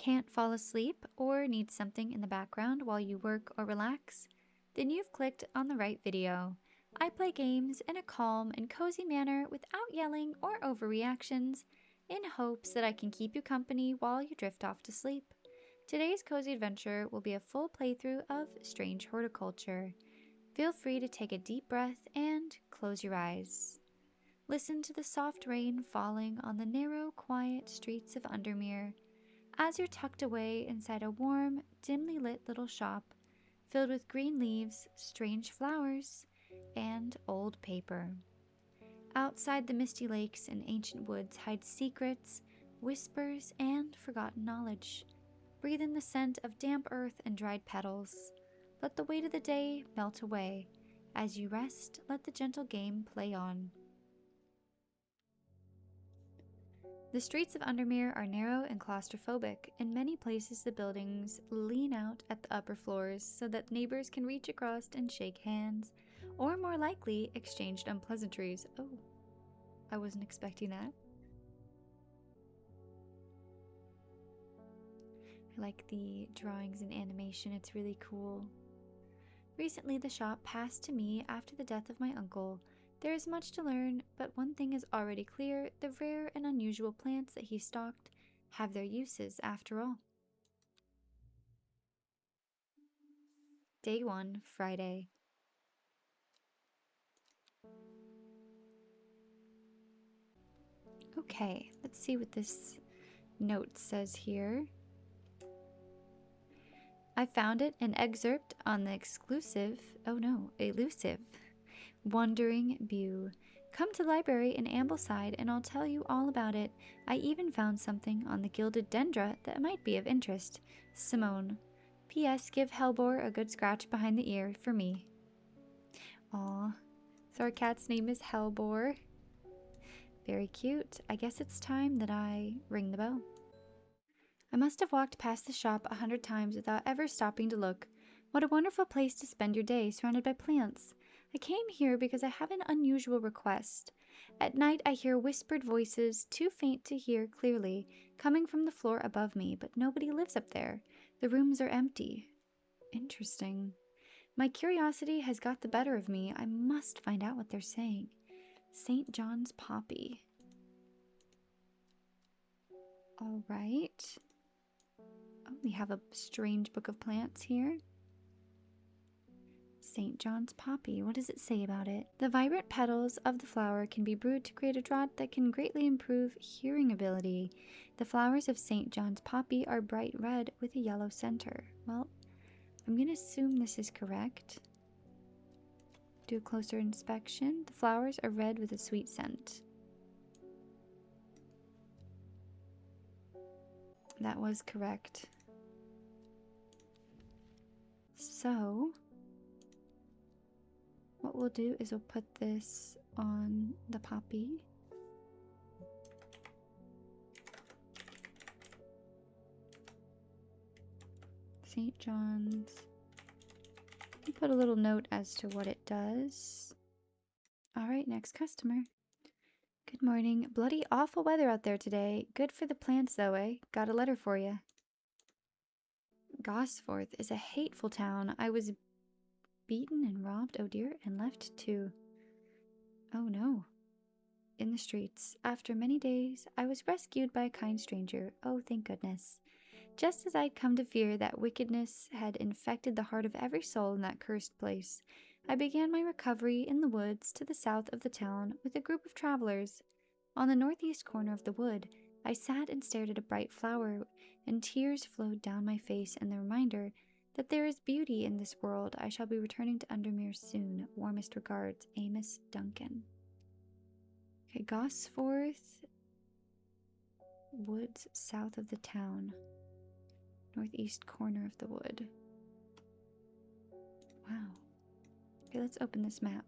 Can't fall asleep or need something in the background while you work or relax? Then you've clicked on the right video. I play games in a calm and cozy manner without yelling or overreactions, in hopes that I can keep you company while you drift off to sleep. Today's cozy adventure will be a full playthrough of Strange Horticulture. Feel free to take a deep breath and close your eyes. Listen to the soft rain falling on the narrow, quiet streets of Undermere as you're tucked away inside a warm, dimly lit little shop filled with green leaves, strange flowers, and old paper. Outside, the misty lakes and ancient woods hide secrets, whispers, and forgotten knowledge. Breathe in the scent of damp earth and dried petals. Let the weight of the day melt away. As you rest, let the gentle game play on. The streets of Undermere are narrow and claustrophobic. In many places, the buildings lean out at the upper floors so that neighbors can reach across and shake hands, or more likely, exchange unpleasantries. Oh, I wasn't expecting that. I like the drawings and animation, it's really cool. Recently, the shop passed to me after the death of my uncle. There is much to learn, but one thing is already clear: the rare and unusual plants that he stocked have their uses after all. Day 1, Friday. Okay, let's see what this note says here. I found it, an excerpt on the elusive Wandering Bew. Come to library in Ambleside and I'll tell you all about it. I even found something on the gilded dendra that might be of interest. Simone. P.S. Give Hellbore a good scratch behind the ear for me. Aw. So our cat's name is Hellbore. Very cute. I guess it's time that I ring the bell. I must have walked past the shop 100 times without ever stopping to look. What a wonderful place to spend your day, surrounded by plants. I came here because I have an unusual request. At night I hear whispered voices, too faint to hear clearly, coming from the floor above me, but nobody lives up there. The rooms are empty. Interesting. My curiosity has got the better of me. I must find out what they're saying. St. John's Poppy. All right. Oh, we have a strange book of plants here. St. John's Poppy. What does it say about it? The vibrant petals of the flower can be brewed to create a draught that can greatly improve hearing ability. The flowers of St. John's Poppy are bright red with a yellow center. Well, I'm going to assume this is correct. Do a closer inspection. The flowers are red with a sweet scent. That was correct. So, what we'll do is we'll put this on the poppy. St. John's. We'll put a little note as to what it does. All right, next customer. Good morning. Bloody awful weather out there today. Good for the plants though, eh? Got a letter for you. Gosforth is a hateful town. I was beaten and robbed, oh dear, and left too. Oh no. In the streets. After many days, I was rescued by a kind stranger. Oh, thank goodness. Just as I'd come to fear that wickedness had infected the heart of every soul in that cursed place, I began my recovery in the woods to the south of the town with a group of travelers. On the northeast corner of the wood, I sat and stared at a bright flower, and tears flowed down my face in the reminder that there is beauty in this world. I shall be returning to Undermere soon. Warmest regards, Amos Duncan. Okay, Gosforth Woods south of the town. Northeast corner of the wood. Wow. Okay, let's open this map.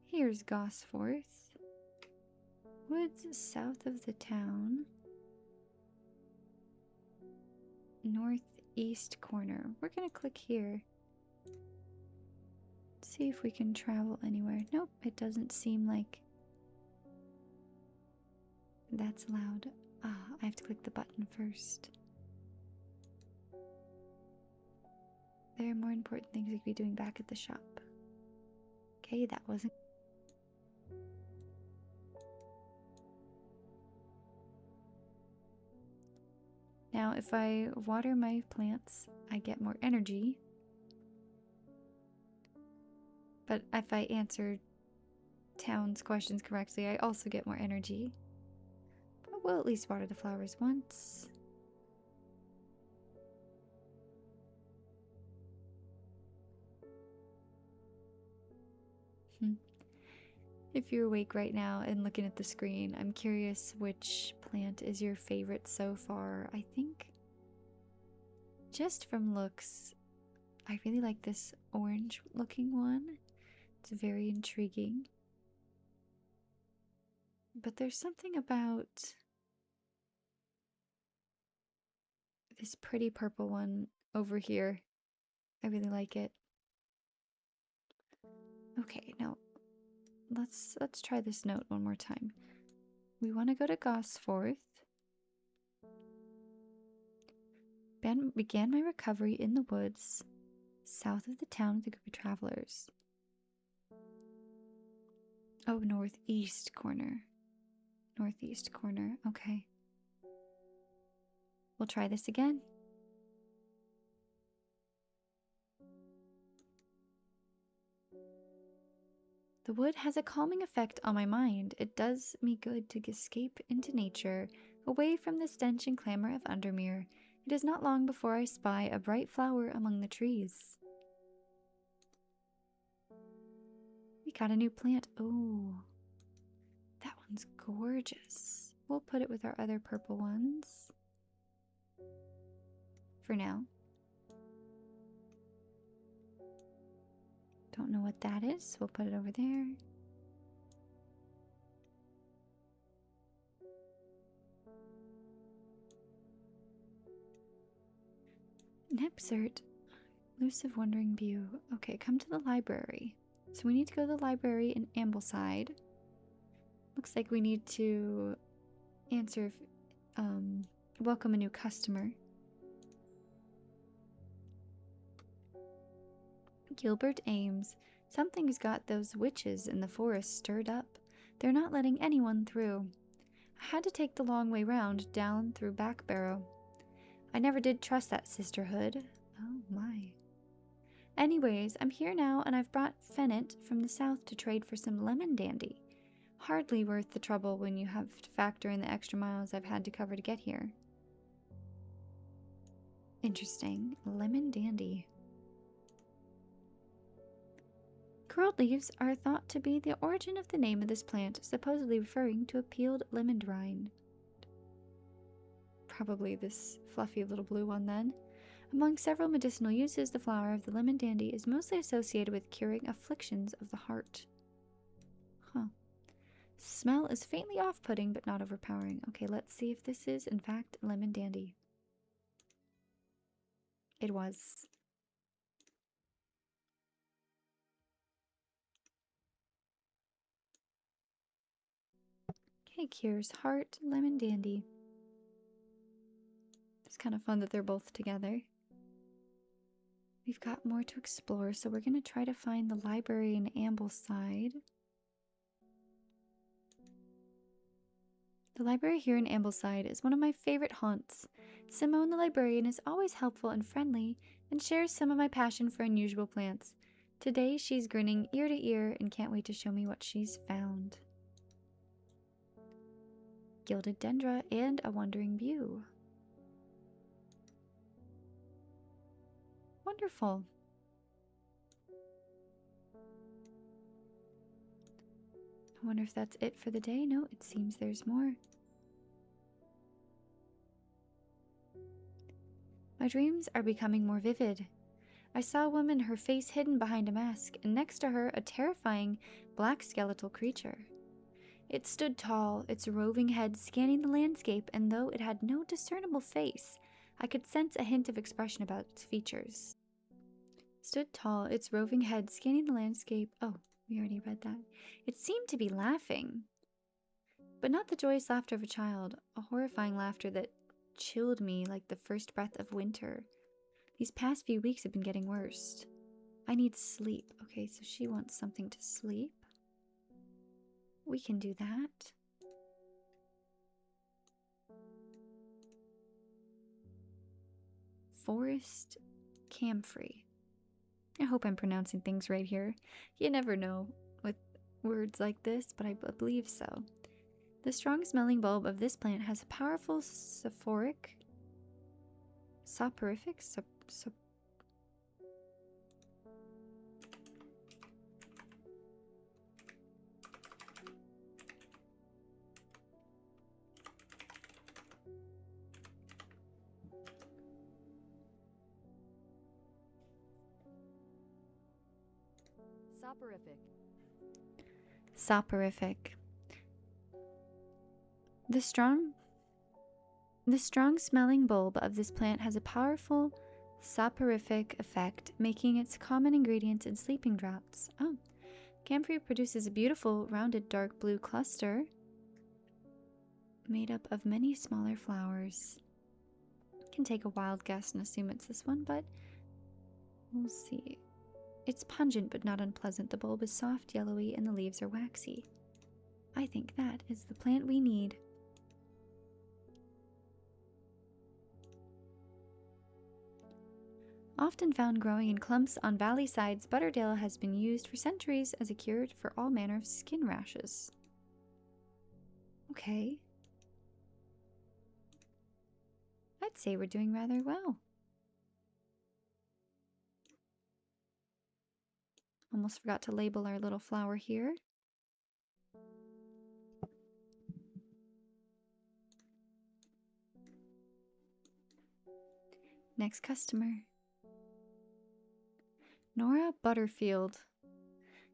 Here's Gosforth. Woods south of the town. Northeast corner. We're gonna click here. See if we can travel anywhere. Nope, it doesn't seem like that's allowed. Ah, I have to click the button first. There are more important things we could be doing back at the shop. Okay, that wasn't... Now, if I water my plants, I get more energy. But if I answer town's questions correctly, I also get more energy. But we'll at least water the flowers once. If you're awake right now and looking at the screen, I'm curious which plant is your favorite so far. I think, just from looks, I really like this orange looking one. It's very intriguing. But there's something about this pretty purple one over here. I really like it. Okay, now let's try this note one more time. We want to go to Gosforth. Began my recovery in the woods south of the town with a group of travelers. Oh, northeast corner. Northeast corner, okay. We'll try this again. The wood has a calming effect on my mind. It does me good to escape into nature, away from the stench and clamor of Undermere. It is not long before I spy a bright flower among the trees. We got a new plant. Oh, that one's gorgeous. We'll put it with our other purple ones for now. Don't know what that is. We'll put it over there. Nepsert, elusive wandering view. Okay, come to the library. So we need to go to the library in Ambleside. Looks like we need to answer, welcome a new customer. Gilbert Ames. Something's got those witches in the forest stirred up. They're not letting anyone through. I had to take the long way round, down through Back Barrow. I never did trust that sisterhood. Oh my. Anyways, I'm here now, and I've brought Fennett from the south to trade for some lemon dandy. Hardly worth the trouble when you have to factor in the extra miles I've had to cover to get here. Interesting. Lemon dandy. Curled leaves are thought to be the origin of the name of this plant, supposedly referring to a peeled lemon rind. Probably this fluffy little blue one then. Among several medicinal uses, the flower of the lemon dandy is mostly associated with curing afflictions of the heart. Huh. Smell is faintly off-putting, but not overpowering. Okay, let's see if this is, in fact, lemon dandy. It was. Okay, cures heart, lemon dandy. It's kind of fun that they're both together. We've got more to explore, so we're going to try to find the library in Ambleside. The library here in Ambleside is one of my favorite haunts. Simone the librarian is always helpful and friendly and shares some of my passion for unusual plants. Today she's grinning ear to ear and can't wait to show me what she's found. Gilded dendra and a wandering view. Wonderful. I wonder if that's it for the day. No, it seems there's more. My dreams are becoming more vivid. I saw a woman, her face hidden behind a mask, and next to her a terrifying black skeletal creature. It stood tall, its roving head scanning the landscape, and though it had no discernible face, I could sense a hint of expression about its features. Stood tall, its roving head scanning the landscape. Oh, we already read that. It seemed to be laughing. But not the joyous laughter of a child, a horrifying laughter that chilled me like the first breath of winter. These past few weeks have been getting worse. I need sleep. Okay, so she wants something to sleep. We can do that. Forest camphor. I hope I'm pronouncing things right here. You never know with words like this, but I believe so. The strong smelling bulb of this plant has a powerful soporific. Soporific. The strong smelling bulb of this plant has a powerful soporific effect, making it a common ingredient in sleeping draughts. Oh, camphor produces a beautiful, rounded, dark blue cluster made up of many smaller flowers. I can take a wild guess and assume it's this one, but we'll see. It's pungent but not unpleasant. The bulb is soft, yellowy, and the leaves are waxy. I think that is the plant we need. Often found growing in clumps on valley sides, Butterdale has been used for centuries as a cure for all manner of skin rashes. Okay. I'd say we're doing rather well. Almost forgot to label our little flower here. Next customer. Nora Butterfield.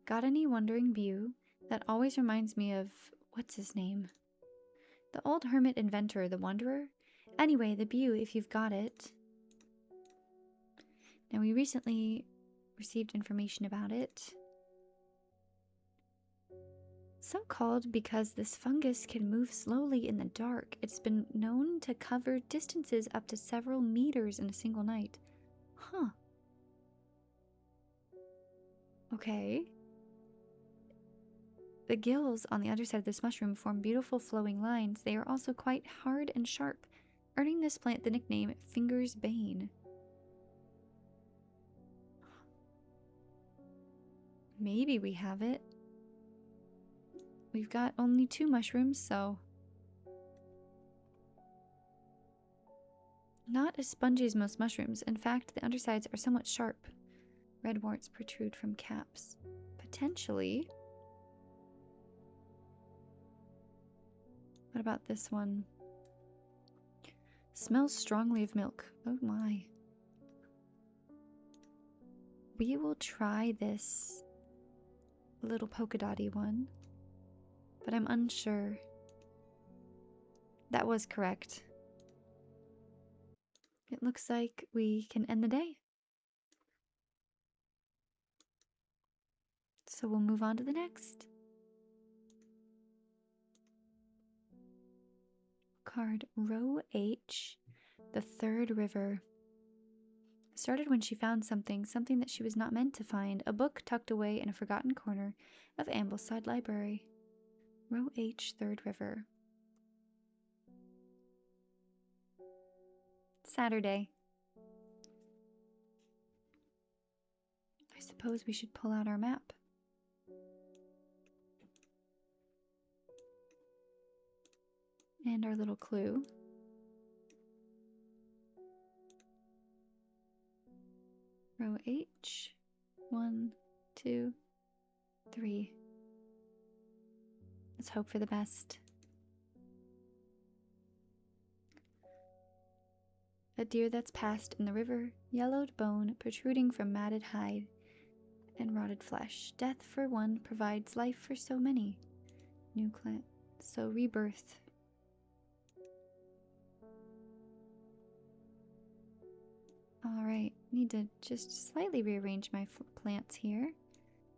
Got any wandering beau? That always reminds me of, what's his name? The old hermit inventor, the wanderer? Anyway, the beau, if you've got it. Now, we recently received information about it. So called because this fungus can move slowly in the dark. It's been known to cover distances up to several meters in a single night. Huh. Okay. The gills on the underside of this mushroom form beautiful flowing lines. They are also quite hard and sharp, earning this plant the nickname Finger's Bane. Maybe we have it. We've got only 2 mushrooms, so... Not as spongy as most mushrooms. In fact, the undersides are somewhat sharp. Red warts protrude from caps. Potentially. What about this one? Smells strongly of milk. Oh my. We will try this little polka dotty one, but I'm unsure. That was correct. It looks like we can end the day. So we'll move on to the next. Card Row H, the Third River. Started when she found something that she was not meant to find, a book tucked away in a forgotten corner of Ambleside Library. Row H, Third River. Saturday. I suppose we should pull out our map. And our little clue. Row H. 1, 2, 3. Let's hope for the best. A deer that's passed in the river, yellowed bone protruding from matted hide and rotted flesh. Death for one provides life for so many. New clan. So rebirth. Alright, need to just slightly rearrange my plants here.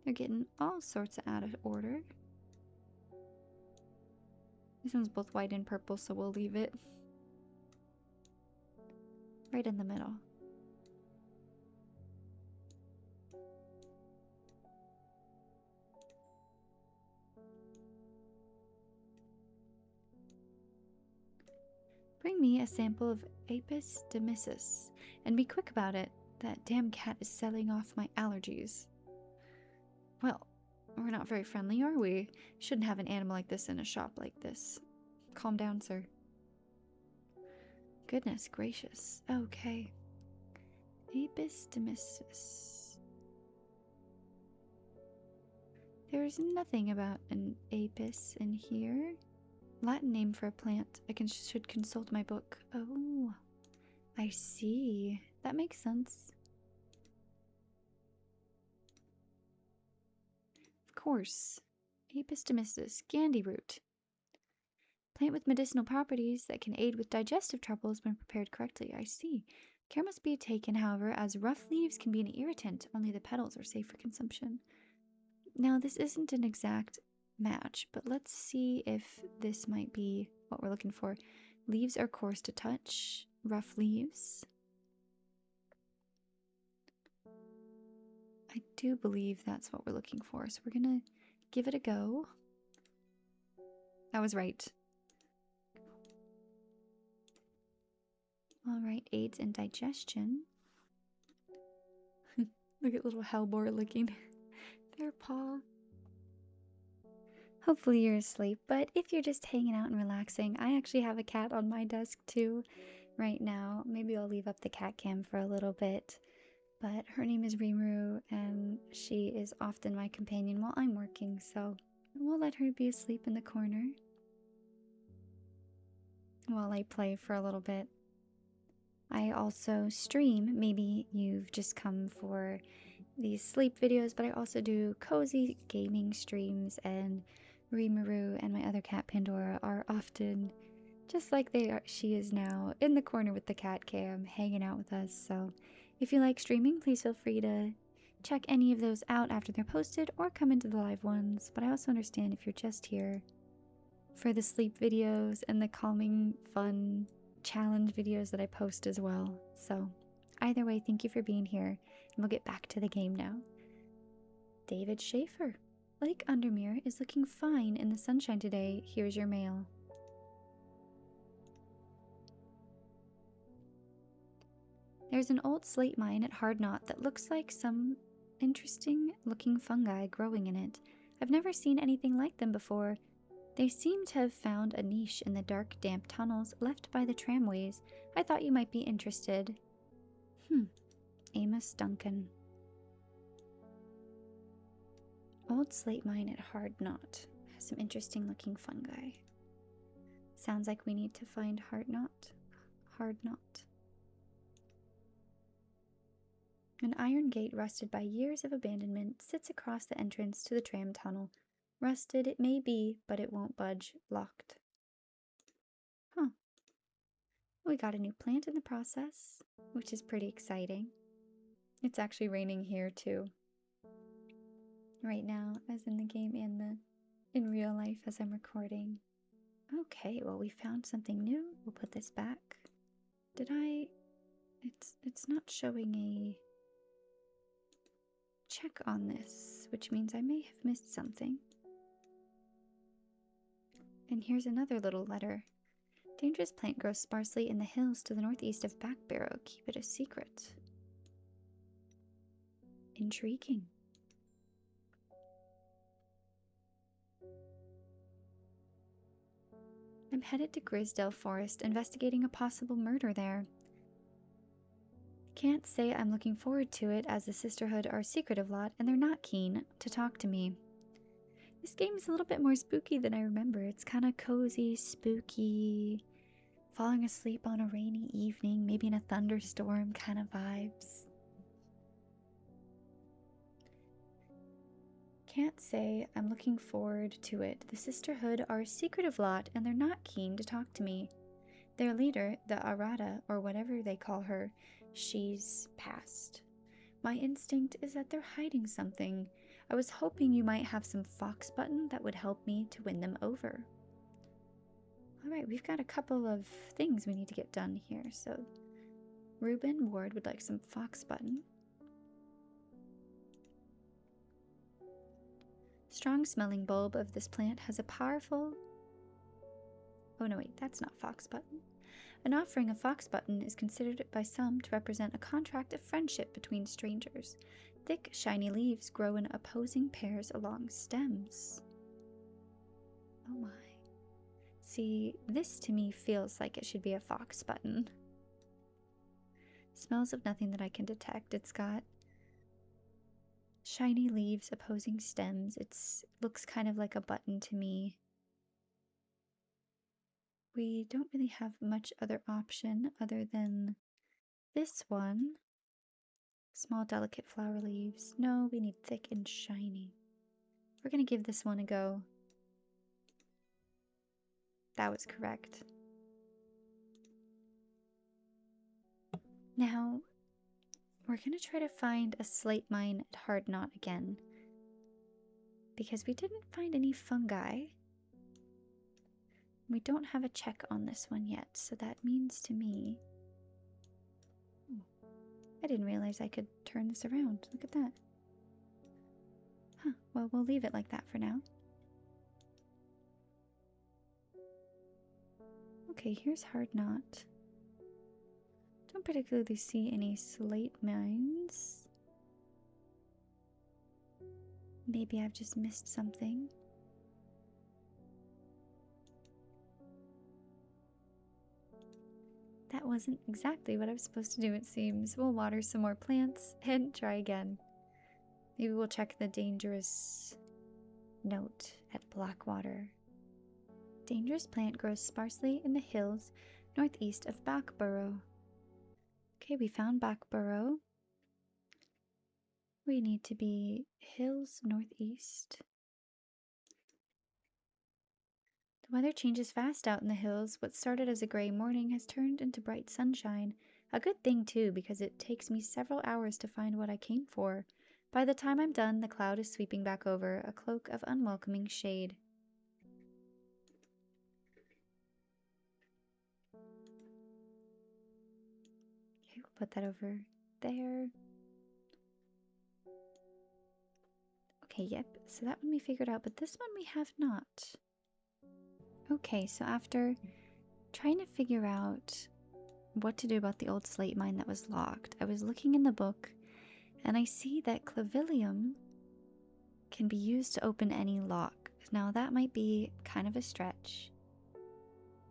They're getting all sorts of out of order. This one's both white and purple, so we'll leave it right in the middle. Bring me a sample of Apis demyssus, and be quick about it. That damn cat is selling off my allergies. Well, we're not very friendly, are we? Shouldn't have an animal like this in a shop like this. Calm down, sir. Goodness gracious. Okay. Apis demyssus. There's nothing about an apis in here. Latin name for a plant. I should consult my book. Oh, I see. That makes sense. Of course. Apis demyssus, Gandhi root. Plant with medicinal properties that can aid with digestive troubles when prepared correctly. I see. Care must be taken, however, as rough leaves can be an irritant. Only the petals are safe for consumption. Now, this isn't an exact match, but let's see if this might be what we're looking for. Leaves are coarse to touch. Rough leaves. I do believe that's what we're looking for, so we're gonna give it a go. I was right. Alright, aids in digestion. Look at little hellbore licking their paw. Hopefully you're asleep, but if you're just hanging out and relaxing, I actually have a cat on my desk too right now. Maybe I'll leave up the cat cam for a little bit, but her name is Rimuru, and she is often my companion while I'm working, so we'll let her be asleep in the corner while I play for a little bit. I also stream. Maybe you've just come for these sleep videos, but I also do cozy gaming streams, and Rimuru and my other cat Pandora are often just like she is now, in the corner with the cat cam, hanging out with us. So if you like streaming, please feel free to check any of those out after they're posted or come into the live ones. But I also understand if you're just here for the sleep videos and the calming, fun challenge videos that I post as well. So either way, thank you for being here, and we'll get back to the game now. David Schaefer. Lake Undermere is looking fine in the sunshine today. Here's your mail. There's an old slate mine at Hard Knot that looks like some interesting looking fungi growing in it. I've never seen anything like them before. They seem to have found a niche in the dark, damp tunnels left by the tramways. I thought you might be interested. Amos Duncan. Old slate mine at Hard Knot. Has some interesting looking fungi. Sounds like we need to find Hard Knot. Hard Knot. An iron gate rusted by years of abandonment sits across the entrance to the tram tunnel. Rusted it may be, but it won't budge. Locked. Huh. We got a new plant in the process, which is pretty exciting. It's actually raining here too. Right now, as in the game and in real life as I'm recording. Okay, well, we found something new. We'll put this back. It's not showing a check on this, which means I may have missed something. And here's another little letter. Dangerous plant grows sparsely in the hills to the northeast of Backbarrow. Keep it a secret. Intriguing. I'm headed to Grisdale Forest, investigating a possible murder there. Can't say I'm looking forward to it, as the Sisterhood are a secretive lot, and they're not keen to talk to me. This game is a little bit more spooky than I remember. It's kind of cozy, spooky, falling asleep on a rainy evening, maybe in a thunderstorm kind of vibes. Can't say I'm looking forward to it. The Sisterhood are a secretive lot, and they're not keen to talk to me. Their leader, the Arata, or whatever they call her, she's passed. My instinct is that they're hiding something. I was hoping you might have some fox button that would help me to win them over. Alright, we've got a couple of things we need to get done here. So, Reuben Ward would like some fox button. Strong smelling bulb of this plant has a powerful... Oh no, wait, that's not fox button. An offering of fox button is considered by some to represent a contract of friendship between strangers. Thick, shiny leaves grow in opposing pairs along stems. Oh my. See, this to me feels like it should be a fox button. Smells of nothing that I can detect. It's got shiny leaves, opposing stems. It looks kind of like a button to me. We don't really have much other option other than this one. Small, delicate flower leaves. No, we need thick and shiny. We're going to give this one a go. That was correct. Now, we're going to try to find a slate mine at Hard Knot again. Because we didn't find any fungi. We don't have a check on this one yet, so that means to me... I didn't realize I could turn this around. Look at that. Huh, well, we'll leave it like that for now. Okay, here's Hard Knot. Don't particularly see any slate mines. Maybe I've just missed something. That wasn't exactly what I was supposed to do, it seems. We'll water some more plants and try again. Maybe we'll check the dangerous note at Blackwater. Dangerous plant grows sparsely in the hills northeast of Backborough. Okay, we found Backborough. We need to be hills northeast. The weather changes fast out in the hills. What started as a gray morning has turned into bright sunshine. A good thing, too, because it takes me several hours to find what I came for. By the time I'm done, the cloud is sweeping back over, a cloak of unwelcoming shade. Okay, we'll put that over there. Okay, yep, so that one we figured out, but this one we have not. Okay, so after trying to figure out what to do about the old slate mine that was locked, I was looking in the book, and I see that clavilium can be used to open any lock. Now, that might be kind of a stretch,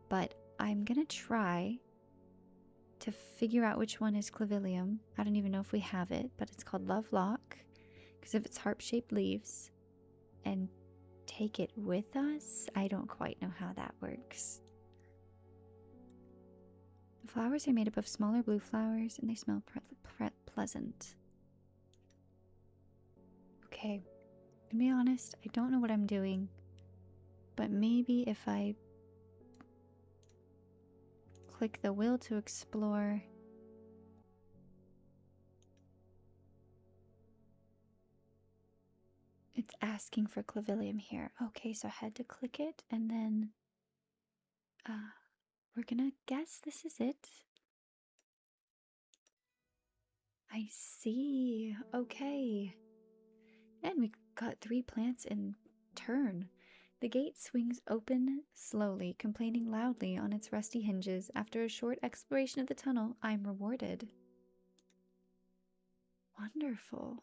but I'm gonna try to figure out which one is clavilium. I don't even know if we have it, but it's called Love Lock, because of its heart-shaped leaves, and take it with us? I don't quite know how that works. The flowers are made up of smaller blue flowers, and they smell pleasant. Okay, to be honest, I don't know what I'm doing, but maybe if I click the will to explore, it's asking for clavilium here. Okay, so I had to click it, and then we're gonna guess this is it. I see. Okay. And we got 3 plants in turn. The gate swings open slowly, complaining loudly on its rusty hinges. After a short exploration of the tunnel, I'm rewarded. Wonderful.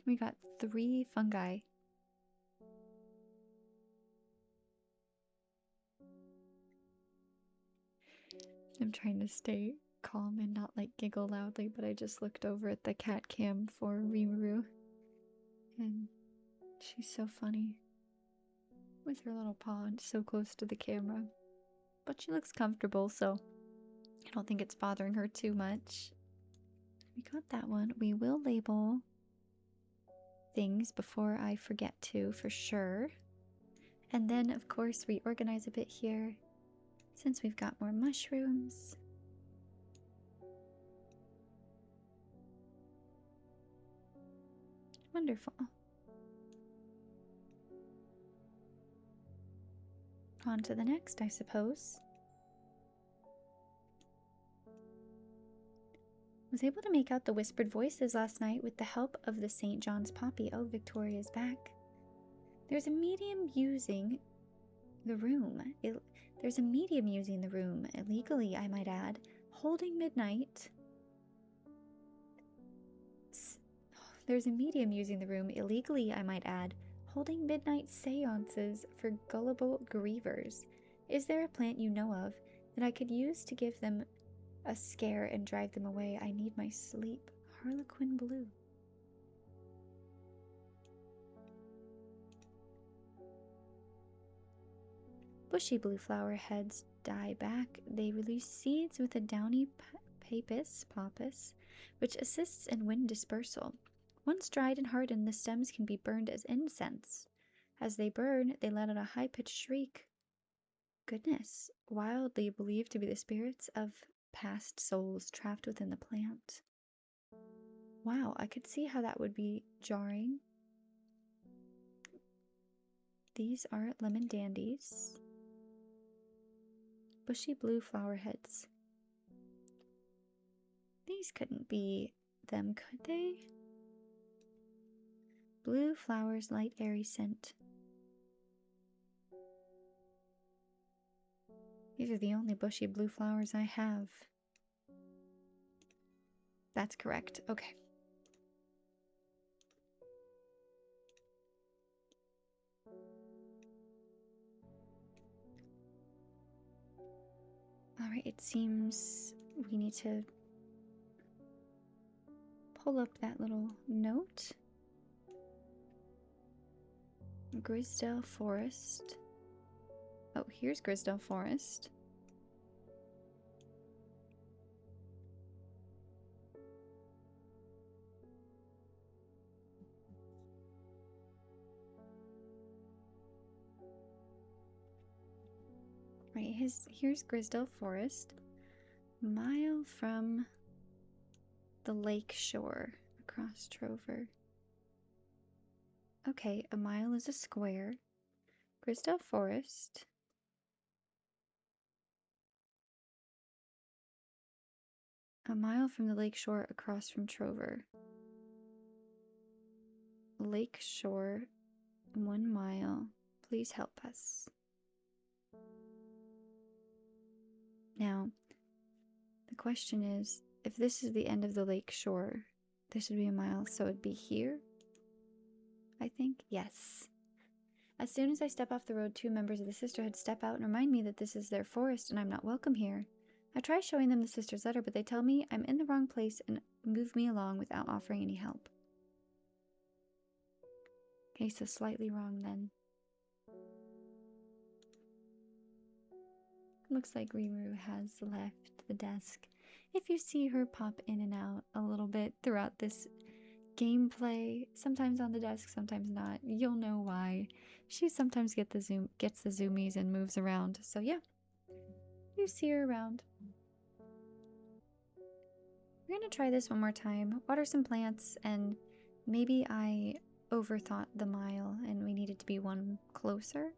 We got 3 fungi. I'm trying to stay calm and not like giggle loudly, but I just looked over at the cat cam for Rimuru, and she's so funny with her little paw so close to the camera, but she looks comfortable, so I don't think it's bothering her too much. We got that one. We will label things before I forget to, for sure. And then, of course, reorganize a bit here since we've got more mushrooms. Wonderful. On to the next, I suppose. Was able to make out the whispered voices last night with the help of the St. John's poppy. Oh, Victoria's back. There's a medium using the room. There's a medium using the room, illegally, I might add, holding midnight. There's a medium using the room, illegally, I might add, holding midnight seances for gullible grievers. Is there a plant you know of that I could use to give them a scare and drive them away? I need my sleep. Harlequin blue. Bushy blue flower heads die back. They release seeds with a downy pappus, which assists in wind dispersal. Once dried and hardened, the stems can be burned as incense. As they burn, they let out a high-pitched shriek. Goodness, wildly believed to be the spirits of past souls trapped within the plant. Wow, I could see how that would be jarring. These are lemon dandies. Bushy blue flower heads. These couldn't be them, could they? Blue flowers, light airy scent. These are the only bushy blue flowers I have. That's correct. Okay. Alright, it seems we need to pull up that little note. Grisdale Forest. Oh, here's Grisdale Forest. Right, here's Grisdale Forest. Mile from the lake shore across Trover. Okay, a mile is a square. Grisdale Forest. A mile from the lake shore across from Trover. Lake shore, 1 mile. Please help us. Now, the question is, if this is the end of the lake shore, this would be a mile, so it'd be here? I think? Yes. As soon as I step off the road, 2 members of the sisterhood step out and remind me that this is their forest and I'm not welcome here. I try showing them the sister's letter, but they tell me I'm in the wrong place and move me along without offering any help. Okay, so slightly wrong then. Looks like Rimuru has left the desk. If you see her pop in and out a little bit throughout this gameplay, sometimes on the desk, sometimes not, you'll know why. She sometimes gets the zoomies and moves around. So yeah, you see her around. We're gonna try this one more time. Water some plants, and maybe I overthought the mile and we needed to be one closer.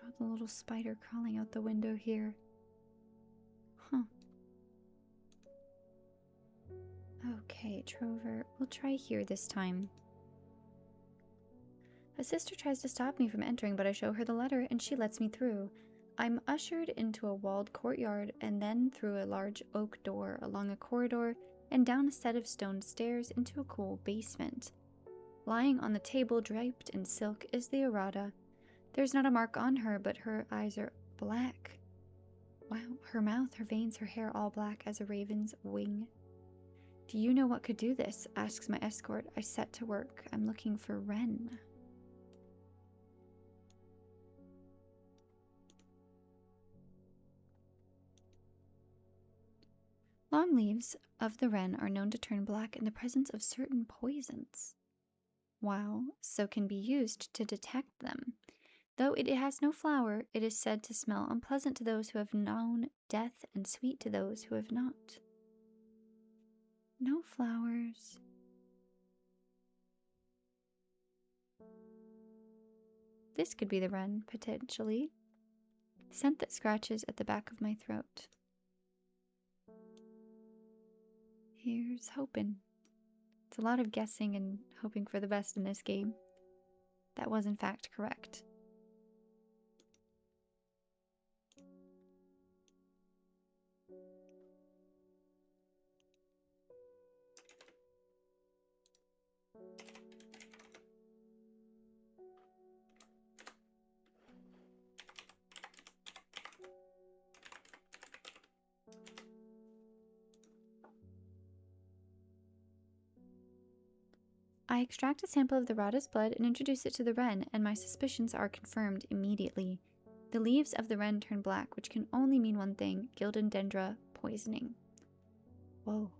Oh, the little spider crawling out the window here. Huh. Okay, Trover. We'll try here this time. A sister tries to stop me from entering, but I show her the letter and she lets me through. I'm ushered into a walled courtyard and then through a large oak door, along a corridor, and down a set of stone stairs into a cool basement. Lying on the table, draped in silk, is the errata. There's not a mark on her, but her eyes are black. Wow, her mouth, her veins, her hair all black as a raven's wing. Do you know what could do this? Asks my escort. I set to work. I'm looking for Wren. Long leaves of the wren are known to turn black in the presence of certain poisons. Wow, so can be used to detect them. Though it has no flower, it is said to smell unpleasant to those who have known death and sweet to those who have not. No flowers. This could be the wren, potentially. Scent that scratches at the back of my throat. Here's hoping. It's a lot of guessing and hoping for the best in this game. That was in fact correct. I extract a sample of the Rada's blood and introduce it to the wren, and my suspicions are confirmed immediately. The leaves of the wren turn black, which can only mean one thing: Gildendendra poisoning. Whoa.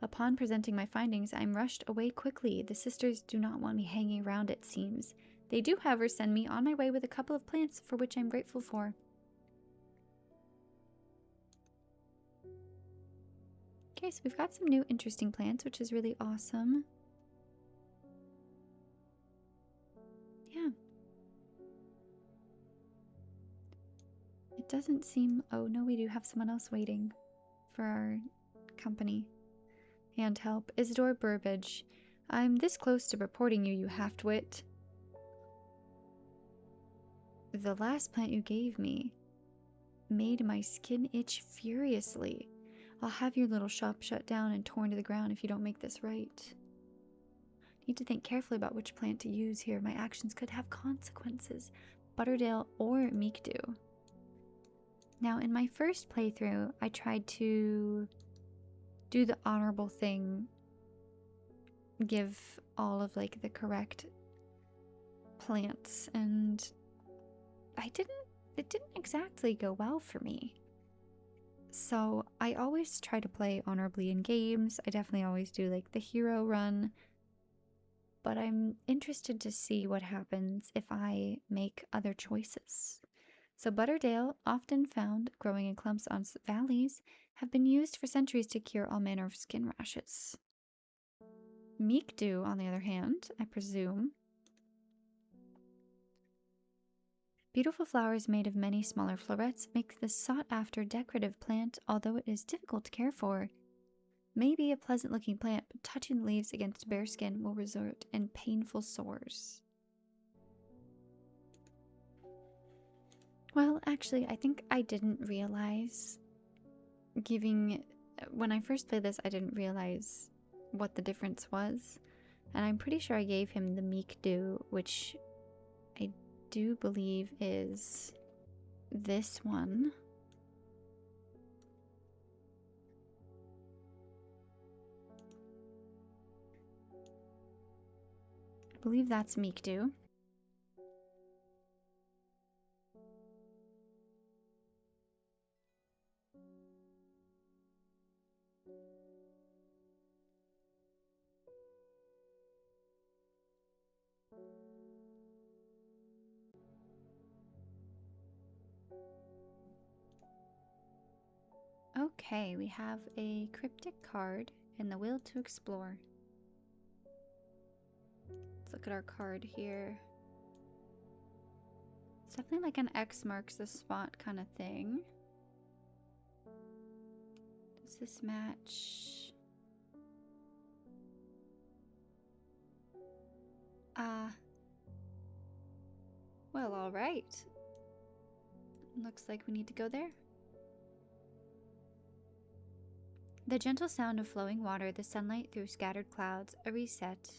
Upon presenting my findings, I am rushed away quickly. The sisters do not want me hanging around, it seems. They do, however, send me on my way with a couple of plants, for which I'm grateful for. Okay, so we've got some new interesting plants, which is really awesome. Yeah. It doesn't seem... Oh, no, we do have someone else waiting for our company and help. Isidore Burbage. I'm this close to reporting you, you half-wit. The last plant you gave me made my skin itch furiously. I'll have your little shop shut down and torn to the ground if you don't make this right. Need to think carefully about which plant to use here. My actions could have consequences. Butterdale or Meekdew. Now, in my first playthrough, I tried to do the honorable thing. Give all of, like, the correct plants, and it didn't exactly go well for me. So I always try to play honorably in games. I definitely always do, like, the hero run. But I'm interested to see what happens if I make other choices. So Butterdale, often found growing in clumps on valleys, have been used for centuries to cure all manner of skin rashes. Meekdew, on the other hand, I presume. Beautiful flowers made of many smaller florets make this sought-after decorative plant, although it is difficult to care for. Maybe a pleasant-looking plant, but touching the leaves against bare skin will result in painful sores. Well, actually, I think I didn't realize when I first played this, I didn't realize what the difference was. And I'm pretty sure I gave him the Meekdew, which I do believe is this one. I believe that's Meekdew. Okay, we have a cryptic card and the will to explore. Let's look at our card here. It's definitely like an X marks the spot kind of thing. Does this match? Well, all right. Looks like we need to go there. The gentle sound of flowing water, the sunlight through scattered clouds, a reset.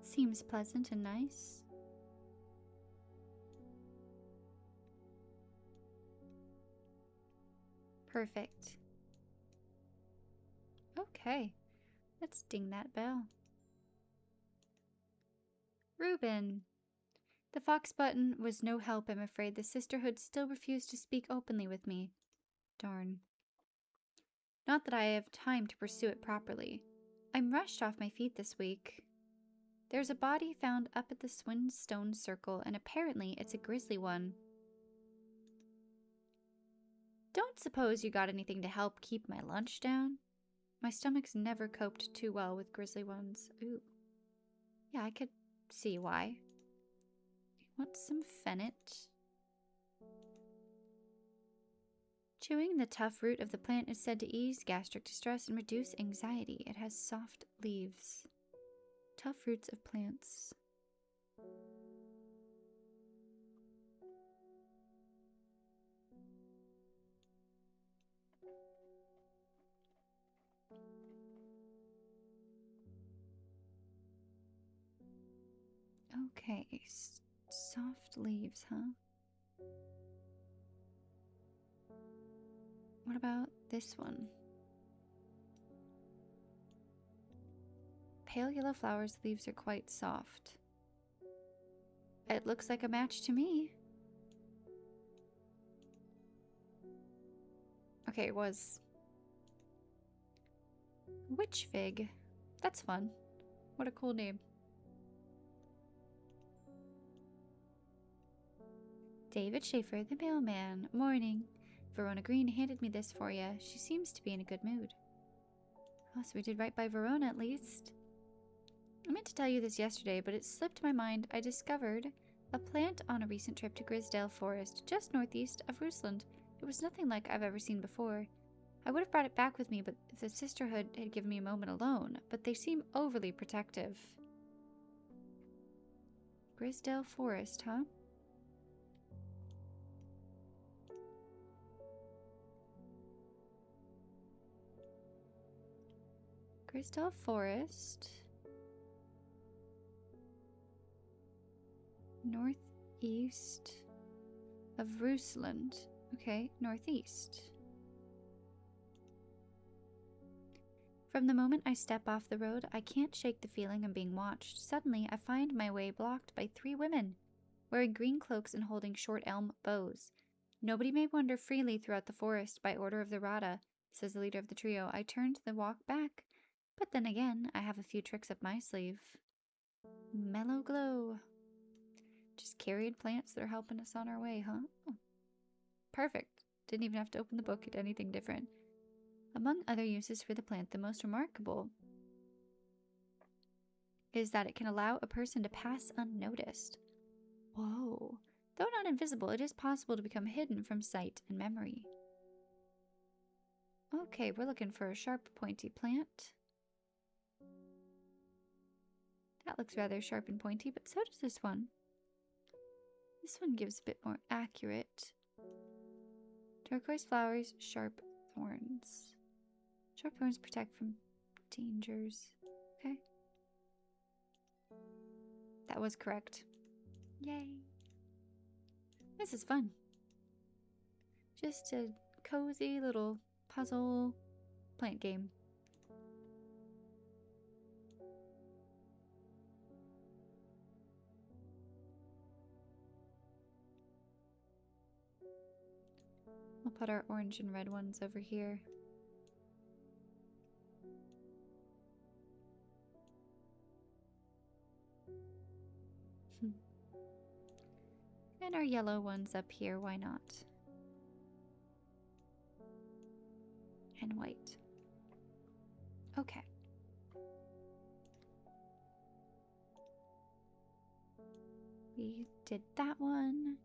Seems pleasant and nice. Perfect. Okay, let's ding that bell. Reuben. The fox button was no help, I'm afraid. The sisterhood still refused to speak openly with me. Darn. Not that I have time to pursue it properly. I'm rushed off my feet this week. There's a body found up at the Swinstone Circle, and apparently it's a grisly one. Don't suppose you got anything to help keep my lunch down? My stomach's never coped too well with grisly ones. Ooh. Yeah, I could see why. You want some fennel? Chewing the tough root of the plant is said to ease gastric distress and reduce anxiety. It has soft leaves. Tough roots of plants. Okay, soft leaves, huh? What about this one? Pale yellow flowers, leaves are quite soft. It looks like a match to me. Okay, it was witch fig. That's fun. What a cool name. David Schaefer, the mailman. Morning. Verona Green handed me this for you. She seems to be in a good mood. Oh, so we did right by Verona at least. I meant to tell you this yesterday, but it slipped my mind. I discovered a plant on a recent trip to Grisdale Forest, just northeast of Rusland. It was nothing like I've ever seen before. I would have brought it back with me, but if the sisterhood had given me a moment alone, but they seem overly protective. Grisdale Forest, huh? Grisdale Forest. Northeast of Rusland. Okay, northeast. From the moment I step off the road, I can't shake the feeling I'm being watched. Suddenly, I find my way blocked by 3 women, wearing green cloaks and holding short elm bows. Nobody may wander freely throughout the forest by order of the Rada, says the leader of the trio. I turn to the walk back, but then again, I have a few tricks up my sleeve. Mellow glow. Just carried plants that are helping us on our way, huh? Oh. Perfect. Didn't even have to open the book at anything different. Among other uses for the plant, the most remarkable is that it can allow a person to pass unnoticed. Whoa. Though not invisible, it is possible to become hidden from sight and memory. Okay, we're looking for a sharp, pointy plant. That looks rather sharp and pointy, but so does this one. This one gives a bit more accurate. Turquoise flowers, sharp thorns. Sharp thorns protect from dangers. Okay. That was correct. Yay. This is fun. Just a cozy little puzzle plant game. We'll put our orange and red ones over here. And our yellow ones up here, why not? And white. Okay. We did that one.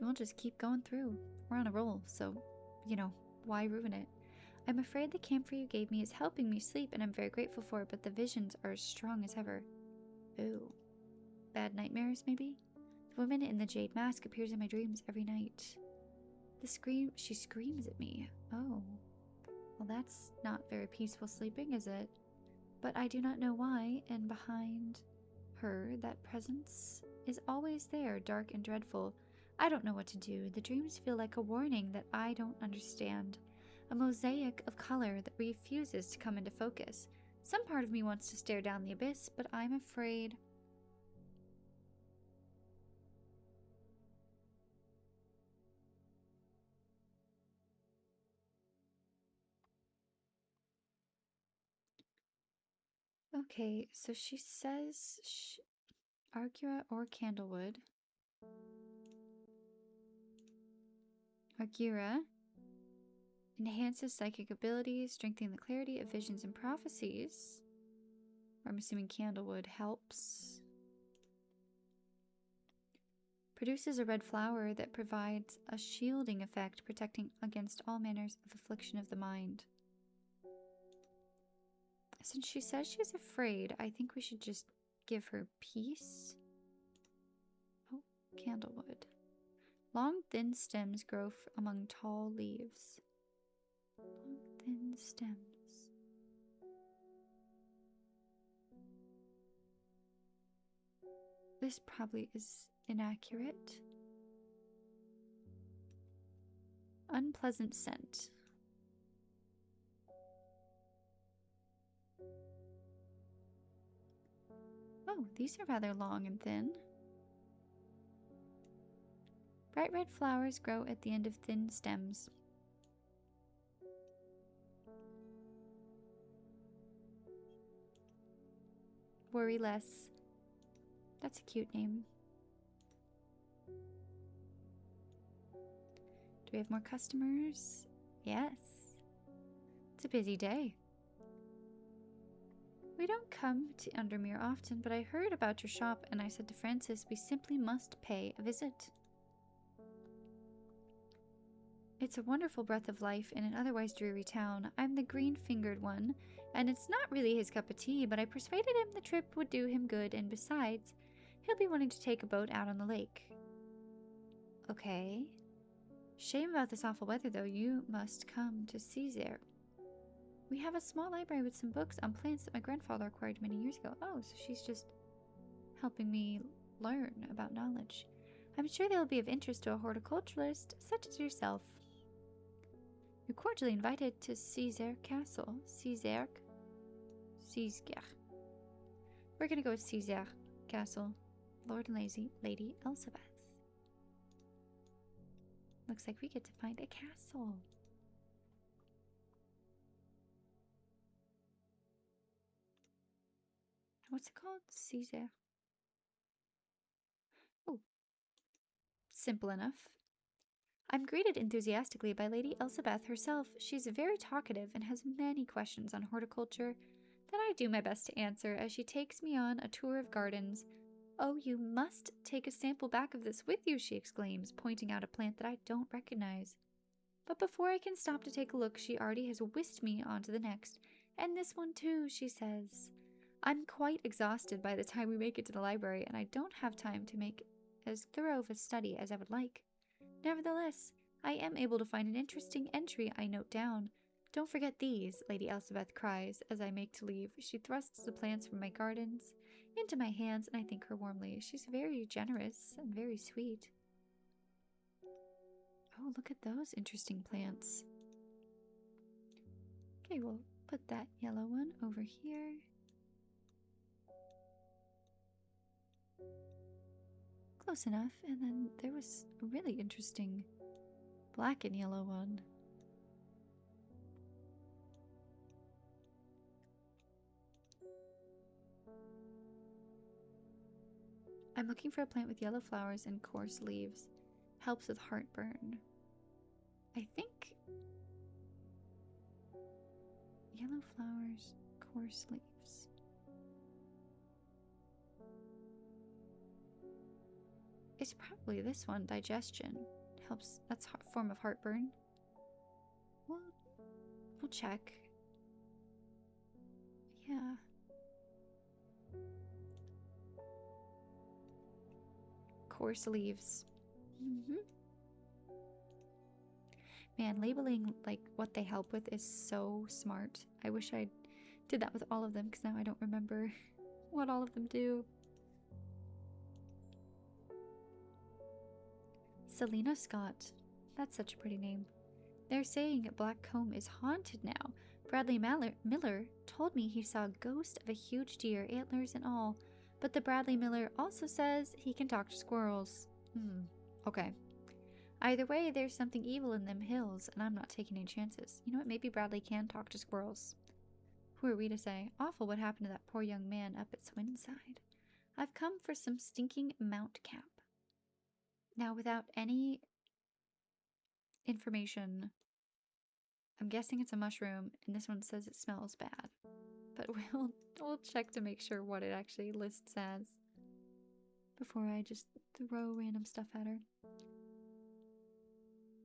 We'll just keep going through. We're on a roll, so, you know, why ruin it? I'm afraid the camphor you gave me is helping me sleep, and I'm very grateful for it, but the visions are as strong as ever. Ooh. Bad nightmares, maybe? The woman in the jade mask appears in my dreams every night. She screams at me. Oh. Well, that's not very peaceful sleeping, is it? But I do not know why, and behind her, that presence is always there, dark and dreadful. I don't know what to do. The dreams feel like a warning that I don't understand. A mosaic of color that refuses to come into focus. Some part of me wants to stare down the abyss, but I'm afraid. Okay, so she says Argura or Candlewood. Argura enhances psychic abilities, strengthening the clarity of visions and prophecies. I'm assuming Candlewood helps. Produces a red flower that provides a shielding effect, protecting against all manners of affliction of the mind. Since she says she's afraid, I think we should just give her peace. Oh, Candlewood. Long, thin stems grow among tall leaves. Long, thin stems. This probably is inaccurate. Unpleasant scent. Oh, these are rather long and thin. Bright red flowers grow at the end of thin stems. Worry less. That's a cute name. Do we have more customers? Yes. It's a busy day. We don't come to Undermere often, but I heard about your shop and I said to Francis we simply must pay a visit. It's a wonderful breath of life in an otherwise dreary town. I'm the green-fingered one, and it's not really his cup of tea, but I persuaded him the trip would do him good, and besides, he'll be wanting to take a boat out on the lake. Okay. Shame about this awful weather, though. You must come to Caesar. We have a small library with some books on plants that my grandfather acquired many years ago. Oh, so she's just helping me learn about knowledge. I'm sure they'll be of interest to a horticulturalist such as yourself. You're cordially invited to Caesar Castle. Caesar. We're gonna go with Caesar Castle. Lord and Lady Elizabeth. Looks like we get to find a castle. What's it called? Caesar. Oh. Simple enough. I'm greeted enthusiastically by Lady Elizabeth herself. She's very talkative and has many questions on horticulture that I do my best to answer as she takes me on a tour of gardens. Oh, you must take a sample back of this with you, she exclaims, pointing out a plant that I don't recognize. But before I can stop to take a look, she already has whisked me on to the next. And this one too, she says. I'm quite exhausted by the time we make it to the library, and I don't have time to make as thorough of a study as I would like. Nevertheless, I am able to find an interesting entry I note down. Don't forget these, Lady Elizabeth cries as I make to leave. She thrusts the plants from my gardens into my hands, and I thank her warmly. She's very generous and very sweet. Oh, look at those interesting plants. Okay, we'll put that yellow one over here. Close enough. And then there was a really interesting black and yellow one. I'm looking for a plant with yellow flowers and coarse leaves. Helps with heartburn. I think yellow flowers, coarse leaves. It's probably this one, digestion. Helps, that's a form of heartburn. We'll check. Yeah. Coarse leaves. Man, labeling like what they help with is so smart. I wish I did that with all of them because now I don't remember what all of them do. Selena Scott. That's such a pretty name. They're saying Blackcomb is haunted now. Bradley Miller told me he saw a ghost of a huge deer, antlers and all. But the Bradley Miller also says he can talk to squirrels. Okay. Either way, there's something evil in them hills, and I'm not taking any chances. You know what? Maybe Bradley can talk to squirrels. Who are we to say? Awful what happened to that poor young man up at Swinside. I've come for some stinking mount cap. Now, without any information, I'm guessing it's a mushroom, and this one says it smells bad. But we'll check to make sure what it actually lists as before I just throw random stuff at her.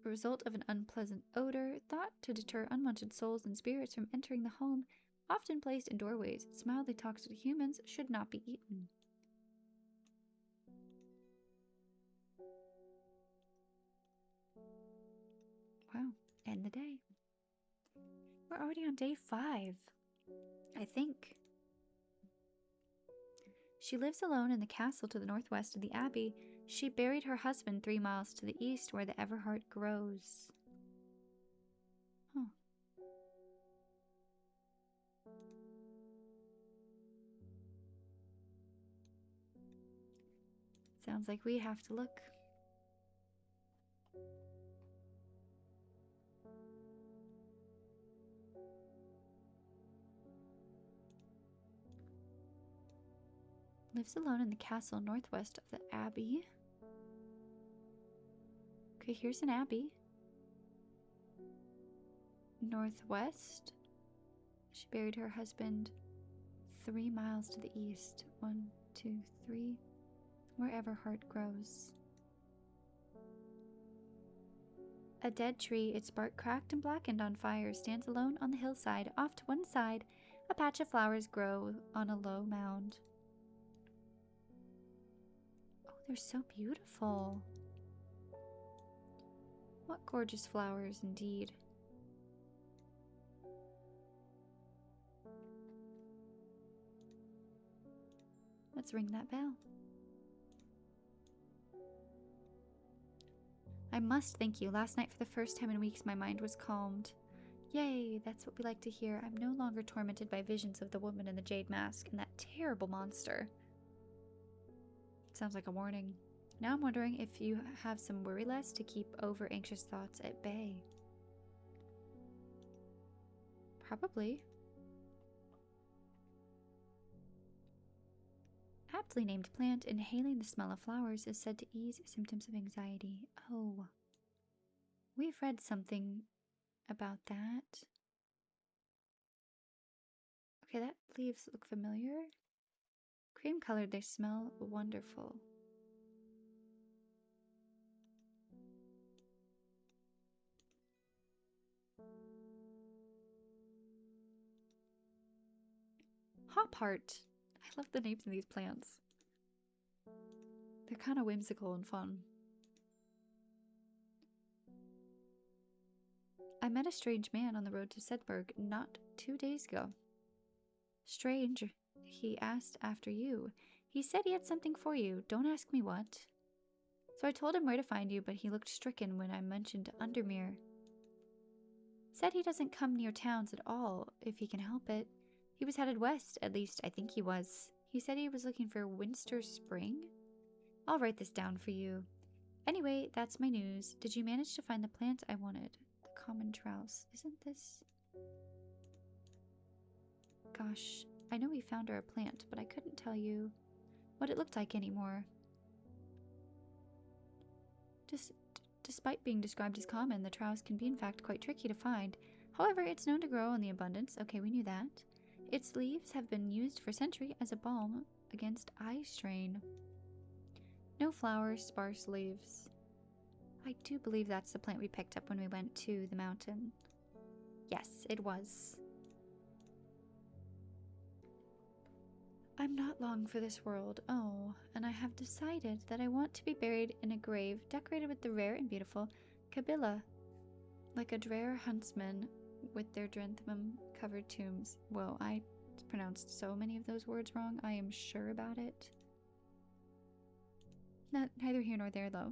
A result of an unpleasant odor, thought to deter unwanted souls and spirits from entering the home, often placed in doorways. It's mildly toxic to humans, should not be eaten. Wow, end the day. We're already on day 5, I think. She lives alone in the castle to the northwest of the abbey. She buried her husband 3 miles to the east where the everheart grows. Huh. Sounds like we have to look. Lives alone in the castle northwest of the abbey. Okay, here's an abbey. Northwest. She buried her husband 3 miles to the east. 1, 2, 3. Wherever heart grows. A dead tree, its bark cracked and blackened on fire, stands alone on the hillside. Off to one side, a patch of flowers grow on a low mound. Oh, they're so beautiful. What gorgeous flowers indeed. Let's ring that bell. I must thank you. Last night, for the first time in weeks, my mind was calmed. Yay, that's what we like to hear. I'm no longer tormented by visions of the woman in the jade mask and that terrible monster. Sounds like a warning. Now I'm wondering if you have some worry less to keep over anxious thoughts at bay. Probably. Aptly named plant, inhaling the smell of flowers is said to ease symptoms of anxiety. Oh. We've read something about that. Okay, that leaves look familiar. Cream colored, they smell wonderful. Hop heart. I love the names of these plants. They're kind of whimsical and fun. I met a strange man on the road to Sedberg not 2 days ago. Strange. He asked after you. He said he had something for you. Don't ask me what. So I told him where to find you, but he looked stricken when I mentioned Undermere. Said he doesn't come near towns at all, if he can help it. He was headed west, at least I think he was. He said he was looking for Winster Spring? I'll write this down for you. Anyway, that's my news. Did you manage to find the plant I wanted? The common trowse. Isn't this... Gosh, I know we found her a plant, but I couldn't tell you what it looked like anymore. Despite being described as common, the trowse can be in fact quite tricky to find. However, it's known to grow in the abundance. Okay, we knew that. Its leaves have been used for centuries as a balm against eye strain. No flowers, sparse leaves. I do believe that's the plant we picked up when we went to the mountain. Yes, it was. I'm not long for this world, oh, and I have decided that I want to be buried in a grave decorated with the rare and beautiful Kabila, like a Dreher huntsman with their Drenthmum-covered tombs. Whoa, I pronounced so many of those words wrong, I am sure about it. Neither here nor there, though.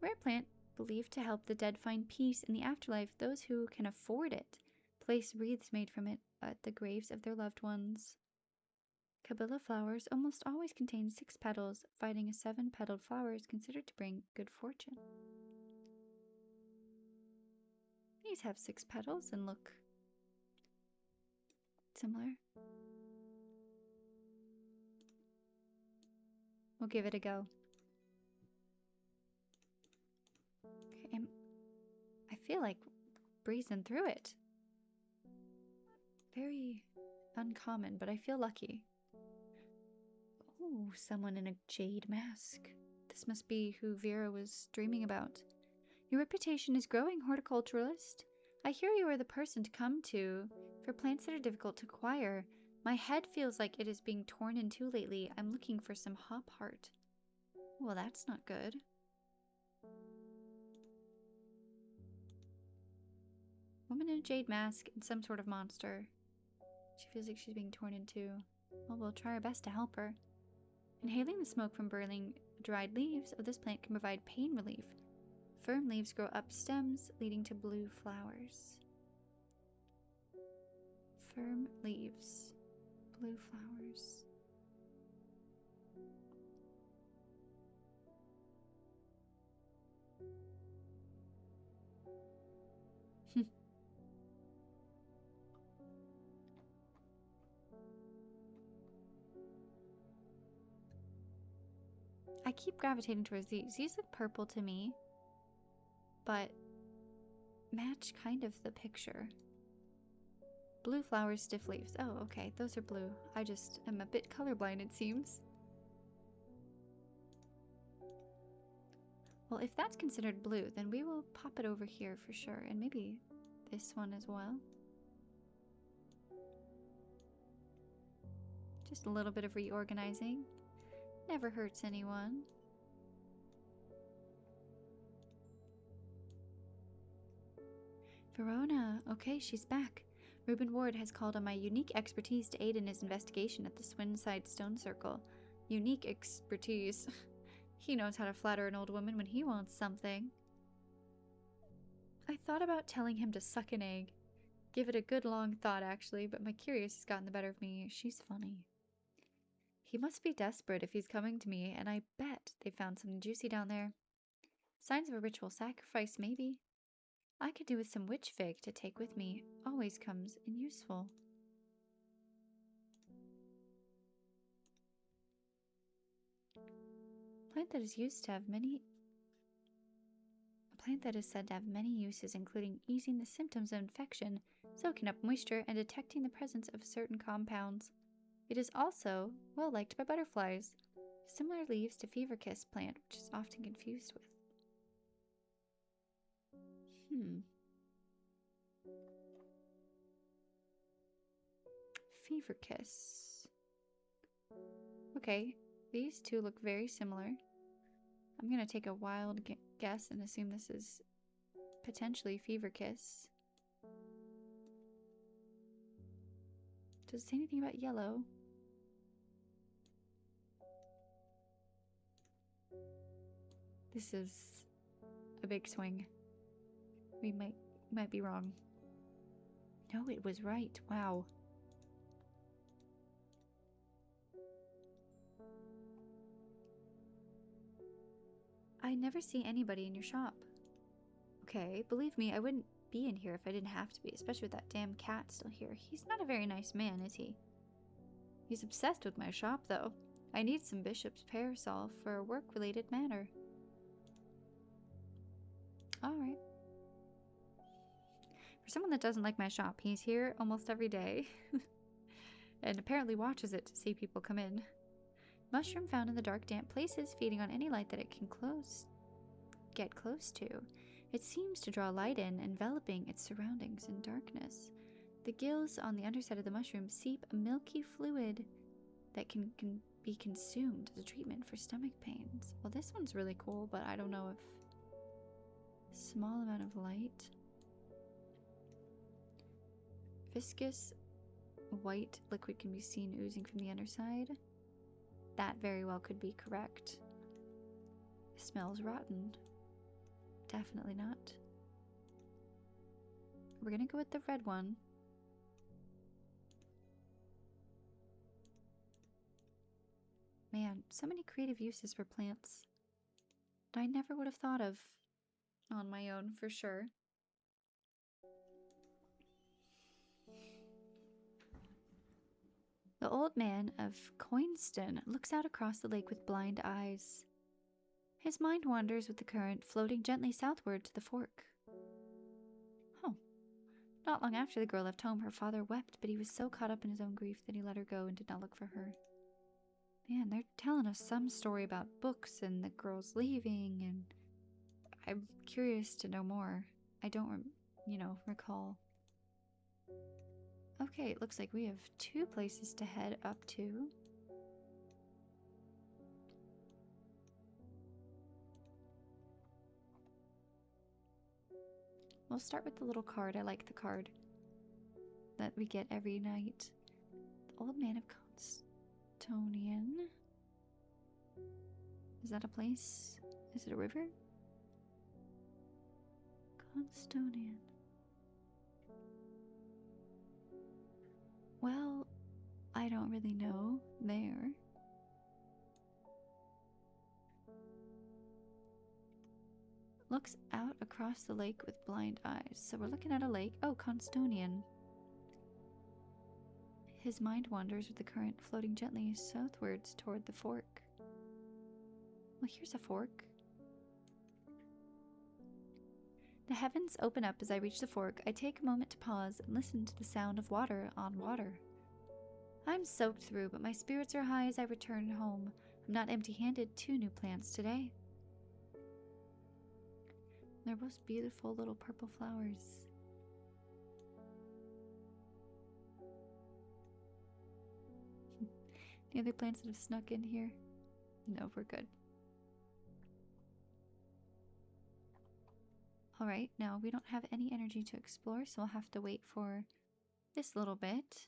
Rare plant believed to help the dead find peace in the afterlife. Those who can afford it place wreaths made from it at the graves of their loved ones. Kabila flowers almost always contain 6 petals. Finding a 7-petaled flower is considered to bring good fortune. These have 6 petals and look similar. We'll give it a go. Okay, I feel like breezing through it. Very uncommon, but I feel lucky. Oh, someone in a jade mask. This must be who Vera was dreaming about. Your reputation is growing, horticulturalist. I hear you are the person to come to for plants that are difficult to acquire. My head feels like it is being torn in two lately. I'm looking for some hop heart. Well, that's not good. Woman in a jade mask and some sort of monster. She feels like she's being torn in two. Well, we'll try our best to help her. Inhaling the smoke from burning dried leaves of this plant can provide pain relief. Firm leaves grow up stems, leading to blue flowers. Firm leaves, blue flowers. I keep gravitating towards these. These look purple to me, but match kind of the picture. Blue flowers, stiff leaves. Oh, okay, those are blue. I just am a bit colorblind, it seems. Well, if that's considered blue, then we will pop it over here for sure, and maybe this one as well. Just a little bit of reorganizing. Never hurts anyone. Verona. Okay, she's back. Reuben Ward has called on my unique expertise to aid in his investigation at the Swinside Stone Circle. Unique expertise. He knows how to flatter an old woman when he wants something. I thought about telling him to suck an egg. Give it a good long thought, actually, but my curious has gotten the better of me. She's funny. He must be desperate if he's coming to me, and I bet they found something juicy down there. Signs of a ritual sacrifice, maybe. I could do with some witch fig to take with me. Always comes in useful. A plant that is said to have many uses, including easing the symptoms of infection, soaking up moisture, and detecting the presence of certain compounds. It is also well liked by butterflies. Similar leaves to fever kiss plant, which is often confused with. Fever kiss. Okay, these two look very similar. I'm gonna take a wild guess and assume this is potentially fever kiss. Does it say anything about yellow? This is a big swing. We might be wrong. No, it was right. Wow. I never see anybody in your shop. Okay, believe me, I wouldn't be in here if I didn't have to be, especially with that damn cat still here. He's not a very nice man, is he? He's obsessed with my shop, though. I need some bishop's parasol for a work-related matter. Alright. For someone that doesn't like my shop, he's here almost every day. And apparently watches it to see people come in. Mushroom found in the dark, damp places, feeding on any light that it can get close to. It seems to draw light in, enveloping its surroundings in darkness. The gills on the underside of the mushroom seep a milky fluid that can be consumed as a treatment for stomach pains. Well, this one's really cool, but I don't know if... Small amount of light. Viscous white liquid can be seen oozing from the underside. That very well could be correct. It smells rotten. Definitely not. We're gonna go with the red one. Man, so many creative uses for plants that I never would have thought of on my own, for sure. The old man of Coinston looks out across the lake with blind eyes. His mind wanders with the current, floating gently southward to the fork. Oh. Not long after the girl left home, her father wept, but he was so caught up in his own grief that he let her go and did not look for her. Man, they're telling us some story about books and the girls leaving, and I'm curious to know more. I don't, recall. Okay, it looks like we have 2 places to head up to. We'll start with the little card. I like the card that we get every night. The Old Man of Constonian. Is that a place? Is it a river? Constonian. Well, I don't really know there. Looks out across the lake with blind eyes. So we're looking at a lake. Oh, Constonian. His mind wanders with the current, floating gently southwards toward the fork. Well, here's a fork. The heavens open up as I reach the fork. I take a moment to pause and listen to the sound of water on water. I'm soaked through, but my spirits are high as I return home. I'm not empty-handed. 2 new plants today. They're both beautiful little purple flowers. Any other plants that have snuck in here? No, we're good. Alright, now we don't have any energy to explore, so we'll have to wait for this little bit.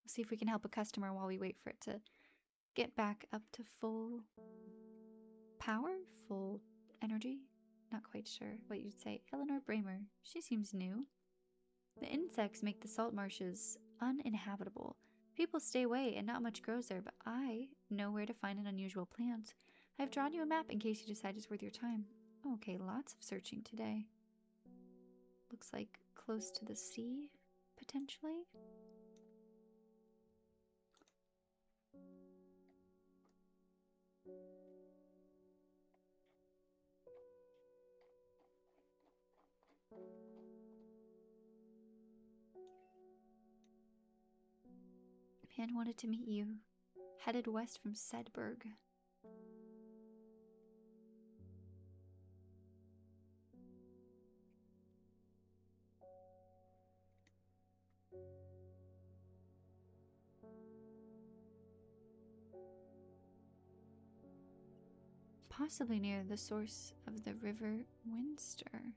We'll see if we can help a customer while we wait for it to get back up to full power? Full energy? Not quite sure what you'd say. Eleanor Bramer. She seems new. The insects make the salt marshes uninhabitable. People stay away and not much grows there, but I know where to find an unusual plant. I've drawn you a map in case you decide it's worth your time. Okay, lots of searching today. Looks like close to the sea, potentially. Man wanted to meet you. Headed west from Sedberg. Possibly near the source of the River Winster.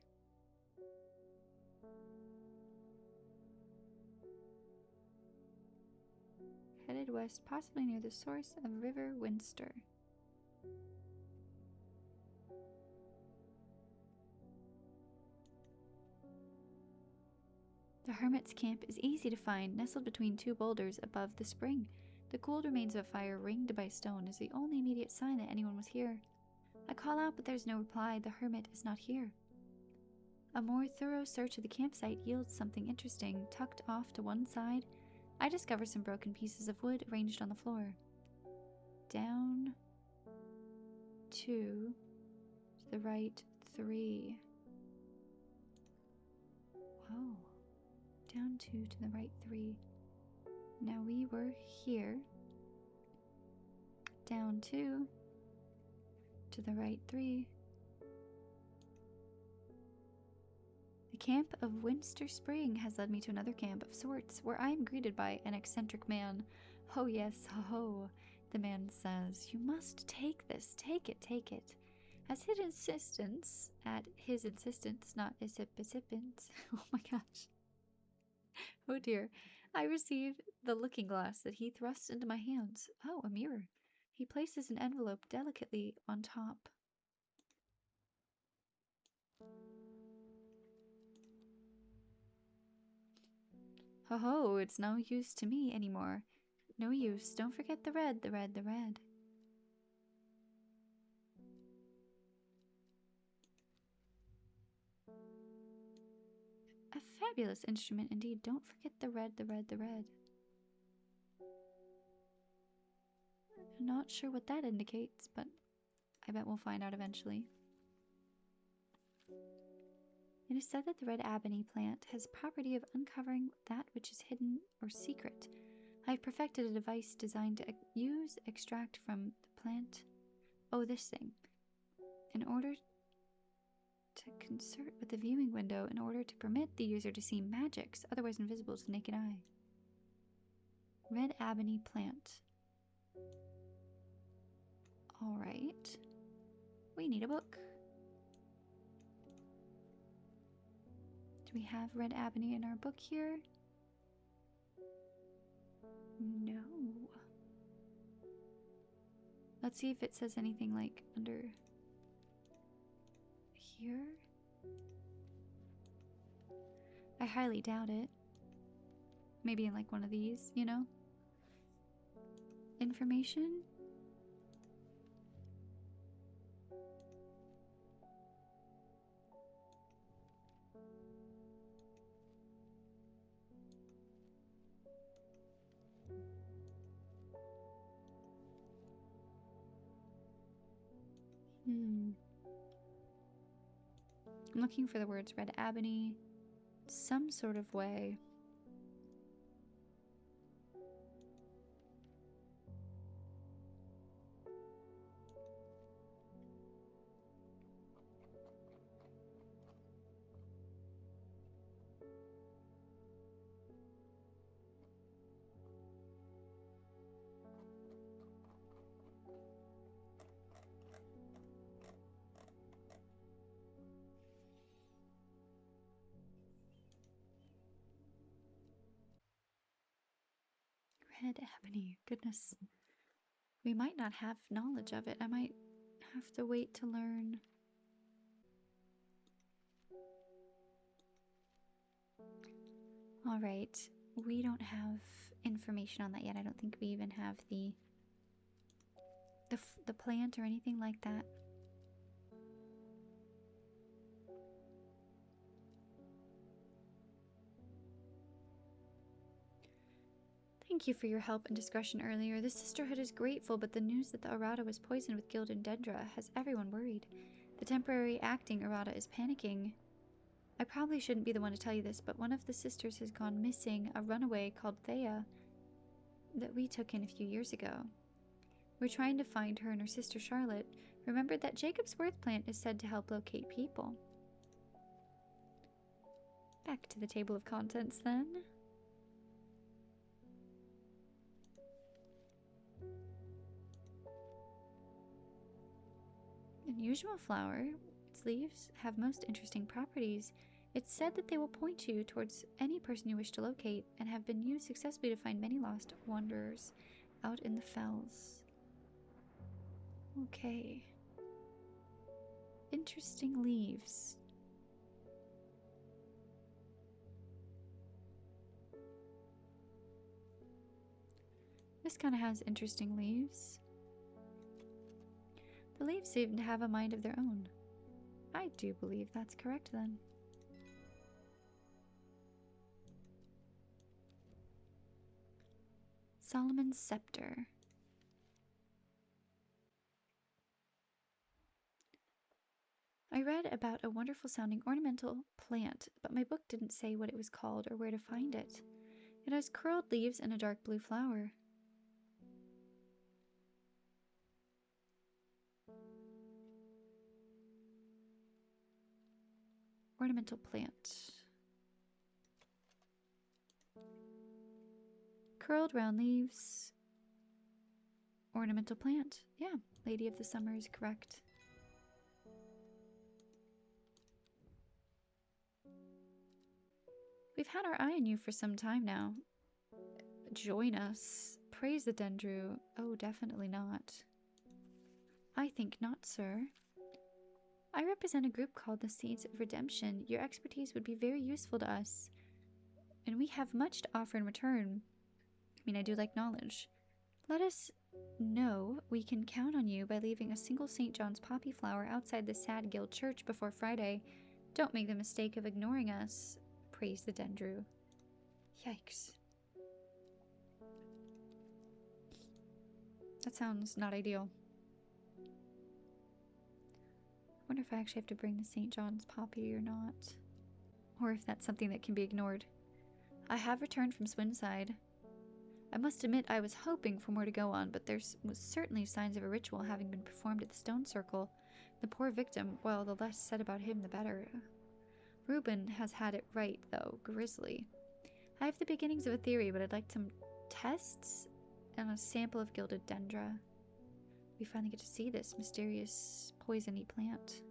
Headed west, possibly near the source of River Winster. The hermit's camp is easy to find, nestled between 2 boulders above the spring. The cooled remains of a fire ringed by stone is the only immediate sign that anyone was here. I call out, but there's no reply. The hermit is not here. A more thorough search of the campsite yields something interesting. Tucked off to one side, I discover some broken pieces of wood arranged on the floor. Down 2 to the right 3. Whoa. Down 2 to the right 3. Now we were here. Down 2 to the right 3. The camp of Winster Spring has led me to another camp of sorts, where I am greeted by an eccentric man. Oh yes, ho, the man says, you must take this, take it, take it. At his insistence, not recipient. Oh my gosh. Oh dear. I receive the looking glass that he thrusts into my hands. Oh, a mirror. He places an envelope delicately on top. Ho ho, it's no use to me anymore. No use. Don't forget the red, the red, the red. A Fabulous instrument indeed. Don't forget the red, the red, the red. I'm not sure what that indicates, but I bet we'll find out eventually. It is said that the red ebony plant has the property of uncovering that which is hidden or secret. I have perfected a device designed to use extract from the plant. Oh, this thing. In order to concert with the viewing window in order to permit the user to see magics otherwise invisible to the naked eye. Red ebony plant. Alright. We need a book. Do we have red ebony in our book here? No. Let's see if it says anything like under here. I highly doubt it. Maybe in like one of these, you know? Information? I'm looking for the words red ebony, some sort of way. Red ebony, goodness. We might not have knowledge of it. I might have to wait to learn. Alright, we don't have information on that yet. I don't think we even have the plant or anything like that. Thank you for your help and discretion earlier. The sisterhood is grateful, but the news that the errata was poisoned with gilded dendra has everyone worried. The temporary acting errata is panicking. I probably shouldn't be the one to tell you this, but one of the sisters has gone missing, a runaway called Thea that we took in a few years ago. We're trying to find her and her sister Charlotte. Remember that Jacob's Worth plant is said to help locate people. Back to the table of contents then. Unusual flower. Its leaves have most interesting properties. It's said that they will point you towards any person you wish to locate and have been used successfully to find many lost wanderers out in the fells. Okay. Interesting leaves. This kind of has interesting leaves. The leaves seem to have a mind of their own. I do believe that's correct then. Solomon's Scepter. I read about a wonderful sounding ornamental plant, but my book didn't say what it was called or where to find it. It has curled leaves and a dark blue flower. Ornamental plant. Curled round leaves. Ornamental plant. Yeah, Lady of the Summer is correct. We've had our eye on you for some time now. Join us. Praise the Dendru. Oh, definitely not. I think not, sir. I represent a group called the Seeds of Redemption. Your expertise would be very useful to us, and we have much to offer in return. I mean, I do like knowledge. Let us know we can count on you by leaving a single St. John's poppy flower outside the Sad Guild Church before Friday. Don't make the mistake of ignoring us. Praise the Dendru. Yikes. That sounds not ideal. I wonder if I actually have to bring the St. John's poppy or not. Or if that's something that can be ignored. I have returned from Swinside. I must admit I was hoping for more to go on, but there was certainly signs of a ritual having been performed at the stone circle. The poor victim, well, the less said about him the better. Reuben has had it right, though, grisly. I have the beginnings of a theory, but I'd like some tests and a sample of gilded dendra. We finally get to see this mysterious poisony plant.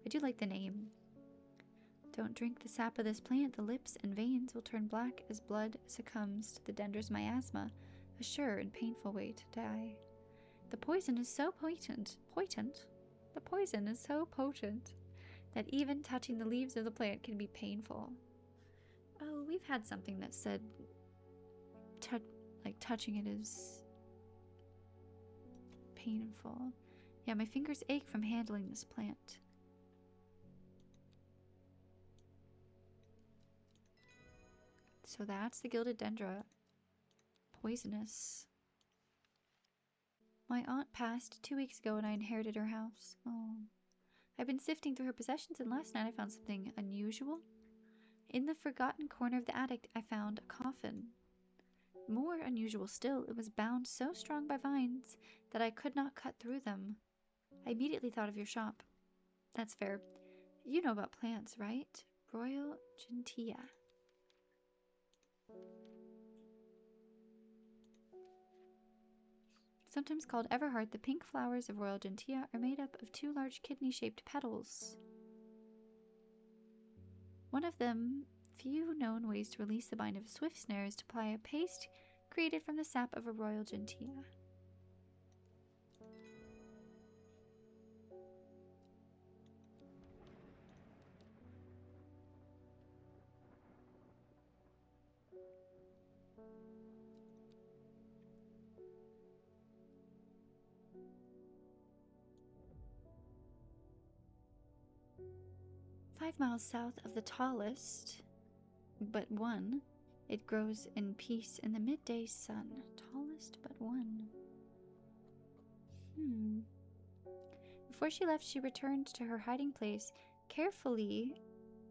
I do like the name. Don't drink the sap of this plant. The lips and veins will turn black as blood succumbs to the dendra's miasma, a sure and painful way to die. The poison is so potent. The poison is so potent that even touching the leaves of the plant can be painful. Oh, we've had something that said touching it is painful. Yeah, my fingers ache from handling this plant. So that's the gilded dendra. Poisonous. My aunt passed 2 weeks ago and I inherited her house. Oh. I've been sifting through her possessions and last night I found something unusual. In the forgotten corner of the attic, I found a coffin. More unusual still, it was bound so strong by vines that I could not cut through them. I immediately thought of your shop. That's fair. You know about plants, right? Royal Gentilia. Sometimes called Everheart, the pink flowers of Royal Gentilia are made up of 2 large kidney-shaped petals. One of them, few known ways to release the bind of a swift snare is to apply a paste created from the sap of a Royal Gentilia. "5 miles south of the tallest, but one, it grows in peace in the midday sun. Tallest but one. Before she left, she returned to her hiding place, carefully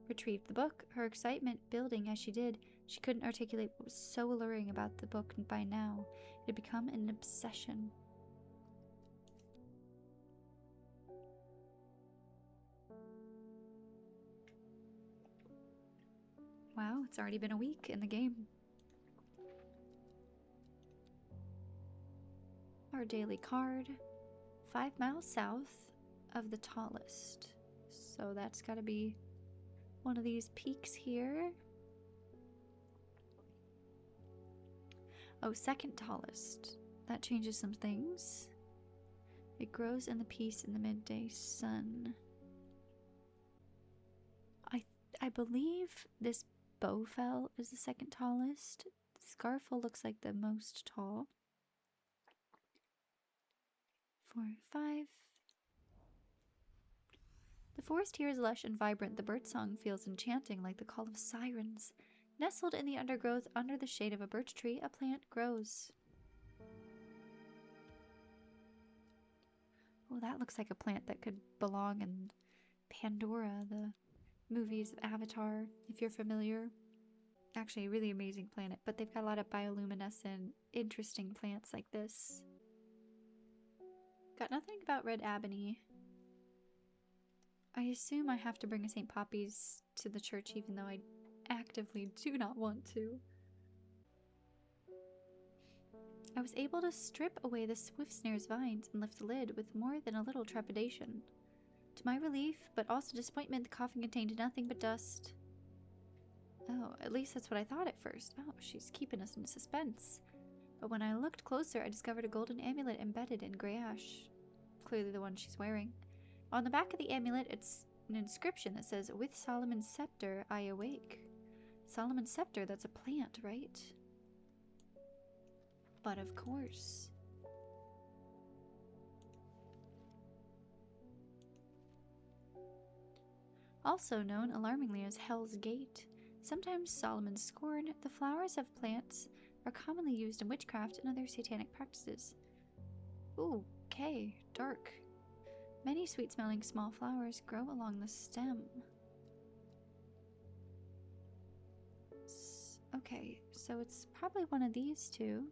retrieved the book, her excitement building as she did. She couldn't articulate what was so alluring about the book by now. It had become an obsession. Wow, it's already been a week in the game. Our daily card. 5 miles south of the tallest. So that's gotta be one of these peaks here. Oh, second tallest. That changes some things. It grows in the peace in the midday sun. I believe this Bowfell is the second tallest. Scarfell looks like the most tall. 4, 5. The forest here is lush and vibrant. The birdsong feels enchanting, like the call of sirens. Nestled in the undergrowth under the shade of a birch tree, a plant grows. Oh, that looks like a plant that could belong in Pandora, the movies of Avatar, if you're familiar. Actually, a really amazing planet, but they've got a lot of bioluminescent, interesting plants like this. Got nothing about red ebony. I assume I have to bring a St. Poppy's to the church even though I actively do not want to. I was able to strip away the swift snare's vines and lift the lid with more than a little trepidation. To my relief, but also disappointment, the coffin contained nothing but dust. Oh, at least that's what I thought at first. Oh, she's keeping us in suspense. But when I looked closer, I discovered a golden amulet embedded in grey ash. Clearly the one she's wearing. On the back of the amulet, it's an inscription that says, "With Solomon's scepter, I awake." Solomon's scepter, that's a plant, right? But of course. Also known, alarmingly, as Hell's Gate. Sometimes Solomon's scorn, the flowers of plants are commonly used in witchcraft and other satanic practices. Ooh, okay, dark. Many sweet-smelling small flowers grow along the stem. Okay, so it's probably one of these two.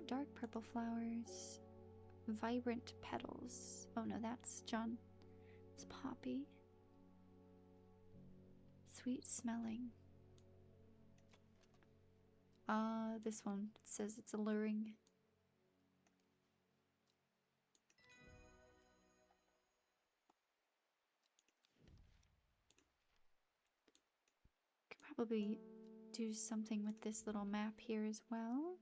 Dark purple flowers, vibrant petals. Oh no, that's John. It's poppy. Sweet smelling. This one says it's alluring. Could probably do something with this little map here as well.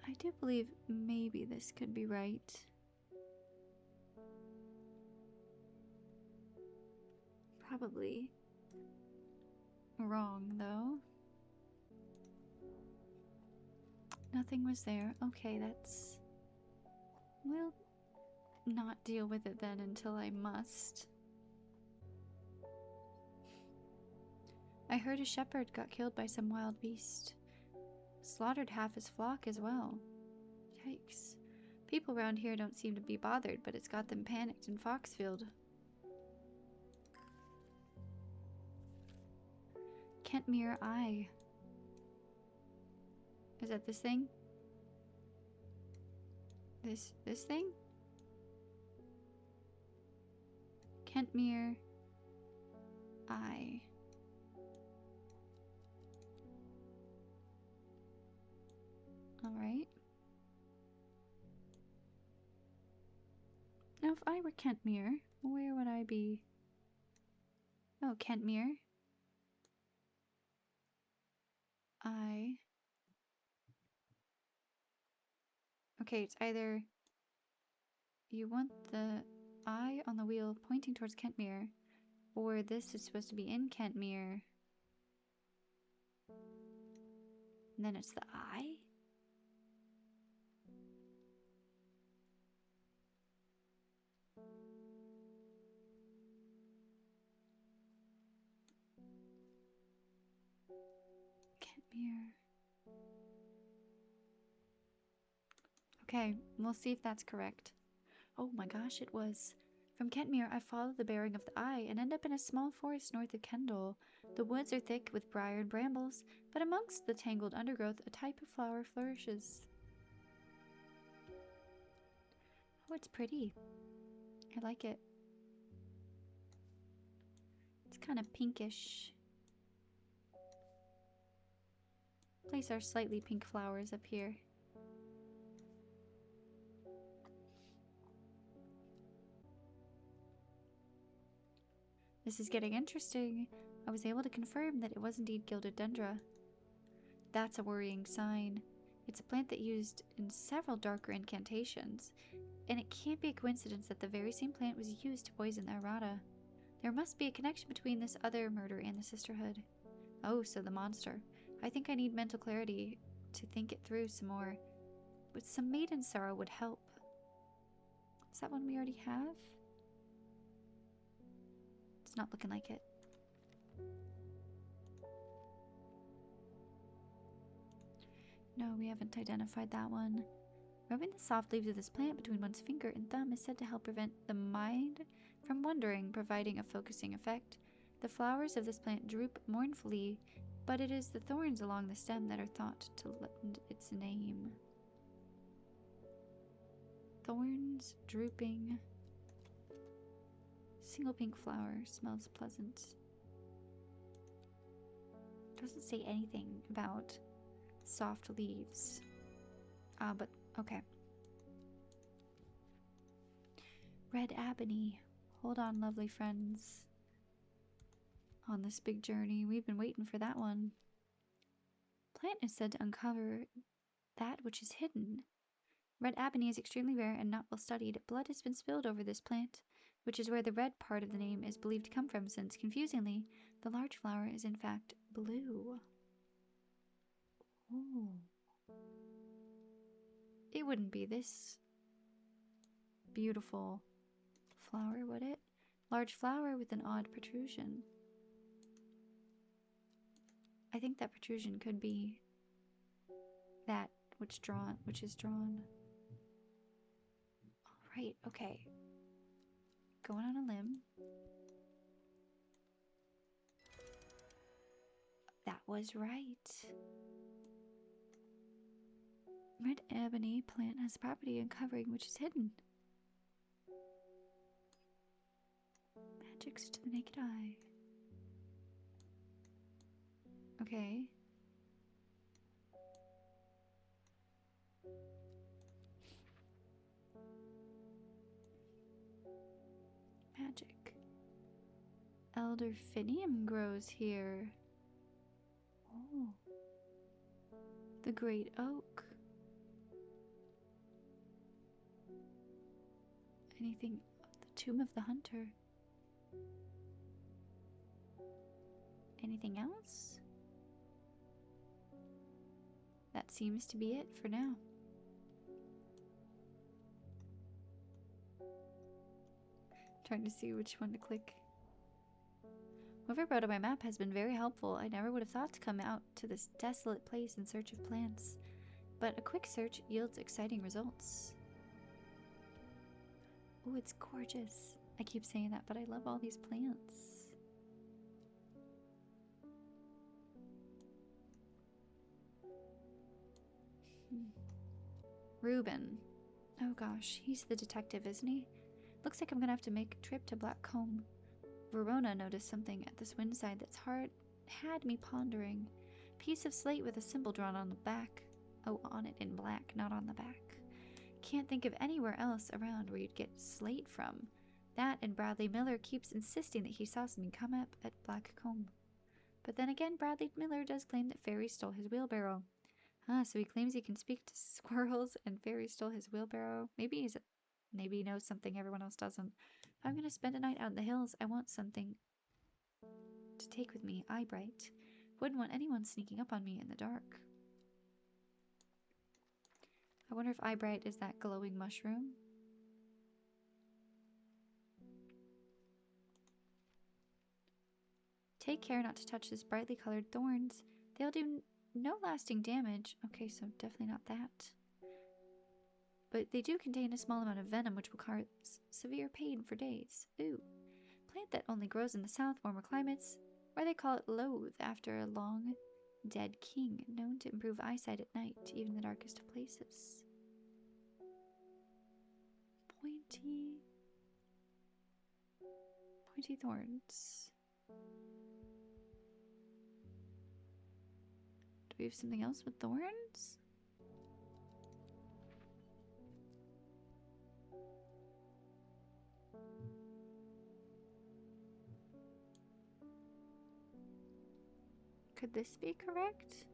I do believe maybe this could be right. Probably wrong, though. Nothing was there. Okay, that's... We'll not deal with it then until I must. I heard a shepherd got killed by some wild beast. Slaughtered half his flock as well. Yikes. People around here don't seem to be bothered, but it's got them panicked in Foxfield. Kentmere Eye. Is that this thing? This thing? Kentmere Eye. Alright. Now if I were Kentmere, where would I be? Oh, Kentmere. Okay, it's either you want the eye on the wheel pointing towards Kentmere, or this is supposed to be in Kentmere. And then it's the eye? Kentmere. Okay, we'll see if that's correct. Oh my gosh, it was. From Kentmere, I follow the bearing of the eye and end up in a small forest north of Kendal. The woods are thick with briar and brambles, but amongst the tangled undergrowth, a type of flower flourishes. Oh, it's pretty. I like it. It's kind of pinkish. Place our slightly pink flowers up here. This is getting interesting. I was able to confirm that it was indeed gilded dendra. That's a worrying sign. It's a plant that used in several darker incantations, and it can't be a coincidence that the very same plant was used to poison the errata. There must be a connection between this other murder and the sisterhood. Oh, so the monster. I think I need mental clarity to think it through some more, but some maiden sorrow would help. Is that one we already have? It's not looking like it. No, we haven't identified that one. Rubbing the soft leaves of this plant between one's finger and thumb is said to help prevent the mind from wandering, providing a focusing effect. The flowers of this plant droop mournfully, but it is the thorns along the stem that are thought to lend its name. Thorns drooping. Single pink flower, smells pleasant. Doesn't say anything about soft leaves. But okay. Red Ebony. Hold on, lovely friends. On this big journey, we've been waiting for that one. Plant is said to uncover that which is hidden. Red Ebony is extremely rare and not well studied. Blood has been spilled over this plant, which is where the red part of the name is believed to come from, since, confusingly, the large flower is in fact blue. Ooh. It wouldn't be this beautiful flower, would it? Large flower with an odd protrusion. I think that protrusion could be that which is drawn. All right, okay. Going on a limb. That was right. Red ebony plant has property and covering which is hidden. Magics to the naked eye. Okay. Magic. Elderfinium grows here. Oh. The great oak. Anything? The tomb of the hunter. Anything else? That seems to be it for now. Trying to see which one to click. Whoever wrote on my map has been very helpful. I never would have thought to come out to this desolate place in search of plants, but a quick search yields exciting results. Oh, it's gorgeous. I keep saying that, but I love all these plants. Reuben. Oh gosh, he's the detective, isn't he? Looks like I'm gonna have to make a trip to Blackcomb. Verona noticed something at this windside that's had me pondering. Piece of slate with a symbol drawn on the back. Oh, on it in black, not on the back. Can't think of anywhere else around where you'd get slate from. That and Bradley Miller keeps insisting that he saw something come up at Blackcomb. But then again, Bradley Miller does claim that fairies stole his wheelbarrow. So he claims he can speak to squirrels and fairies stole his wheelbarrow. Maybe he knows something everyone else doesn't. If I'm going to spend a night out in the hills, I want something to take with me. Eyebright. Wouldn't want anyone sneaking up on me in the dark. I wonder if Eyebright is that glowing mushroom. Take care not to touch this brightly colored thorns. They'll do no lasting damage. Okay, so definitely not that. But they do contain a small amount of venom which will cause severe pain for days. Ooh. Plant that only grows in the south, warmer climates, where they call it loathe after a long dead king, known to improve eyesight at night, even in the darkest of places. Pointy thorns. Do we have something else with thorns? Could this be correct?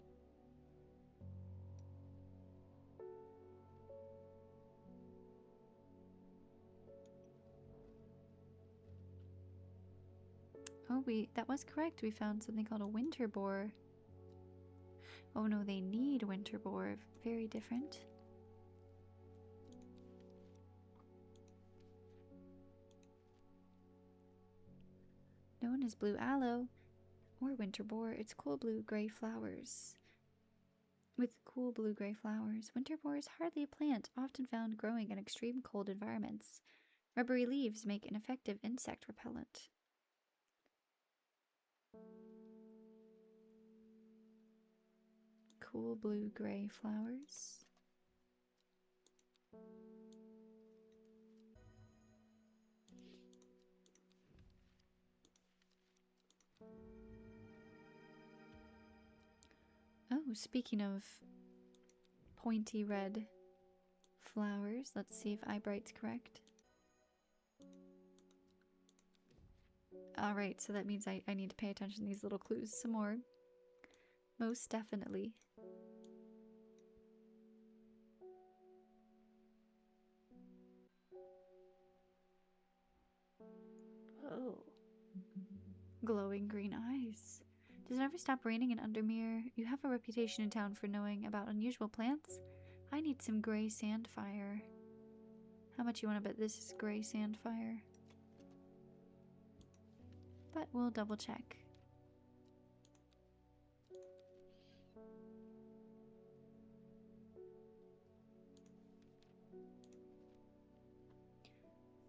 Oh, that was correct. We found something called a winter boar. Oh no, they need winter boar. Very different. Known as blue aloe or winter boar, it's cool blue-gray flowers. With cool blue-gray flowers, winter boar is hardly a plant, often found growing in extreme cold environments. Rubbery leaves make an effective insect repellent. Cool blue-gray flowers. Oh, speaking of pointy red flowers, let's see if Eyebright's correct. Alright, so that means I need to pay attention to these little clues some more. Most definitely. Oh. Glowing green eyes. Does it ever stop raining in Undermere? You have a reputation in town for knowing about unusual plants. I need some gray sandfire. How much you want to bet this is gray sandfire? But we'll double check.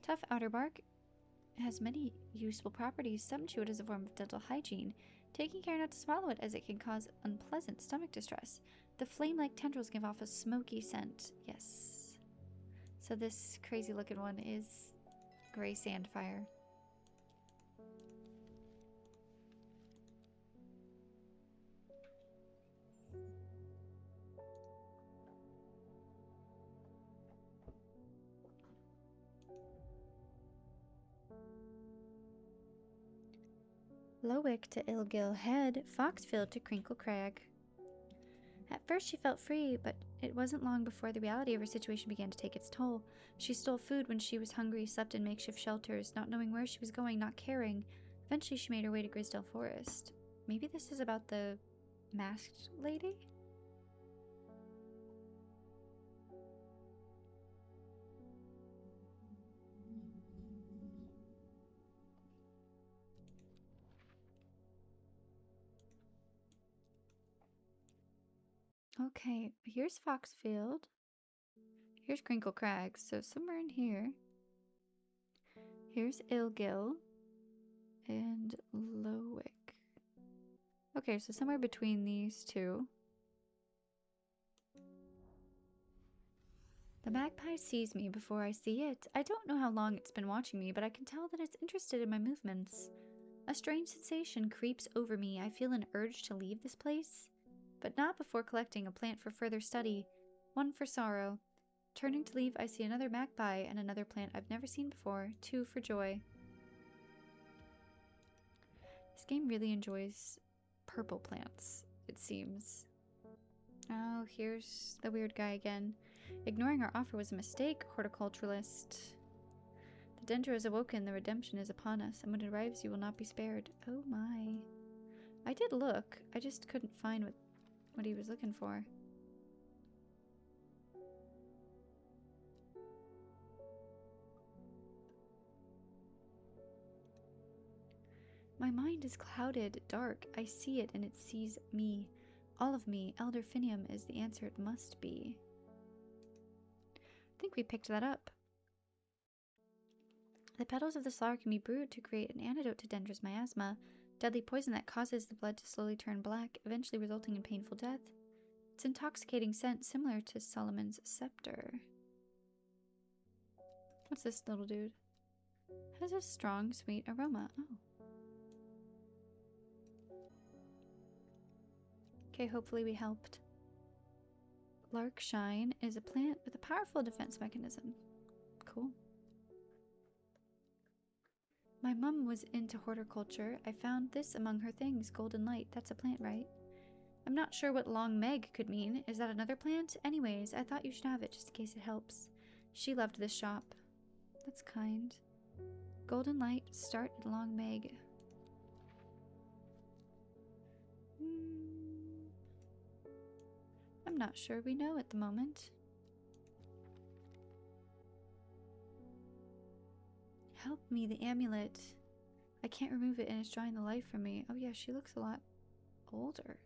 Tough outer bark has many useful properties, some chew it as a form of dental hygiene, taking care not to swallow it as it can cause unpleasant stomach distress. The flame-like tendrils give off a smoky scent. Yes. So this crazy looking one is gray sandfire. Lowick to Ilgill Head, Foxfield to Crinkle Crag. At first she felt free, but it wasn't long before the reality of her situation began to take its toll. She stole food when she was hungry, slept in makeshift shelters, not knowing where she was going, not caring. Eventually she made her way to Grisdale Forest. Maybe this is about the masked lady? Okay, here's Foxfield. Here's Crinkle Crag, so somewhere in here. Here's Ilgill and Lowick. Okay, so somewhere between these two. The magpie sees me before I see it. I don't know how long it's been watching me, but I can tell that it's interested in my movements. A strange sensation creeps over me. I feel an urge to leave this place, but not before collecting a plant for further study, one for sorrow. Turning to leave, I see another magpie and another plant I've never seen before, two for joy. This game really enjoys purple plants, it seems. Oh, here's the weird guy again. Ignoring our offer was a mistake, horticulturalist. The Dendro is awoken, the redemption is upon us, and when it arrives you will not be spared. Oh my. I did look, I just couldn't find what he was looking for. My mind is clouded, dark. I see it and it sees me. All of me. Elder Finium is the answer it must be. I think we picked that up. The petals of this flower can be brewed to create an antidote to Dendra's miasma, deadly poison that causes the blood to slowly turn black, eventually resulting in painful death. Its intoxicating scent similar to Solomon's scepter. What's this little dude? Has a strong, sweet aroma. Oh. Okay, hopefully we helped. Larkshine is a plant with a powerful defense mechanism. Cool. My mum was into horticulture. I found this among her things. Golden light. That's a plant, right? I'm not sure what long Meg could mean. Is that another plant? Anyways, I thought you should have it just in case it helps. She loved this shop. That's kind. Golden light. Start at long Meg. I'm not sure we know at the moment. Help me, the amulet. I can't remove it and it's drawing the life from me. Oh yeah, she looks a lot older.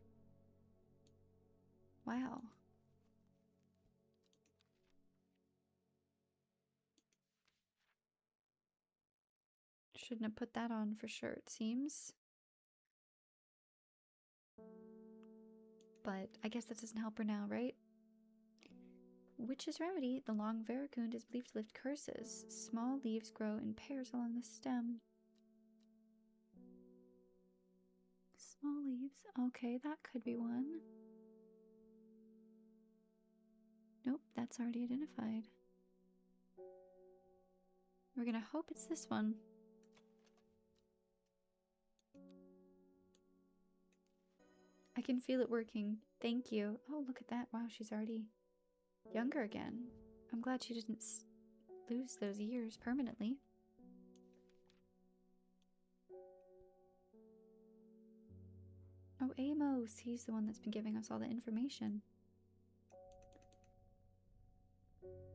Wow. Shouldn't have put that on for sure, it seems. But I guess that doesn't help her now, right? Witch's remedy. The long veracund is believed to lift curses. Small leaves grow in pairs along the stem. Small leaves. Okay, that could be one. Nope, that's already identified. We're gonna hope it's this one. I can feel it working. Thank you. Oh, look at that. Wow, she's already younger again. I'm glad she didn't lose those years permanently. Oh, Amos. He's the one that's been giving us all the information.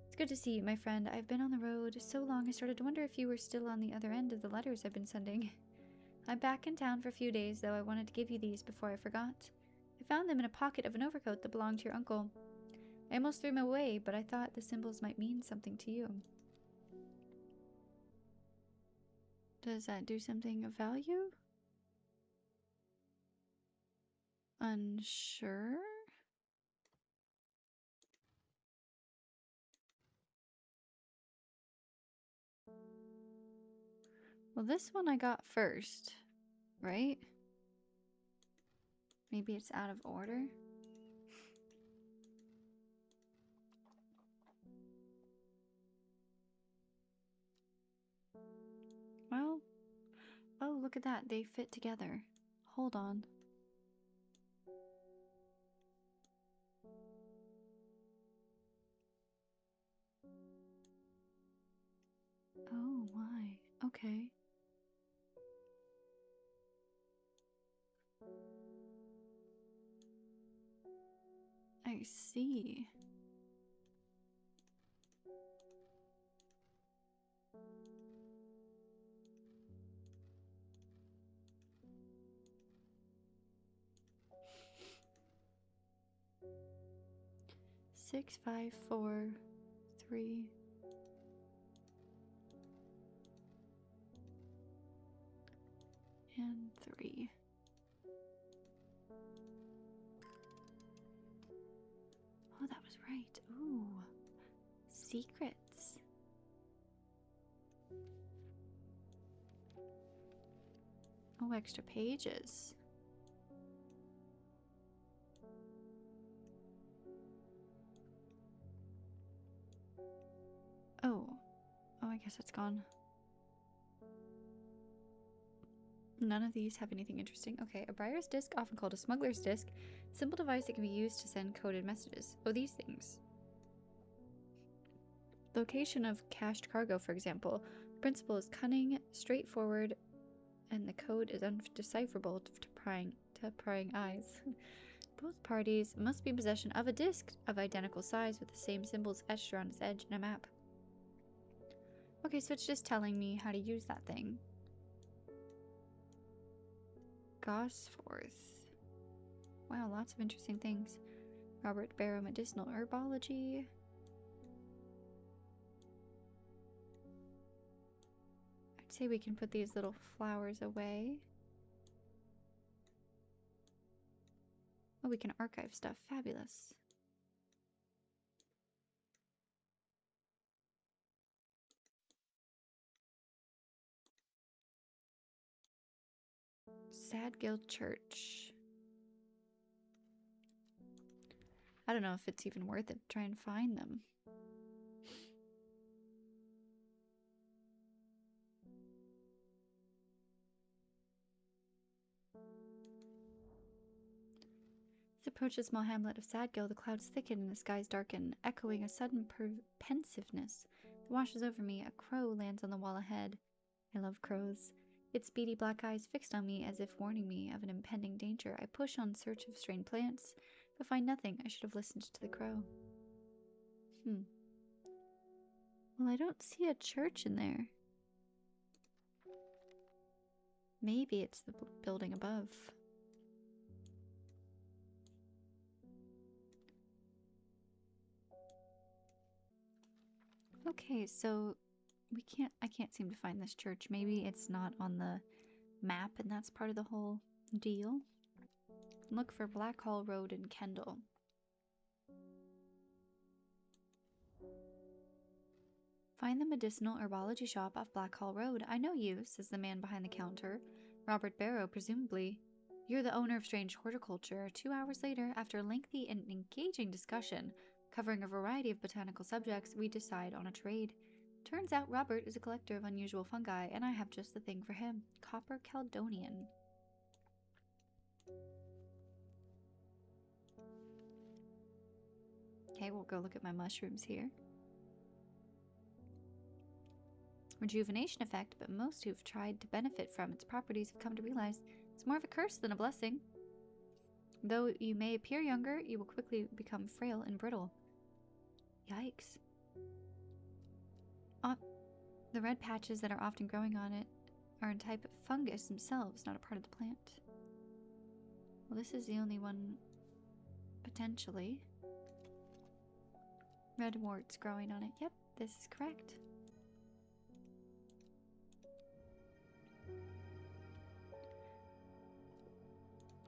It's good to see you, my friend. I've been on the road so long I started to wonder if you were still on the other end of the letters I've been sending. I'm back in town for a few days, though I wanted to give you these before I forgot. I found them in a pocket of an overcoat that belonged to your uncle. I almost threw them away, but I thought the symbols might mean something to you. Does that do something of value? Unsure? Well, this one I got first, right? Maybe it's out of order? Well, oh, look at that. They fit together. Hold on. Oh, my. Okay. I see. Six, 5, 4, 3. And 3. Oh, that was right. Ooh. Secrets. Oh, extra pages. Oh. Oh, I guess it's gone. None of these have anything interesting. Okay, a briar's disc, often called a smuggler's disc, simple device that can be used to send coded messages. Oh, these things. Location of cached cargo, for example. The principle is cunning, straightforward, and the code is undecipherable to prying eyes. Both parties must be in possession of a disc of identical size with the same symbols etched around its edge in a map. Okay, so it's just telling me how to use that thing. Gosforth. Wow, lots of interesting things. Robert Barrow medicinal herbology. I'd say we can put these little flowers away. Oh, we can archive stuff. Fabulous. Sadgill Church. I don't know if it's even worth it to try and find them. As we approach the small hamlet of Sadgill, the clouds thicken and the skies darken, echoing a sudden pensiveness that washes over me. A crow lands on the wall ahead. I love crows. Its beady black eyes fixed on me as if warning me of an impending danger. I push on search of strange plants, but find nothing. I should have listened to the crow. Well, I don't see a church in there. Maybe it's the building above. Okay, so I can't seem to find this church. Maybe it's not on the map and that's part of the whole deal. Look for Blackhall Road in Kendall. Find the medicinal herbology shop off Blackhall Road. I know you, says the man behind the counter. Robert Barrow, presumably. You're the owner of Strange Horticulture. 2 hours later, after a lengthy and engaging discussion covering a variety of botanical subjects, we decide on a trade. Turns out Robert is a collector of unusual fungi, and I have just the thing for him. Copper Caledonian. Okay, we'll go look at my mushrooms here. Rejuvenation effect, but most who've tried to benefit from its properties have come to realize it's more of a curse than a blessing. Though you may appear younger, you will quickly become frail and brittle. Yikes. The red patches that are often growing on it are a type of fungus themselves, not a part of the plant. Well, this is the only one, potentially. Red warts growing on it. Yep, this is correct.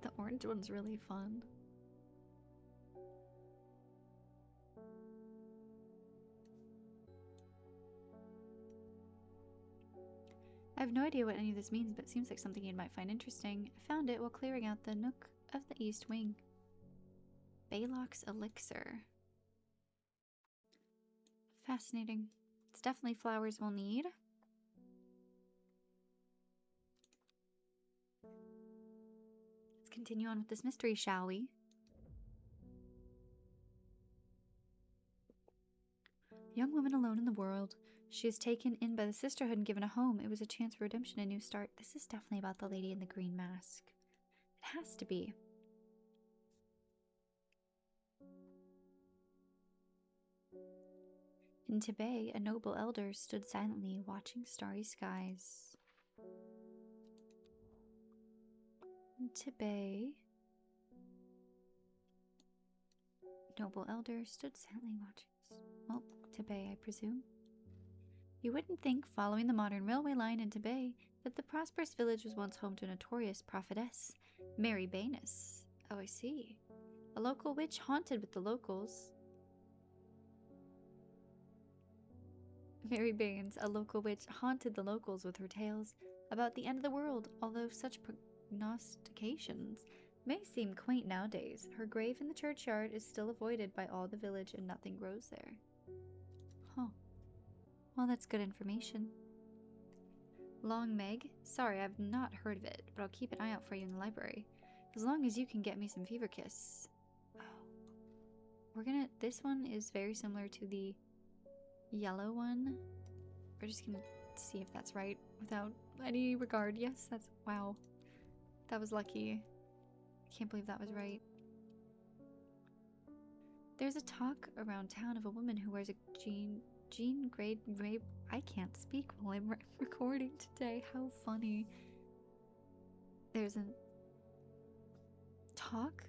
The orange one's really fun. I have no idea what any of this means, but it seems like something you might find interesting. I found it while clearing out the nook of the east wing. Baylock's elixir. Fascinating. It's definitely flowers we'll need. Let's continue on with this mystery, shall we? Young woman alone in the world. She is taken in by the sisterhood and given a home. It was a chance for redemption, a new start. This is definitely about the lady in the green mask. It has to be. In Tibet, a noble elder stood silently, watching starry skies. In Tibet, noble elder stood silently watching. Well, Tibet, I presume. You wouldn't think, following the modern railway line in Tibet, that the prosperous village was once home to a notorious prophetess, Mary Baines. Oh, I see. A local witch haunted with the locals. Mary Baines, a local witch, haunted the locals with her tales about the end of the world, although such prognostications may seem quaint nowadays. Her grave in the churchyard is still avoided by all the village and nothing grows there. Huh. Well, that's good information. Long Meg? Sorry, I've not heard of it, but I'll keep an eye out for you in the library. As long as you can get me some fever kiss. Oh. This one is very similar to the yellow one. We're just gonna see if that's right without any regard. Yes, that's, wow. That was lucky. I can't believe that was right. There's a talk around town of a woman who wears a jean grade rape. I can't speak while I'm recording today. How funny. There's a talk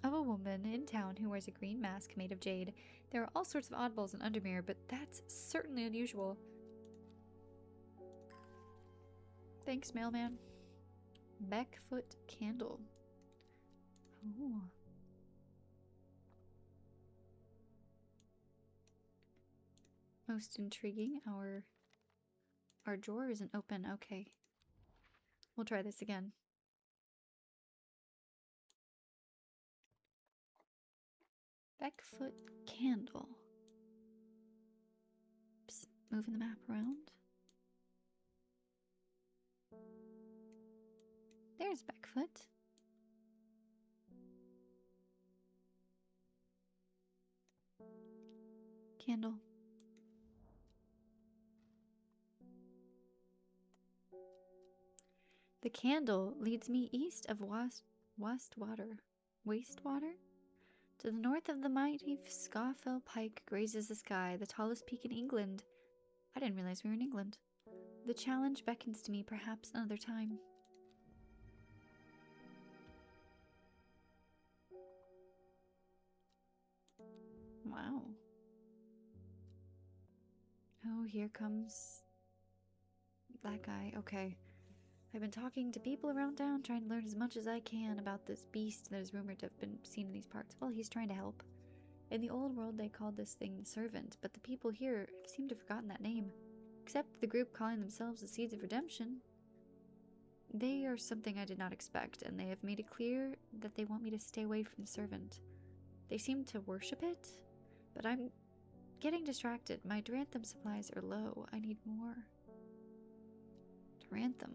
of a woman in town who wears a green mask made of jade. There are all sorts of oddballs in Undermere, but that's certainly unusual. Thanks, mailman. Backfoot candle. Ooh. Most intriguing. Our drawer isn't open. Okay. We'll try this again. Backfoot candle. Oops. Moving the map around. There's Backfoot. Candle. The candle leads me east of Wastewater. To the north of the mighty Scawfell Pike grazes the sky, the tallest peak in England. I didn't realize we were in England. The challenge beckons to me, perhaps another time. Wow. Oh, here comes that guy. Okay. I've been talking to people around town, trying to learn as much as I can about this beast that is rumored to have been seen in these parts. Well, he's trying to help. In the old world, they called this thing the Servant, but the people here seem to have forgotten that name. Except the group calling themselves the Seeds of Redemption. They are something I did not expect, and they have made it clear that they want me to stay away from the Servant. They seem to worship it, but I'm getting distracted. My Duranthum supplies are low. I need more. Duranthum.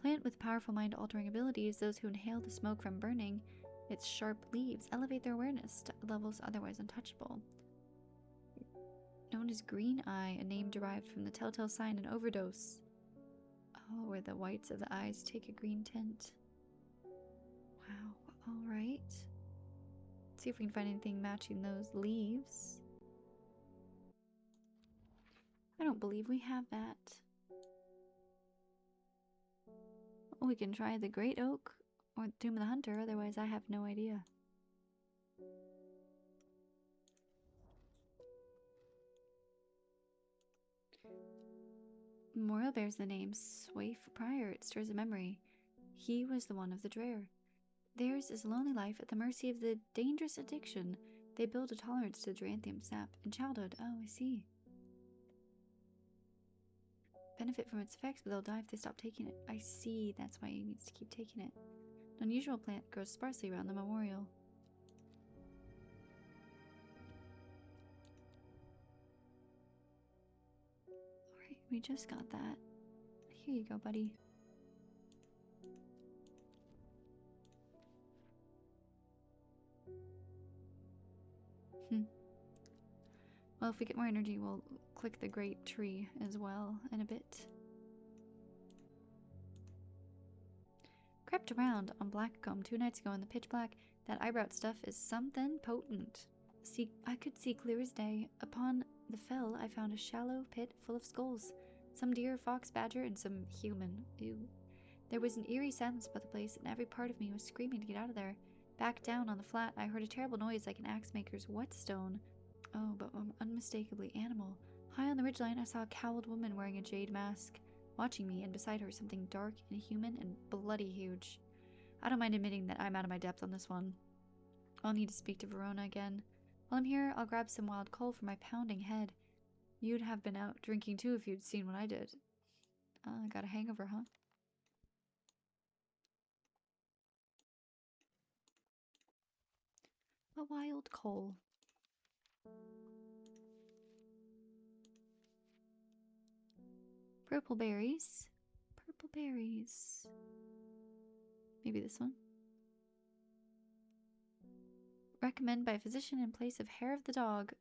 Plant with powerful mind-altering abilities, those who inhale the smoke from burning its sharp leaves elevate their awareness to levels otherwise untouchable. Known as Green Eye, a name derived from the telltale sign in overdose. Oh, where the whites of the eyes take a green tint. Wow, alright. See if we can find anything matching those leaves. I don't believe we have that. We can try the Great Oak or Tomb of the Hunter, otherwise I have no idea. Memorial bears the name Swaif Prior. It stirs a memory. He was the one of the Dreher. Theirs is a lonely life at the mercy of the dangerous addiction. They build a tolerance to the Duranthium sap in childhood. Oh, I see. Benefit from its effects, but they'll die if they stop taking it. I see. That's why he needs to keep taking it. An unusual plant grows sparsely around the memorial. Alright, we just got that. Here you go, buddy. Well, if we get more energy, we'll click the great tree as well in a bit. Crept around on Blackcomb 2 nights ago in the pitch black. That eyebrow stuff is something potent. See, I could see clear as day. Upon the fell, I found a shallow pit full of skulls. Some deer, fox, badger, and some human. Ew. There was an eerie silence about the place, and every part of me was screaming to get out of there. Back down on the flat, I heard a terrible noise like an axe maker's whetstone. Oh, but unmistakably animal. High on the ridgeline, I saw a cowled woman wearing a jade mask, watching me, and beside her something dark and human and bloody huge. I don't mind admitting that I'm out of my depth on this one. I'll need to speak to Verona again. While I'm here, I'll grab some wild coal for my pounding head. You'd have been out drinking too if you'd seen what I did. I got a hangover, huh? A wild coal. Purple berries. Purple berries. Maybe this one. Recommend by physician in place of hair of the dog.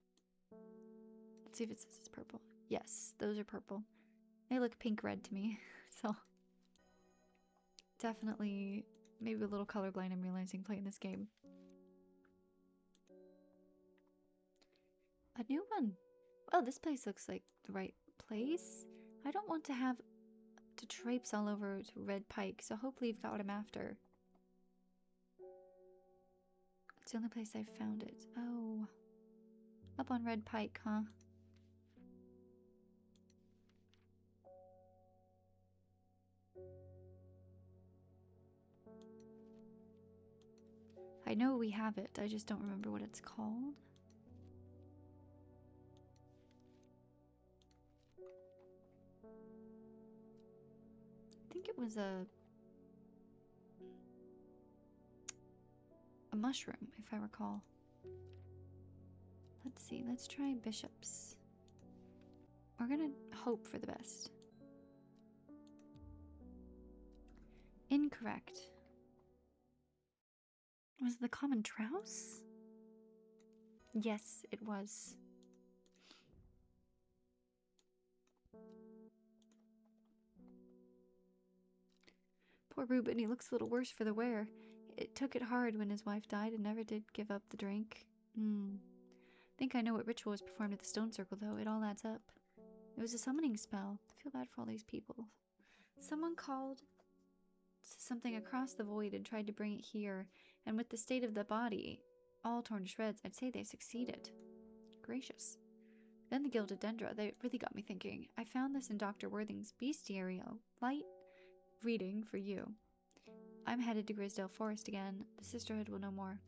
Let's see if it says it's purple. Yes, those are purple. They look pink-red to me, so definitely maybe a little colorblind, I'm realizing, playing this game. A new one. Oh, this place looks like the right place. I don't want to have to traipse all over to Red Pike, so hopefully you've got what I'm after. It's the only place I've found it. Oh. Up on Red Pike, huh? I know we have it, I just don't remember what it's called. I think it was a mushroom, if I recall. Let's see, let's try bishops. We're gonna hope for the best. Incorrect. Was it the common trouse? Yes, it was. Poor Reuben, he looks a little worse for the wear. It took it hard when his wife died and never did give up the drink. Think I know what ritual was performed at the stone circle, though. It all adds up. It was a summoning spell. I feel bad for all these people. Someone called something across the void and tried to bring it here, and with the state of the body all torn to shreds, I'd say they succeeded. Gracious. Then the Gilded Dendra, they really got me thinking. I found this in Dr. Worthing's bestiarial. Light reading for you. I'm headed to Grisdale Forest again. The Sisterhood will know more.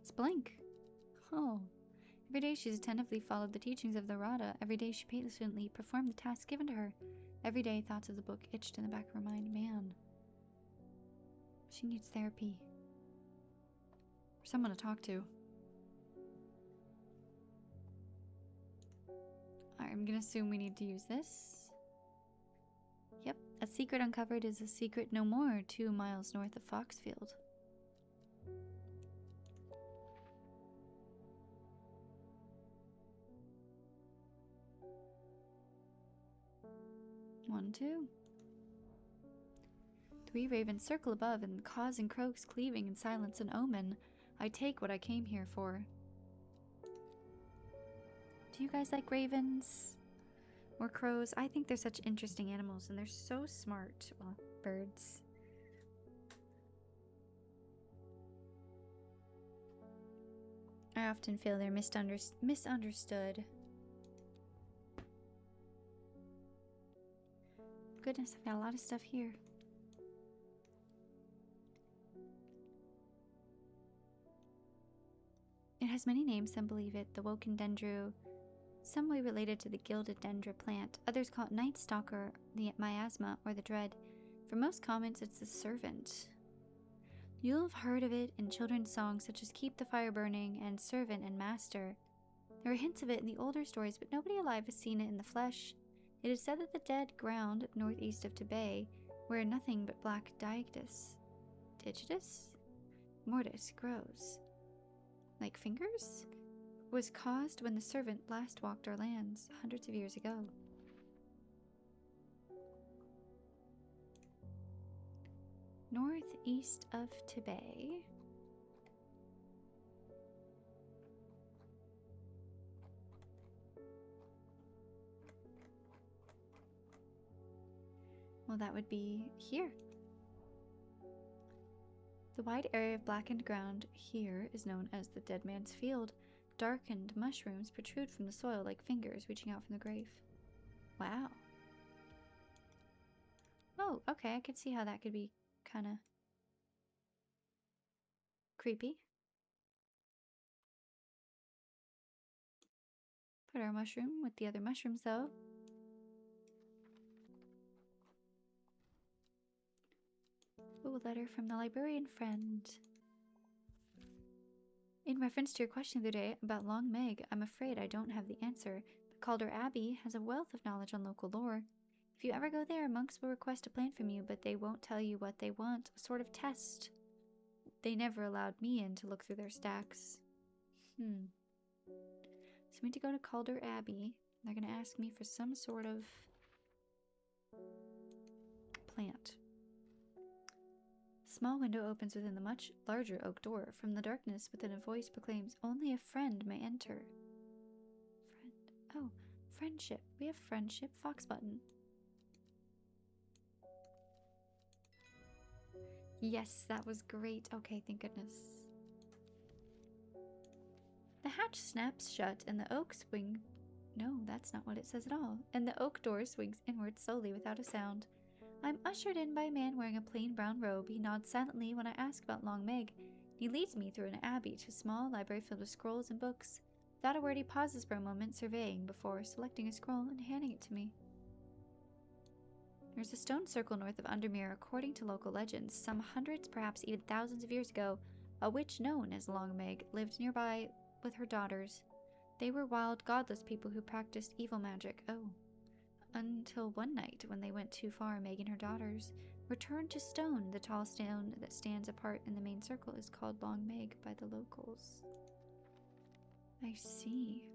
It's blank. Oh. Every day she's attentively followed the teachings of the Rada. Every day she patiently performed the tasks given to her. Every day thoughts of the book itched in the back of her mind. Man. She needs therapy. Or someone to talk to. I'm gonna assume we need to use this. Yep, a secret uncovered is a secret no more, 2 miles north of Foxfield. One, two. 3 ravens circle above, and caws and croaks cleaving in silence an omen. I take what I came here for. Do you guys like ravens? Or crows? I think they're such interesting animals, and they're so smart. Well, birds. I often feel they're misunderstood. Goodness, I've got a lot of stuff here. It has many names, some believe it. The woken dendro, some way related to the gilded dendra plant. Others call it night stalker, the miasma, or the dread. For most comments, it's the servant. You'll have heard of it in children's songs such as Keep the Fire Burning and Servant and Master. There are hints of it in the older stories, but nobody alive has seen it in the flesh. It is said that the dead ground northeast of Tibet, where nothing but black digitus mortis grows, like fingers, was caused when the servant last walked our lands hundreds of years ago. Northeast of Tibet. Well, that would be here. The wide area of blackened ground here is known as the Dead Man's Field. Darkened mushrooms protrude from the soil like fingers reaching out from the grave. Wow. Oh, okay, I could see how that could be kind of creepy. Put our mushroom with the other mushrooms, though. Ooh, a letter from the librarian friend. In reference to your question the other day about Long Meg, I'm afraid I don't have the answer, but Calder Abbey has a wealth of knowledge on local lore. If you ever go there, monks will request a plant from you, but they won't tell you what they want, a sort of test. They never allowed me in to look through their stacks. So we need to go to Calder Abbey. They're going to ask me for some sort of plant. Small window opens within the much larger oak door. From the darkness within, a voice proclaims, "Only a friend may enter." Friend. Oh, friendship. We have friendship. Fox button. Yes, that was great. Okay, thank goodness. The hatch snaps shut and the oak swing... No, that's not what it says at all. And the oak door swings inward slowly without a sound. I'm ushered in by a man wearing a plain brown robe. He nods silently when I ask about Long Meg. He leads me through an abbey to a small library filled with scrolls and books. Without a word, he pauses for a moment, surveying before selecting a scroll and handing it to me. There's a stone circle north of Undermere. According to local legends, some hundreds, perhaps even thousands of years ago, a witch known as Long Meg lived nearby with her daughters. They were wild, godless people who practiced evil magic. Oh. Until one night, when they went too far, Meg and her daughters returned to stone. The tall stone that stands apart in the main circle is called Long Meg by the locals. I see.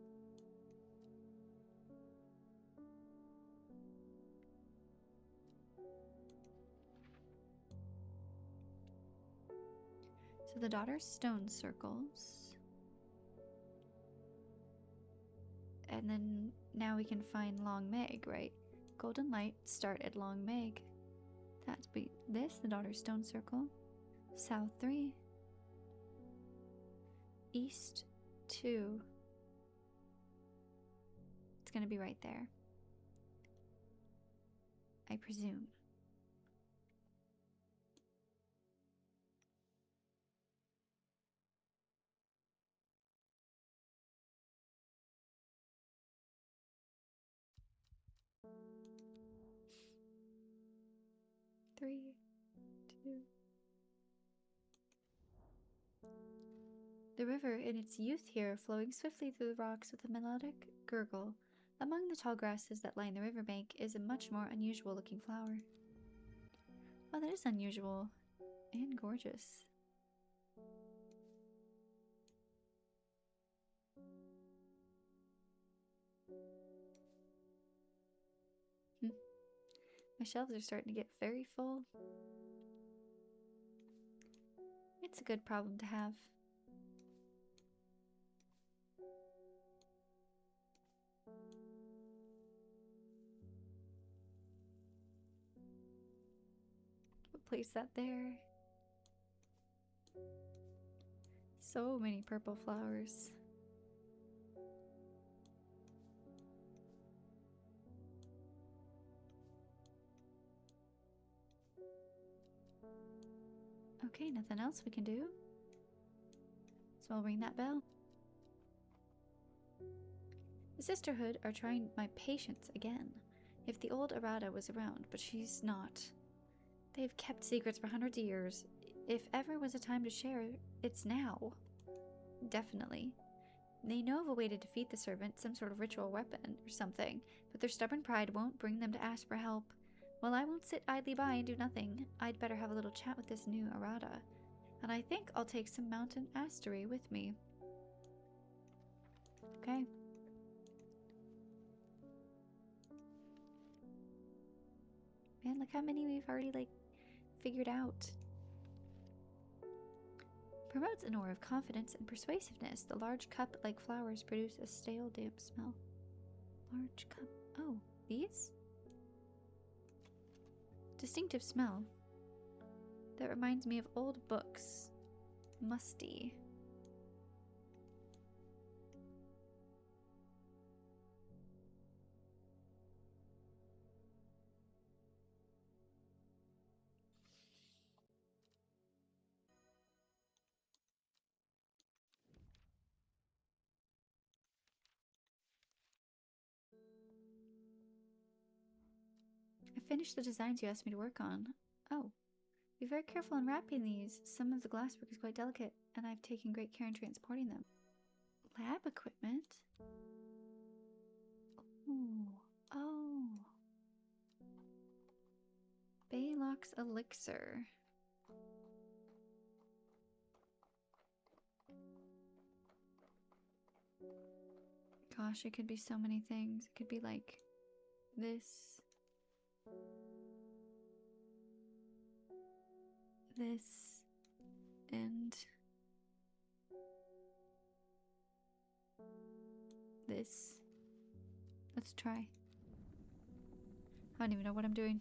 So the daughters' stone circles. And then now we can find Long Meg, right? Golden light start at Long Meg. That's this, the daughter's stone circle. South 3. East 2. It's gonna be right there, I presume. Three, 2. The river in its youth here, flowing swiftly through the rocks with a melodic gurgle. Among the tall grasses that line the riverbank is a much more unusual looking flower. Oh, that is unusual and gorgeous. My shelves are starting to get very full. It's a good problem to have. We'll place that there. So many purple flowers. Okay, nothing else we can do. So I'll ring that bell. The Sisterhood are trying my patience again. If the old Arata was around, but she's not. They've kept secrets for hundreds of years. If ever was a time to share, it's now. Definitely. They know of a way to defeat the servant, some sort of ritual weapon or something, but their stubborn pride won't bring them to ask for help. Well, I won't sit idly by and do nothing. I'd better have a little chat with this new Arata. And I think I'll take some mountain astery with me. Okay. Man, look how many we've already, figured out. Promotes an aura of confidence and persuasiveness. The large cup-like flowers produce a stale, damp smell. Large cup. Oh, these? Distinctive smell. That reminds me of old books. Musty. I finished the designs you asked me to work on. Oh. Be very careful in wrapping these. Some of the glasswork is quite delicate, and I've taken great care in transporting them. Lab equipment? Ooh. Oh. Baylock's elixir. Gosh, it could be so many things. It could be like this. This. And this. Let's try. I don't even know what I'm doing.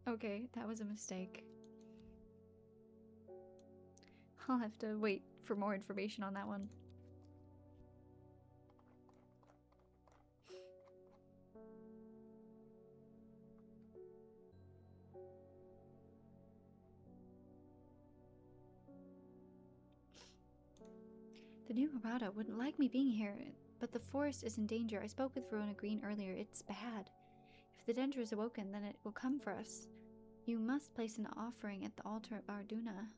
Okay, that was a mistake. I'll have to wait for more information on that one. The new Arata wouldn't like me being here, but the forest is in danger. I spoke with Verona Green earlier. It's bad. If the danger is awoken, then it will come for us. You must place an offering at the altar at Barduna.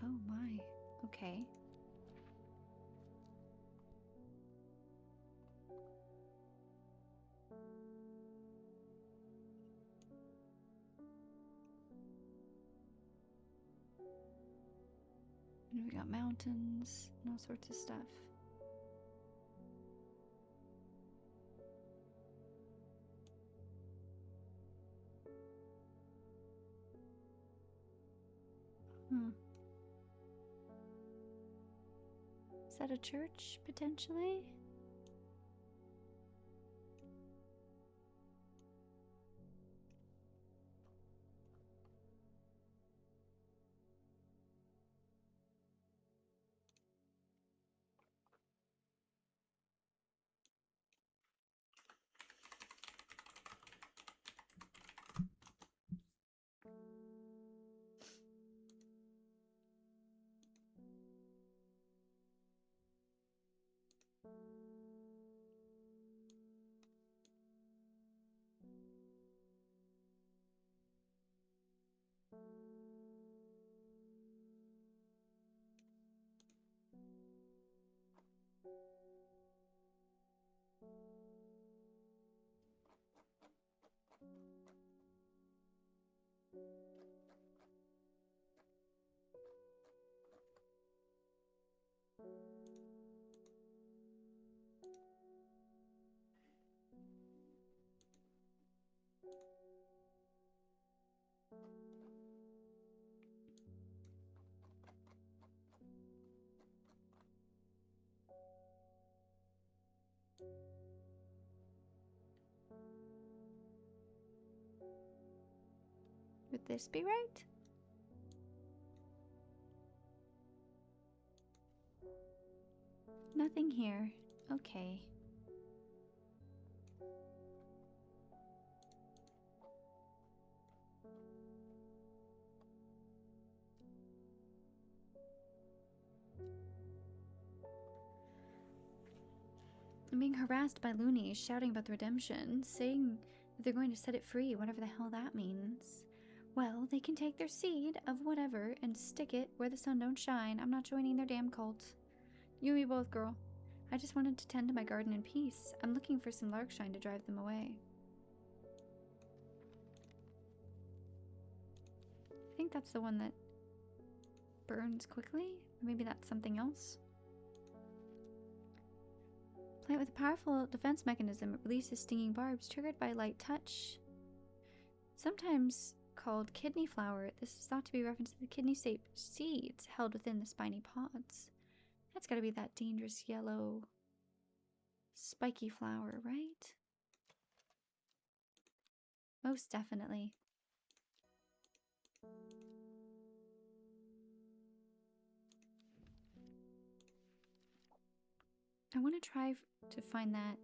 Oh my. Okay. And we got mountains and all sorts of stuff. Is that a church, potentially? Would this be right? Nothing here. Okay. I'm being harassed by loonies shouting about the redemption, saying that they're going to set it free, whatever the hell that means. Well, they can take their seed of whatever and stick it where the sun don't shine. I'm not joining their damn cult. You and me both, girl. I just wanted to tend to my garden in peace. I'm looking for some larkshine to drive them away. I think that's the one that burns quickly. Or maybe that's something else. Plant with a powerful defense mechanism. It releases stinging barbs triggered by light touch. Sometimes called kidney flower, this is thought to be a reference to the kidney-shaped seeds held within the spiny pods. That's gotta be that dangerous yellow spiky flower, right? Most definitely. I want to try to find that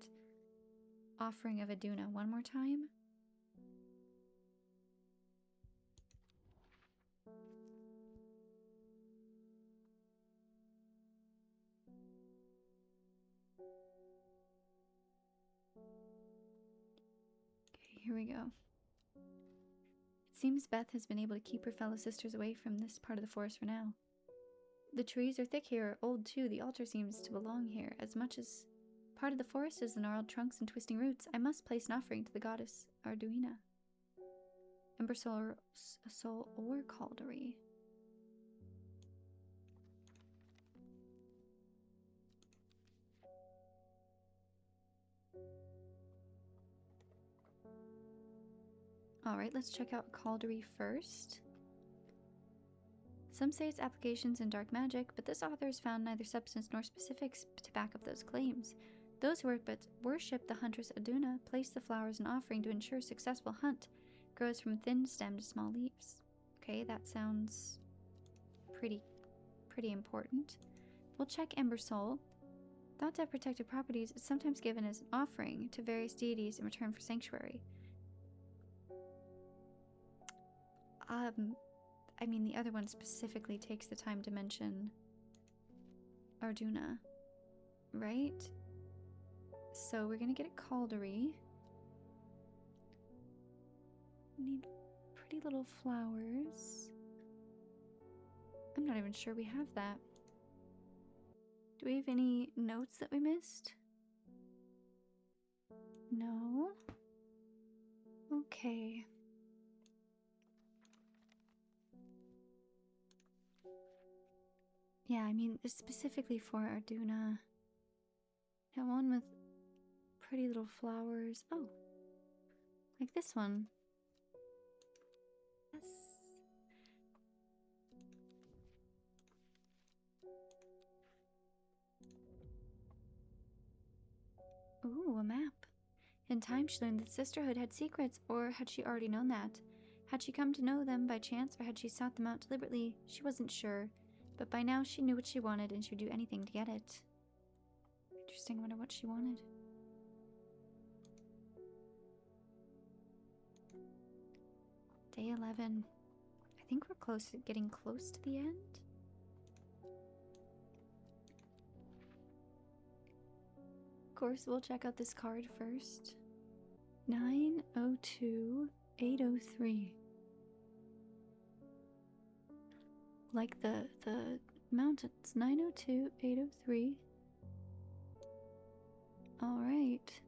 offering of Aduna one more time. Okay, here we go. It seems Beth has been able to keep her fellow sisters away from this part of the forest for now. The trees are thick here, old too. The altar seems to belong here. As much as part of the forest is the gnarled trunks and twisting roots, I must place an offering to the goddess Arduina. Ember soul or caldery. Alright, let's check out caldery first. Some say its applications in dark magic, but this author has found neither substance nor specifics to back up those claims. Those who worship the huntress Aduna place the flowers in offering to ensure a successful hunt grows from thin stem to small leaves. Okay, that sounds pretty important. We'll check Ember Soul. Thought to have protected properties, is sometimes given as an offering to various deities in return for sanctuary. I mean, the other one specifically takes the time to mention Arjuna, right? So we're gonna get a caldery. We need pretty little flowers. I'm not even sure we have that. Do we have any notes that we missed? No? Okay. Yeah, I mean, specifically for Arjuna. That one with pretty little flowers. Oh, like this one. Yes. Ooh, a map. In time, she learned that the sisterhood had secrets, or had she already known that? Had she come to know them by chance, or had she sought them out deliberately? She wasn't sure, but by now she knew what she wanted, and she would do anything to get it. Interesting, I wonder what she wanted. Day 11. I think we're getting close to the end. Of course, we'll check out this card first. 902-803. Like the mountains. 902-803. Alright.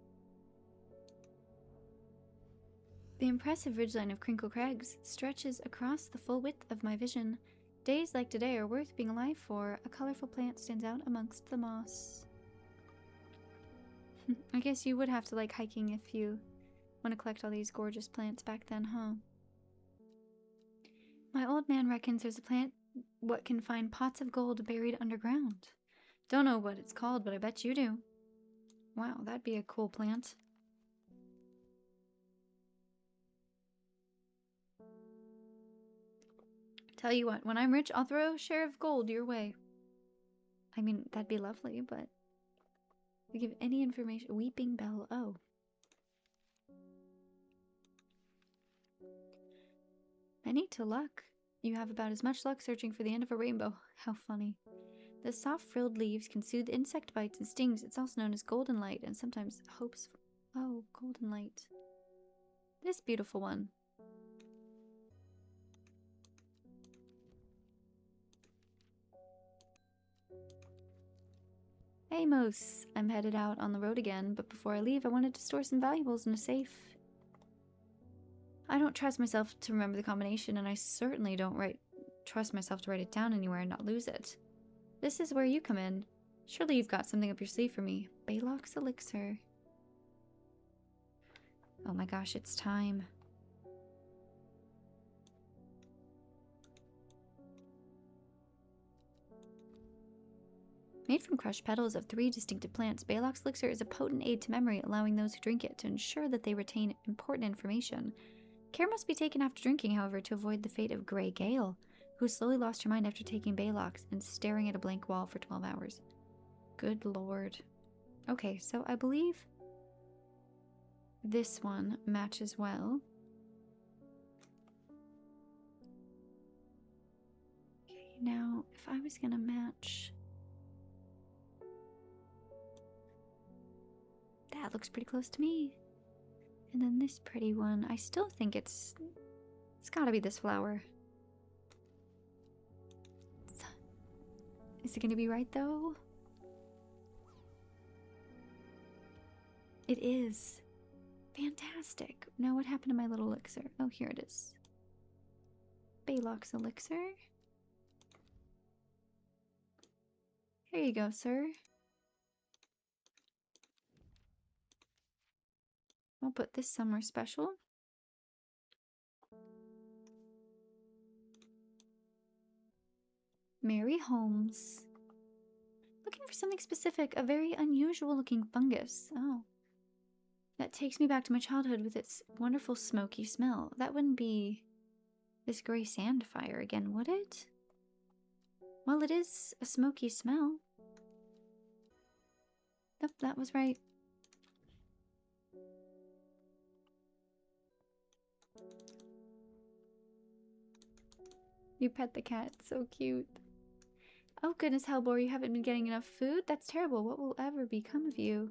The impressive ridgeline of Crinkle Crags stretches across the full width of my vision. Days like today are worth being alive for. A colorful plant stands out amongst the moss. I guess you would have to like hiking if you want to collect all these gorgeous plants back then, huh? My old man reckons there's a plant what can find pots of gold buried underground. Don't know what it's called, but I bet you do. Wow, that'd be a cool plant. Tell you what, when I'm rich, I'll throw a share of gold your way. I mean, that'd be lovely, but... we give any information... Weeping Bell, oh. Many to luck. You have about as much luck searching for the end of a rainbow. How funny. The soft frilled leaves can soothe insect bites and stings. It's also known as golden light and sometimes hopes... oh, golden light. This beautiful one. Hey, Mose. I'm headed out on the road again, but before I leave, I wanted to store some valuables in a safe. I don't trust myself to remember the combination, and I certainly don't trust myself to write it down anywhere and not lose it. This is where you come in. Surely you've got something up your sleeve for me. Baylock's elixir. Oh my gosh, it's time. Made from crushed petals of 3 distinctive plants, Baylock's elixir is a potent aid to memory, allowing those who drink it to ensure that they retain important information. Care must be taken after drinking, however, to avoid the fate of Grey Gale, who slowly lost her mind after taking Baylock's and staring at a blank wall for 12 hours. Good lord. Okay, so I believe this one matches well. Okay, now, if I was gonna match... that looks pretty close to me. And then this pretty one, I still think it's gotta be this flower. Is it gonna be right though? It is. Fantastic. Now what happened to my little elixir? Oh, here it is. Baylock's elixir. Here you go, sir. I'll put this somewhere special. Mary Holmes. Looking for something specific, a very unusual looking fungus. Oh. That takes me back to my childhood with its wonderful smoky smell. That wouldn't be this gray sand fire again, would it? Well, it is a smoky smell. Yep, that was right. You pet the cat, so cute. Oh goodness, Hellbore, you haven't been getting enough food? That's terrible. What will ever become of you?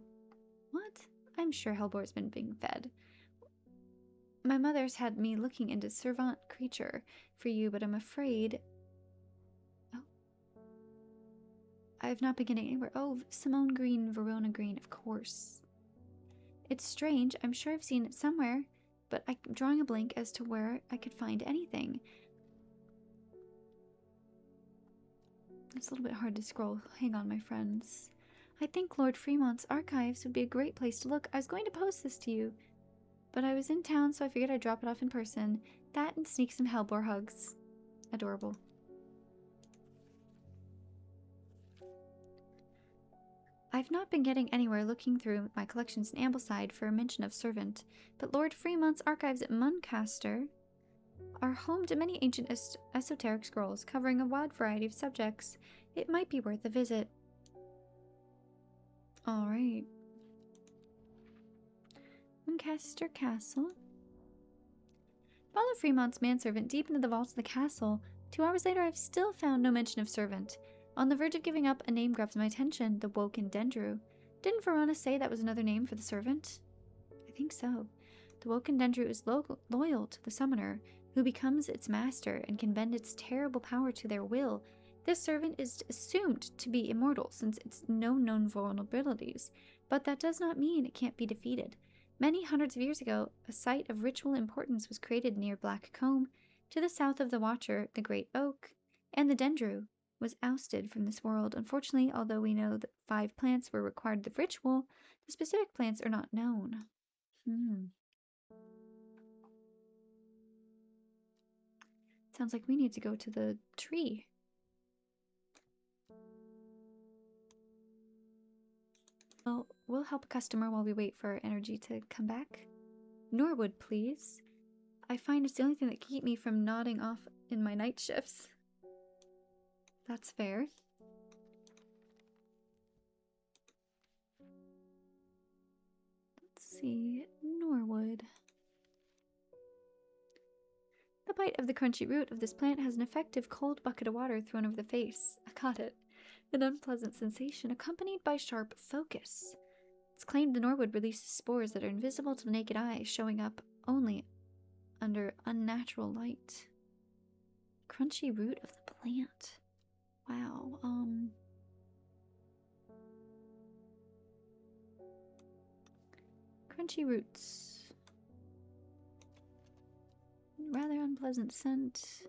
What? I'm sure Hellbore's been being fed. My mother's had me looking into servant creature for you, but I'm afraid... oh. I've not been getting anywhere. Oh, Simone Green, Verona Green, of course. It's strange. I'm sure I've seen it somewhere, but I'm drawing a blank as to where I could find anything. It's a little bit hard to scroll. Hang on, my friends. I think Lord Fremont's archives would be a great place to look. I was going to post this to you, but I was in town, so I figured I'd drop it off in person. That and sneak some Hellbore hugs. Adorable. I've not been getting anywhere looking through my collections in Ambleside for a mention of servant, but Lord Fremont's archives at Muncaster are home to many ancient esoteric scrolls covering a wide variety of subjects. It might be worth a visit. Alright. Muncaster Castle. Follow Fremont's manservant deep into the vaults of the castle. 2 hours later, I've still found no mention of servant. On the verge of giving up, a name grabs my attention, the Woken Dendru. Didn't Verona say that was another name for the servant? I think so. The Woken Dendru is loyal to the summoner, who becomes its master and can bend its terrible power to their will. This servant is assumed to be immortal since it's no known vulnerabilities, but that does not mean it can't be defeated. Many hundreds of years ago, a site of ritual importance was created near Black Combe. To the south of the Watcher, the Great Oak, and the Dendru was ousted from this world. Unfortunately, although we know that 5 plants were required of the ritual, the specific plants are not known. Sounds like we need to go to the tree. Well, we'll help a customer while we wait for our energy to come back. Norwood, please. I find it's the only thing that can keep me from nodding off in my night shifts. That's fair. Let's see. Norwood. The bite of the crunchy root of this plant has an effective cold bucket of water thrown over the face. I got it. An unpleasant sensation accompanied by sharp focus. It's claimed the Norwood releases spores that are invisible to the naked eye, showing up only under unnatural light. Crunchy root of the plant. Wow, crunchy roots. Rather unpleasant scent.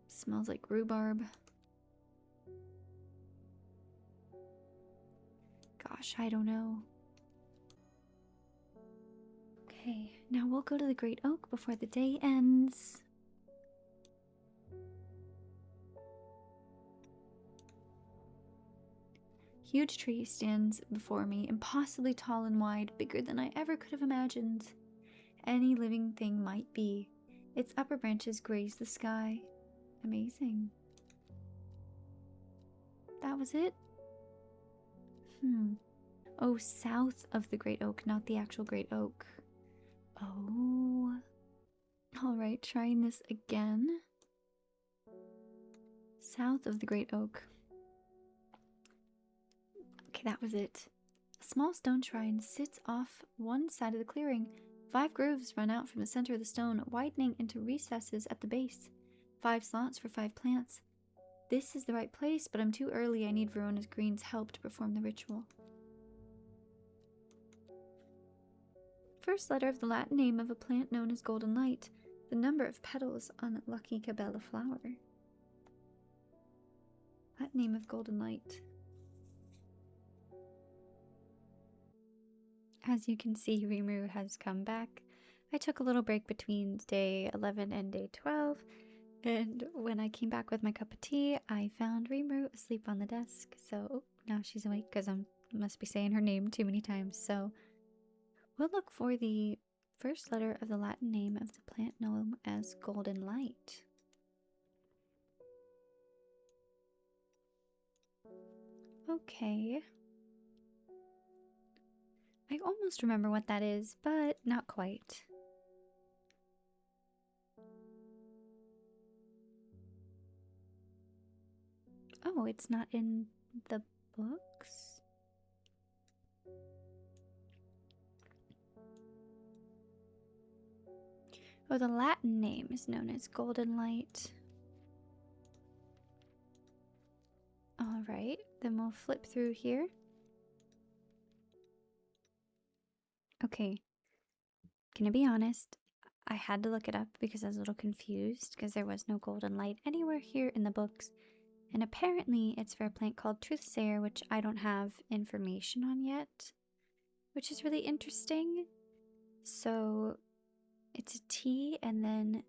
Smells like rhubarb. Gosh, I don't know. Okay, now we'll go to the Great Oak before the day ends. Huge tree stands before me, impossibly tall and wide, bigger than I ever could have imagined any living thing might be. Its upper branches graze the sky. Amazing. That was it? Oh, south of the Great Oak, not the actual Great Oak. Oh. Alright, trying this again. South of the Great Oak. Okay, that was it. A small stone shrine sits off one side of the clearing. 5 grooves run out from the center of the stone, widening into recesses at the base. 5 slots for 5 plants. This is the right place, but I'm too early. I need Verona's Green's help to perform the ritual. First letter of the Latin name of a plant known as golden light. The number of petals on lucky cabela flower. Latin name of golden light. As you can see, Rimuru has come back. I took a little break between day 11 and day 12, and when I came back with my cup of tea, I found Rimuru asleep on the desk. So now she's awake because I must be saying her name too many times. So we'll look for the first letter of the Latin name of the plant known as golden light. Okay. I almost remember what that is, but not quite. Oh, it's not in the books? Oh, the Latin name is known as golden light. Alright, then we'll flip through here. Okay, gonna be honest, I had to look it up because I was a little confused because there was no golden light anywhere here in the books. And apparently it's for a plant called Truthsayer, which I don't have information on yet, which is really interesting. So it's a tea, and then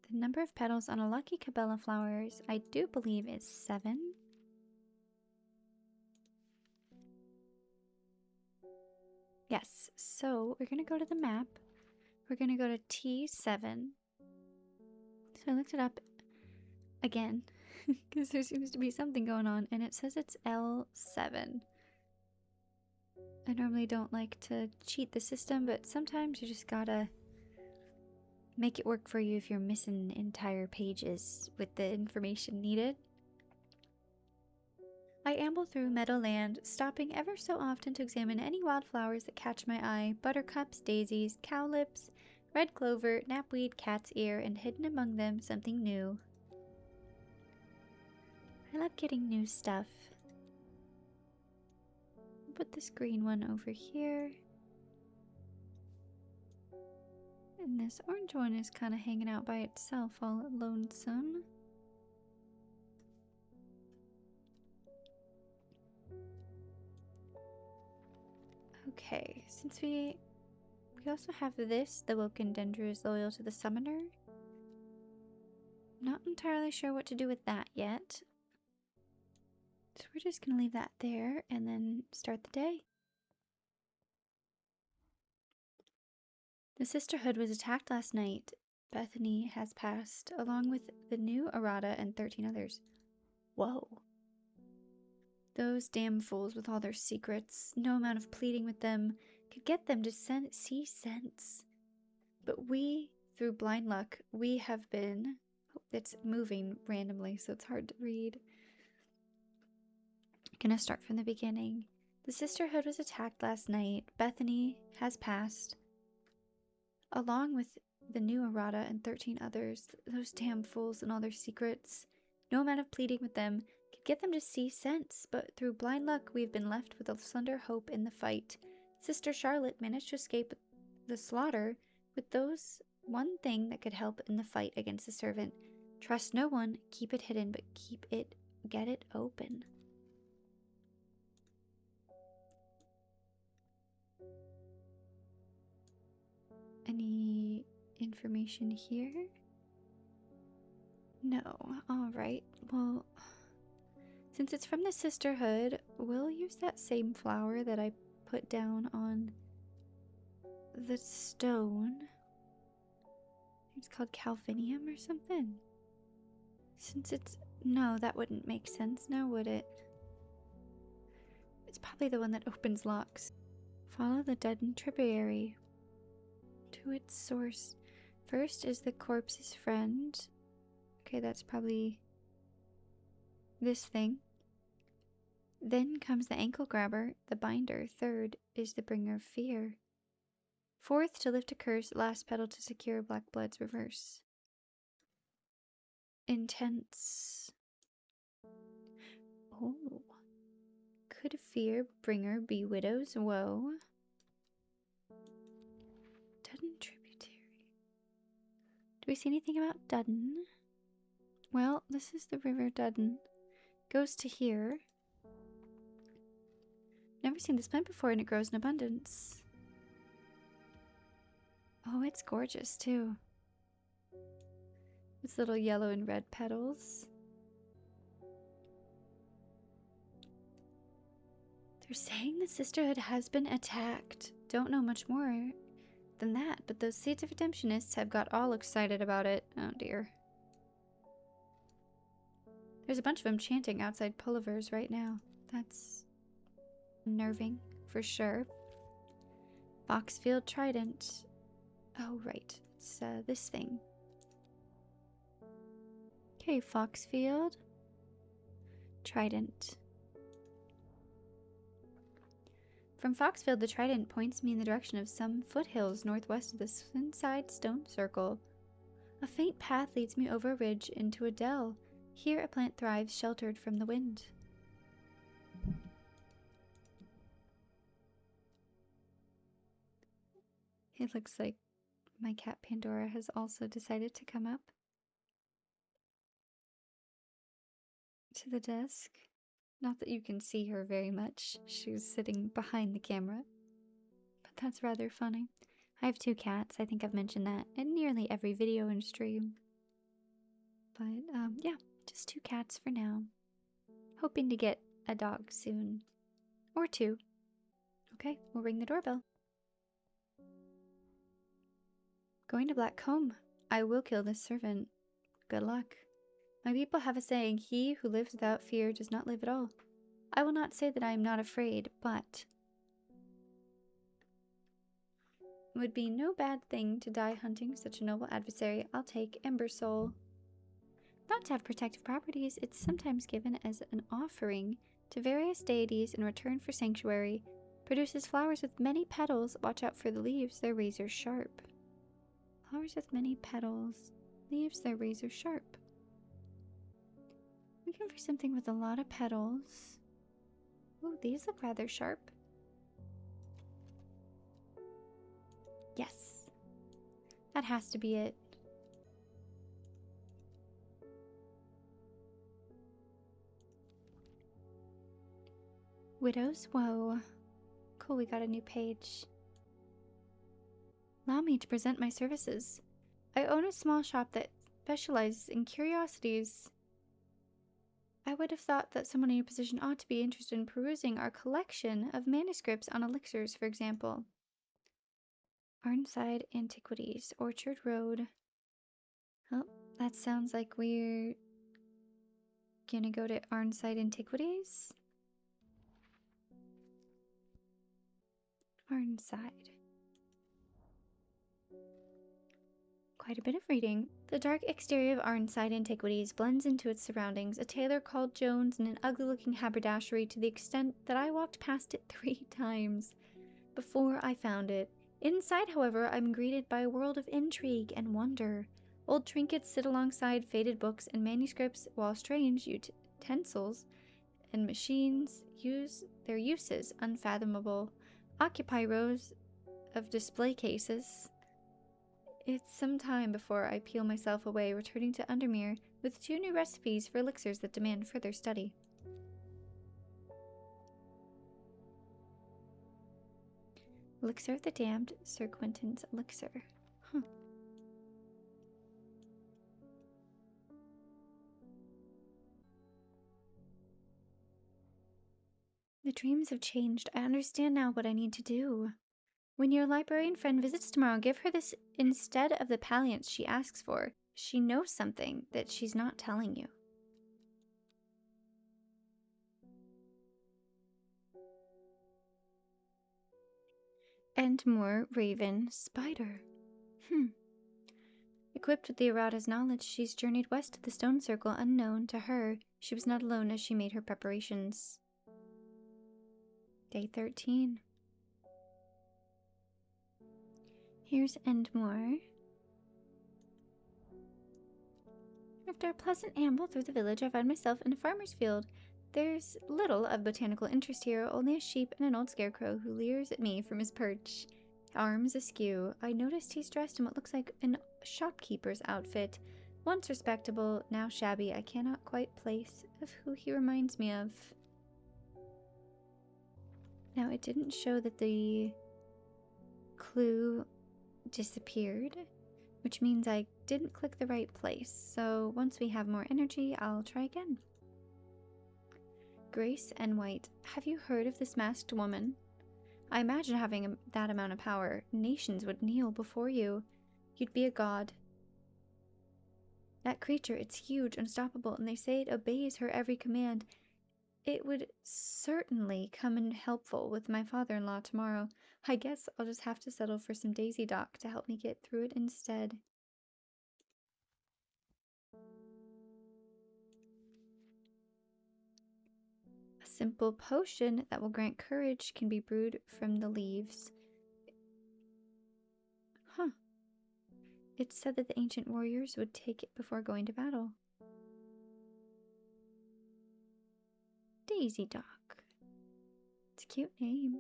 the number of petals on a lucky cabela flowers, I do believe, is 7. Yes, so we're going to go to the map. We're going to go to T7. So I looked it up again because there seems to be something going on, and it says it's L7. I normally don't like to cheat the system, but sometimes you just gotta make it work for you if you're missing entire pages with the information needed. I amble through meadowland, stopping ever so often to examine any wildflowers that catch my eye: buttercups, daisies, cowlips, red clover, knapweed, cat's ear, and hidden among them something new. I love getting new stuff. Put this green one over here. And this orange one is kind of hanging out by itself, all lonesome. Okay, since we also have this, the Woken Dendra is loyal to the summoner. Not entirely sure what to do with that yet. So we're just gonna leave that there and then start the day. The Sisterhood was attacked last night. Bethany has passed, along with the new errata and 13 others. Whoa. Those damn fools with all their secrets. No amount of pleading with them could get them to see sense. But we, through blind luck, we have been... Oh, it's moving randomly, so it's hard to read. I'm gonna start from the beginning. The Sisterhood was attacked last night. Bethany has passed, along with the new errata and 13 others. Those damn fools and all their secrets. No amount of pleading with them could get them to see sense, but through blind luck we've been left with a slender hope in the fight. Sister Charlotte managed to escape the slaughter with those one thing that could help in the fight against the servant. Trust no one, keep it hidden, but get it open. Any information here? No. Alright, well, since it's from the Sisterhood, we'll use that same flower that I put down on the stone. It's called Calvinium or something. Since it's... No, that wouldn't make sense now, would it? It's probably the one that opens locks. Follow the deadened tributary to its source. First is the corpse's friend. Okay, that's probably this thing. Then comes the ankle grabber, the binder. Third is the bringer of fear. Fourth, to lift a curse. Last petal to secure black blood's reverse. Intense. Oh. Could fear bringer be widow's woe? Dudden tributary. Do we see anything about Dudden? Well, this is the river Dudden. Goes to here. Never seen this plant before, and it grows in abundance. Oh, it's gorgeous too. Its little yellow and red petals. They're saying the Sisterhood has been attacked. Don't know much more than that, but those Seeds of Redemptionists have got all excited about it. Oh dear. There's a bunch of them chanting outside Pulliver's right now. That's unnerving, for sure. Foxfield Trident. Oh, right. It's this thing. Okay, Foxfield Trident. From Foxfield, the trident points me in the direction of some foothills northwest of the inside stone circle. A faint path leads me over a ridge into a dell. Here a plant thrives, sheltered from the wind. It looks like my cat Pandora has also decided to come up to the desk. Not that you can see her very much. She's sitting behind the camera. But that's rather funny. I have 2 cats. I think I've mentioned that in nearly every video and stream. But, yeah, just 2 cats for now. Hoping to get a dog soon. Or 2. Okay, we'll ring the doorbell. Going to Blackcomb. I will kill this servant. Good luck. My people have a saying, he who lives without fear does not live at all. I will not say that I am not afraid, but it would be no bad thing to die hunting such a noble adversary. I'll take Ember Soul. Not to have protective properties, it's sometimes given as an offering to various deities in return for sanctuary. Produces flowers with many petals. Watch out for the leaves, they're razor sharp. Flowers with many petals. Leaves, they're razor sharp. Looking for something with a lot of petals. Ooh, these look rather sharp. Yes. That has to be it. Widow's Woe. Cool, we got a new page. Allow me to present my services. I own a small shop that specializes in curiosities. I would have thought that someone in your position ought to be interested in perusing our collection of manuscripts on elixirs, for example. Arnside Antiquities, Orchard Road. Oh, that sounds like we're gonna go to Arnside Antiquities. Arnside. Quite a bit of reading. The dark exterior of Arnside Antiquities blends into its surroundings, a tailor called Jones and an ugly-looking haberdashery to the extent that I walked past it 3 times before I found it. Inside, however, I'm greeted by a world of intrigue and wonder. Old trinkets sit alongside faded books and manuscripts, while strange utensils and machines use their uses unfathomable, occupy rows of display cases. It's some time before I peel myself away, returning to Undermere with 2 new recipes for elixirs that demand further study. Elixir of the Damned, Sir Quentin's elixir. Huh. The dreams have changed. I understand now what I need to do. When your librarian friend visits tomorrow, give her this instead of the palliance she asks for. She knows something that she's not telling you. And more raven spider. Equipped with the errata's knowledge, she's journeyed west to the stone circle unknown to her. She was not alone as she made her preparations. Day 13. Here's Endmore. After a pleasant amble through the village, I find myself in a farmer's field. There's little of botanical interest here, only a sheep and an old scarecrow who leers at me from his perch. Arms askew, I noticed he's dressed in what looks like an shopkeeper's outfit. Once respectable, now shabby, I cannot quite place of who he reminds me of. Now, it didn't show that the clue disappeared, which means I didn't click the right place. So once we have more energy, I'll try again. Grace and White, have you heard of this masked woman? I imagine having that amount of power, nations would kneel before you. You'd be a god. That creature, it's huge, unstoppable, and they say it obeys her every command. It would certainly come in helpful with my father-in-law tomorrow. I guess I'll just have to settle for some Daisy Dock to help me get through it instead. A simple potion that will grant courage can be brewed from the leaves. Huh. It's said that the ancient warriors would take it before going to battle. Daisy Dock. It's a cute name.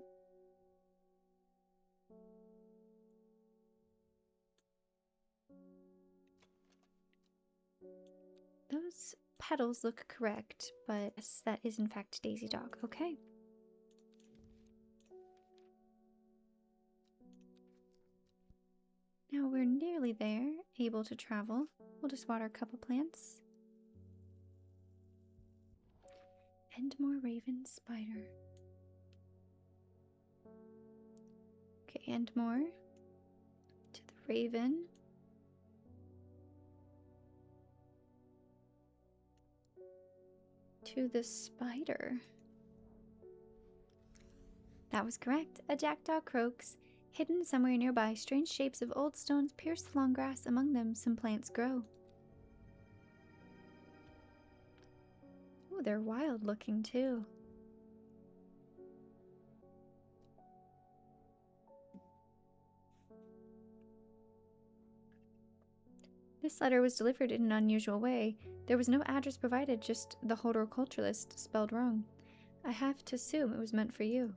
Those petals look correct, but yes, that is in fact Daisy Dock. Okay. Now we're nearly there, able to travel. We'll just water a couple plants. And more raven spider. Okay, and more. To the raven. To the spider. That was correct. A jackdaw croaks. Hidden somewhere nearby, strange shapes of old stones pierce the long grass. Among them, some plants grow. Ooh, they're wild looking too. This letter was delivered in an unusual way. There was no address provided, just the horticulturist spelled wrong. I have to assume it was meant for you.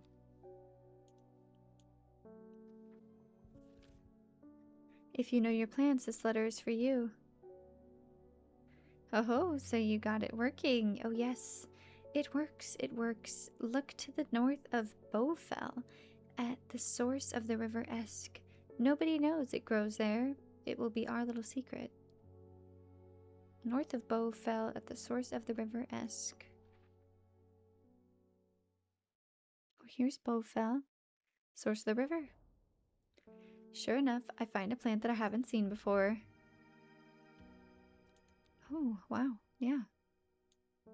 If you know your plants, this letter is for you. Oh, so you got it working. Oh yes, it works, it works. Look to the north of Bowfell, at the source of the river Esk. Nobody knows it grows there. It will be our little secret. North of Bowfell, at the source of the river Esk. Oh, here's Bowfell, source of the river. Sure enough, I find a plant that I haven't seen before. Oh, wow, yeah. We're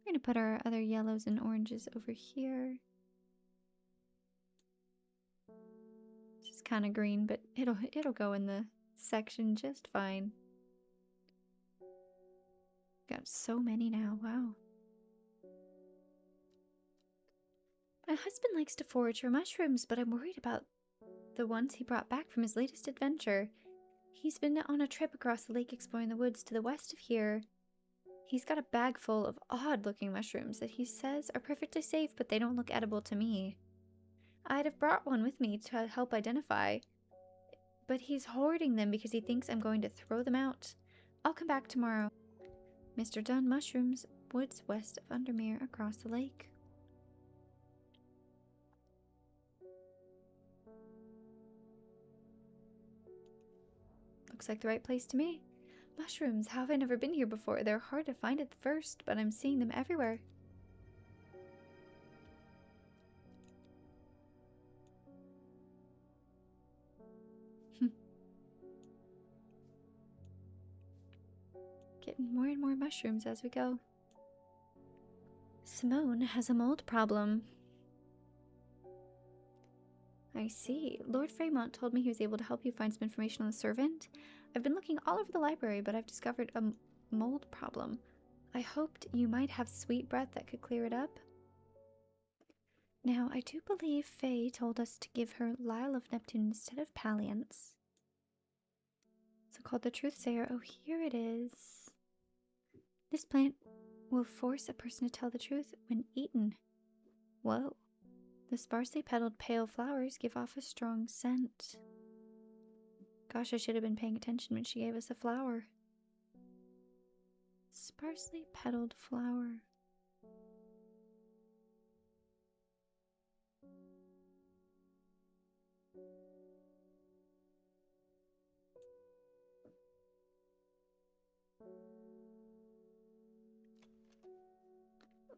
gonna put our other yellows and oranges over here. This is kind of green, but it'll go in the section just fine. Got so many now, wow. My husband likes to forage for mushrooms, but I'm worried about the ones he brought back from his latest adventure. He's been on a trip across the lake exploring the woods to the west of here. He's got a bag full of odd-looking mushrooms that he says are perfectly safe, but they don't look edible to me. I'd have brought one with me to help identify, but he's hoarding them because he thinks I'm going to throw them out. I'll come back tomorrow. Mr. Dunn Mushrooms, woods west of Undermere across the lake. Looks like the right place to me. Mushrooms, how have I never been here before? They're hard to find at first, but I'm seeing them everywhere. Getting more and more mushrooms as we go. Simone has a mold problem. I see. Lord Fremont told me he was able to help you find some information on the servant. I've been looking all over the library, but I've discovered a mold problem. I hoped you might have sweet breath that could clear it up. Now, I do believe Faye told us to give her Lyle of Neptune instead of Palliance. So called the Truthsayer. Oh, here it is. This plant will force a person to tell the truth when eaten. Whoa. The sparsely petaled pale flowers give off a strong scent. Gosh, I should have been paying attention when she gave us a flower. Sparsely petaled flower.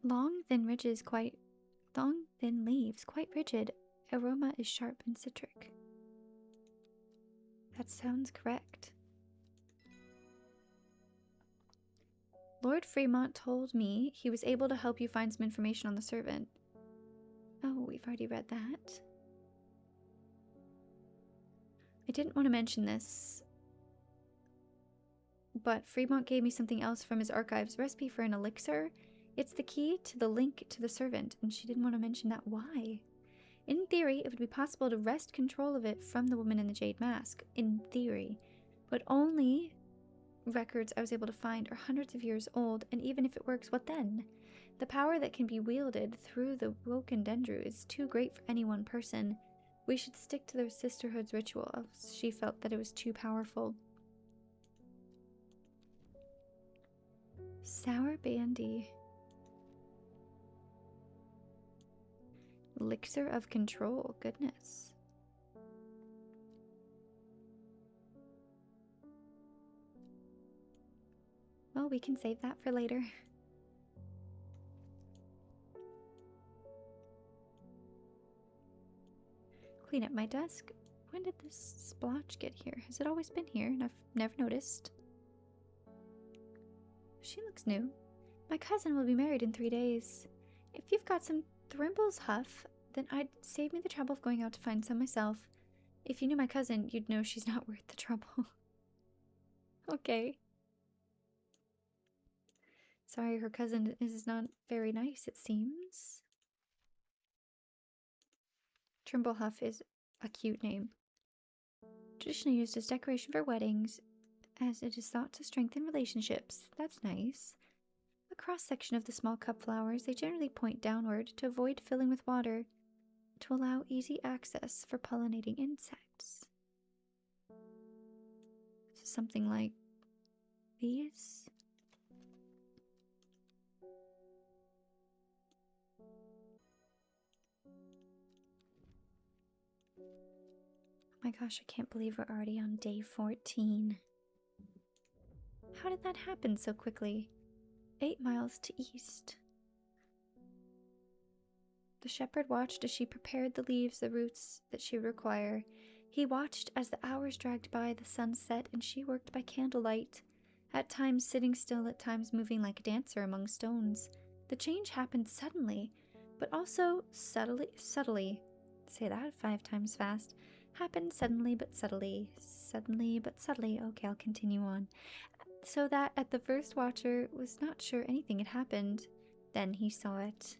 Long, thin leaves, quite rigid. Aroma is sharp and citric. That sounds correct. Lord Fremont told me he was able to help you find some information on the servant. Oh, we've already read that. I didn't want to mention this, but Fremont gave me something else from his archives, recipe for an elixir. It's the key to the link to the servant, and she didn't want to mention that. Why? In theory, it would be possible to wrest control of it from the woman in the jade mask. In theory. But only records I was able to find are hundreds of years old, and even if it works, what then? The power that can be wielded through the woken dendru is too great for any one person. We should stick to the sisterhood's ritual, as she felt that it was too powerful. Sour bandy. Elixir of control, goodness. Well, we can save that for later. Clean up my desk. When did this splotch get here? Has it always been here and I've never noticed? She looks new. My cousin will be married in 3 days. If you've got some Thrimble's Huff, then I'd save me the trouble of going out to find some myself. If you knew my cousin, you'd know she's not worth the trouble. Okay. Sorry, her cousin is not very nice, it seems. Trimblehuff is a cute name. Traditionally used as decoration for weddings, as it is thought to strengthen relationships. That's nice. A cross-section of the small cup flowers, they generally point downward to avoid filling with water, to allow easy access for pollinating insects. So something like these. Oh my gosh, I can't believe we're already on day 14. How did that happen so quickly? 8 miles to east. The shepherd watched as she prepared the leaves, the roots that she would require. He watched as the hours dragged by, the sun set, and she worked by candlelight, at times sitting still, at times moving like a dancer among stones. The change happened suddenly, but also subtly. Say that 5 times fast. Happened suddenly but subtly. Suddenly but subtly. Okay, I'll continue on. So that at the first watcher was not sure anything had happened. Then he saw it.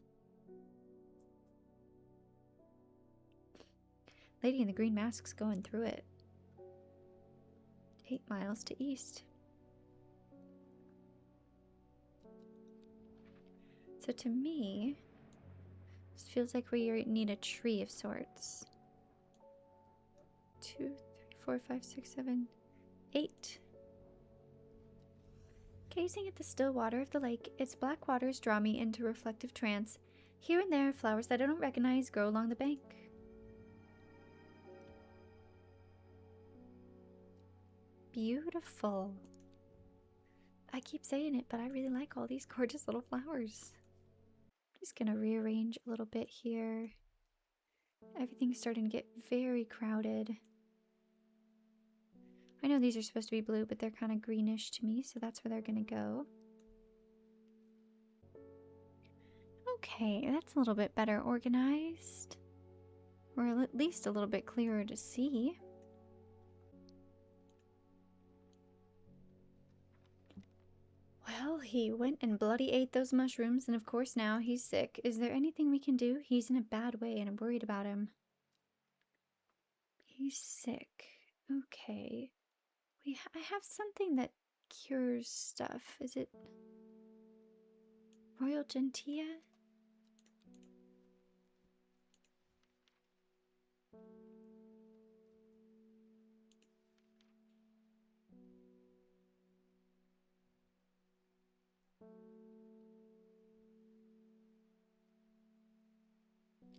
Lady in the green mask's going through it. 8 miles to east. So to me, this feels like we need a tree of sorts. 2, 3, 4, 5, 6, 7, 8. Gazing at the still water of the lake, its black waters draw me into reflective trance. Here and there, flowers that I don't recognize grow along the bank. Beautiful. I keep saying it, but I really like all these gorgeous little flowers. I'm just gonna rearrange a little bit here. Everything's starting to get very crowded. I know these are supposed to be blue, but they're kind of greenish to me, so that's where they're gonna go. Okay, that's a little bit better organized. Or at least a little bit clearer to see. Well, he went and bloody ate those mushrooms, and of course now he's sick. Is there anything we can do? He's in a bad way, and I'm worried about him. He's sick. Okay. I have something that cures stuff. Is it Royal Gentia?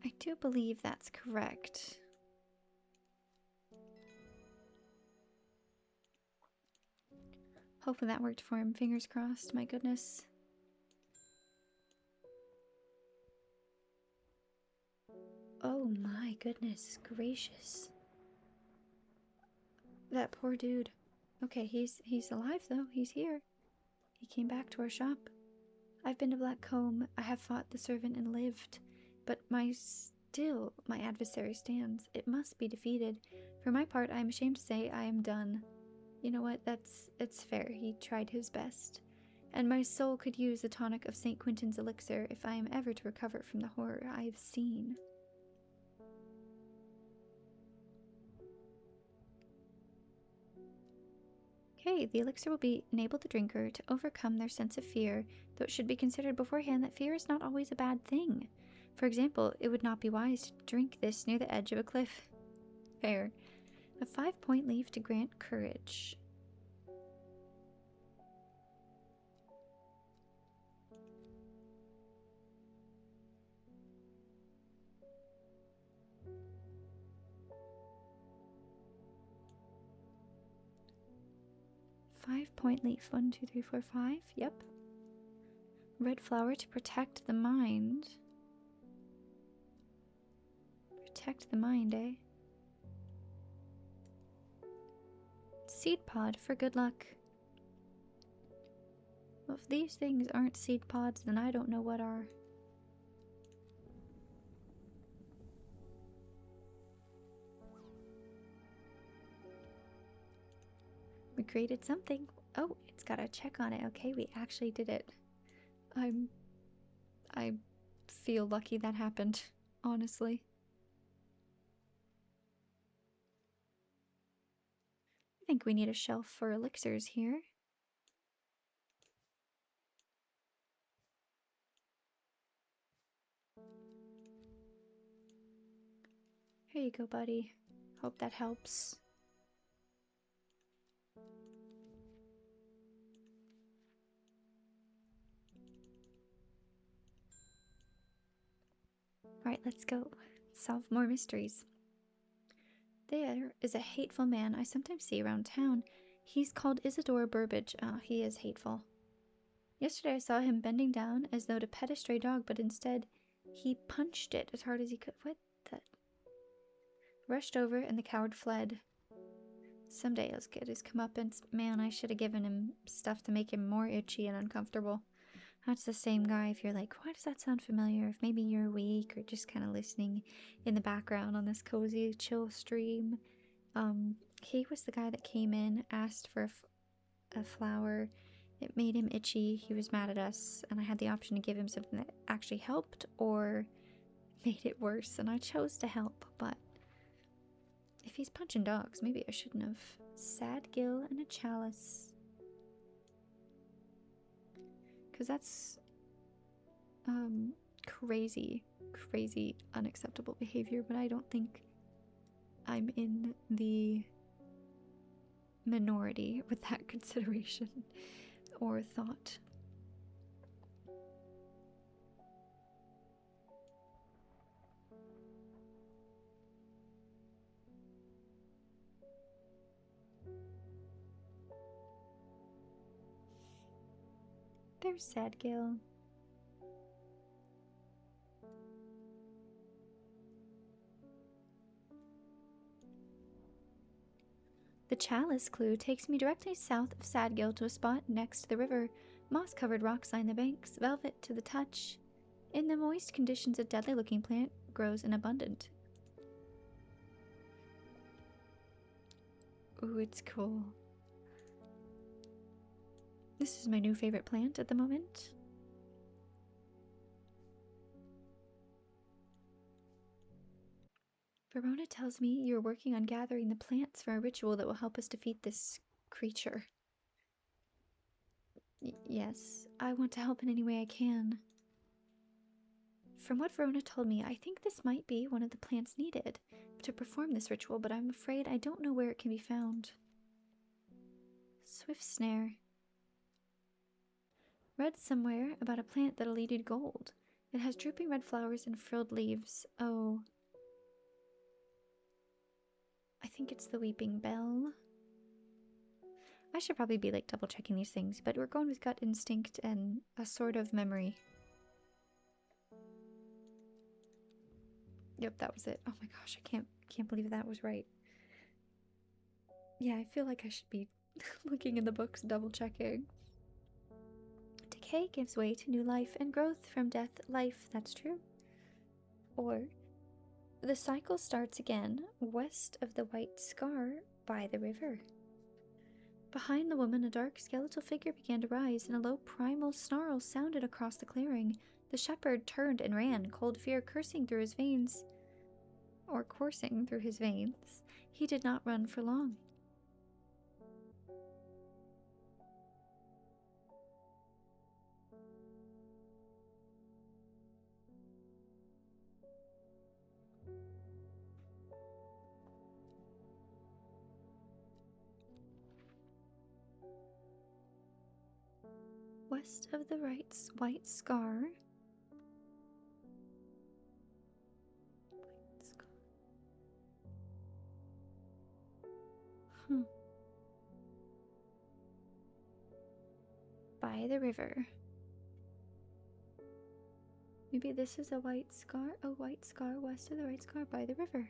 I do believe that's correct. Hopefully that worked for him. Fingers crossed. My goodness. Oh my goodness gracious. That poor dude. Okay, he's alive though. He's here. He came back to our shop. I've been to Blackcomb. I have fought the servant and lived. But my adversary stands. It must be defeated. For my part, I am ashamed to say I am done. You know what? It's fair. He tried his best. And my soul could use the tonic of St. Quentin's elixir if I am ever to recover from the horror I have seen. Okay, the elixir will enable the drinker to overcome their sense of fear, though it should be considered beforehand that fear is not always a bad thing. For example, it would not be wise to drink this near the edge of a cliff. Fair. A 5-point leaf to grant courage. Five-point leaf. 1, 2, 3, 4, 5. Yep. Red flower to protect the mind. Protect the mind, eh? Seed pod for good luck. Well, if these things aren't seed pods, then I don't know what are. We created something. Oh, it's got a check on it. Okay, we actually did it. I feel lucky that happened, honestly. think we need a shelf for elixirs here. Here you go, buddy. Hope that helps. Alright, let's go. Solve more mysteries. There is a hateful man I sometimes see around town. He's called Isidore Burbage. Ah, he is hateful. Yesterday I saw him bending down as though to pet a stray dog, but instead he punched it as hard as he could. What the? Rushed over and the coward fled. Someday he'll get his comeuppance. Man, I should have given him stuff to make him more itchy and uncomfortable. That's the same guy. If you're like, why does that sound familiar? If maybe you're weak or just kind of listening in the background on this cozy, chill stream. He was the guy that came in, asked for a flower. It made him itchy. He was mad at us, and I had the option to give him something that actually helped or made it worse, and I chose to help. But if he's punching dogs, maybe I shouldn't have. Sad gill and a chalice. Because that's crazy unacceptable behavior, but I don't think I'm in the minority with that consideration or thought. There's Sad Gill. The chalice clue takes me directly south of Sadgill to a spot next to the river. Moss-covered rocks line the banks, velvet to the touch. In the moist conditions, a deadly-looking plant grows in abundance. Ooh, it's cool. This is my new favorite plant at the moment. Verona tells me you're working on gathering the plants for a ritual that will help us defeat this creature. Yes, I want to help in any way I can. From what Verona told me, I think this might be one of the plants needed to perform this ritual, but I'm afraid I don't know where it can be found. Swift snare. Read somewhere about a plant that'll lead you to gold. It has drooping red flowers and frilled leaves. Oh. I think it's the weeping bell. I should probably be like double checking these things, but we're going with gut instinct and a sort of memory. Yep, that was it. Oh my gosh, I can't believe that was right. Yeah, I feel like I should be looking in the books, double checking. Decay gives way to new life and growth from death, life. That's true. Or the cycle starts again west of the white scar by the river. Behind the woman, a dark skeletal figure began to rise, and a low primal snarl sounded across the clearing. The shepherd turned and ran, cold fear coursing through his veins. Or coursing through his veins. He did not run for long. West of the white scar. By the river. Maybe this is a white scar west of the white scar by the river.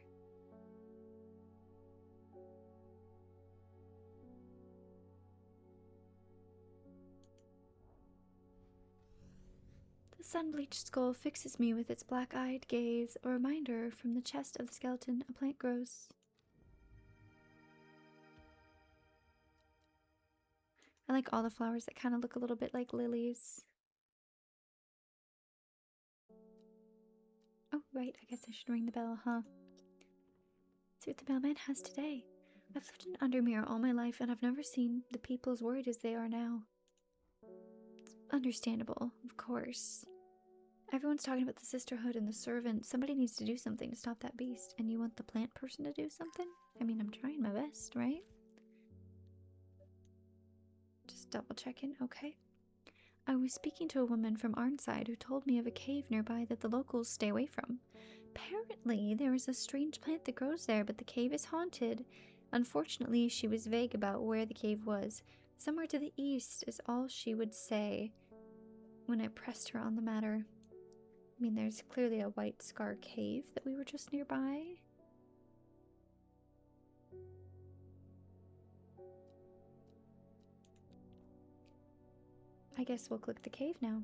The sun-bleached skull fixes me with its black-eyed gaze, a reminder from the chest of the skeleton a plant grows. I like all the flowers that kind of look a little bit like lilies. Oh, right, I guess I should ring the bell, huh? See what the bellman has today. I've lived in Undermere all my life, and I've never seen the people as worried as they are now. It's understandable, of course. Everyone's talking about the sisterhood and the servant. Somebody needs to do something to stop that beast, and you want the plant person to do something? I mean, I'm trying my best, right? Just double checking, okay. I was speaking to a woman from Arnside who told me of a cave nearby that the locals stay away from. Apparently, there is a strange plant that grows there, but the cave is haunted. Unfortunately, she was vague about where the cave was. Somewhere to the east is all she would say when I pressed her on the matter. I mean, there's clearly a White Scar cave that we were just nearby. I guess we'll click the cave now.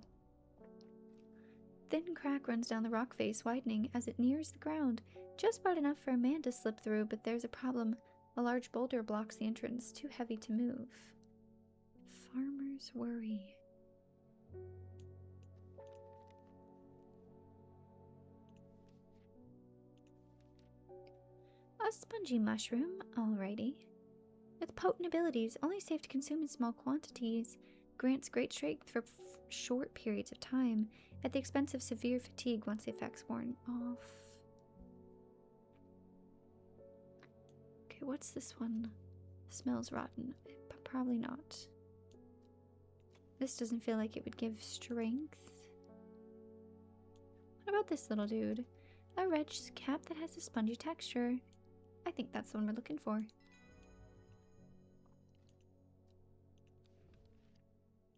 Thin crack runs down the rock face, widening as it nears the ground. Just wide enough for a man to slip through, but there's a problem. A large boulder blocks the entrance, too heavy to move. Farmer's worry. A spongy mushroom, alrighty. With potent abilities, only safe to consume in small quantities, grants great strength for short periods of time, at the expense of severe fatigue once the effects worn off. Okay, what's this one? Smells rotten. Probably not. This doesn't feel like it would give strength. What about this little dude? A red cap that has a spongy texture. I think that's the one we're looking for.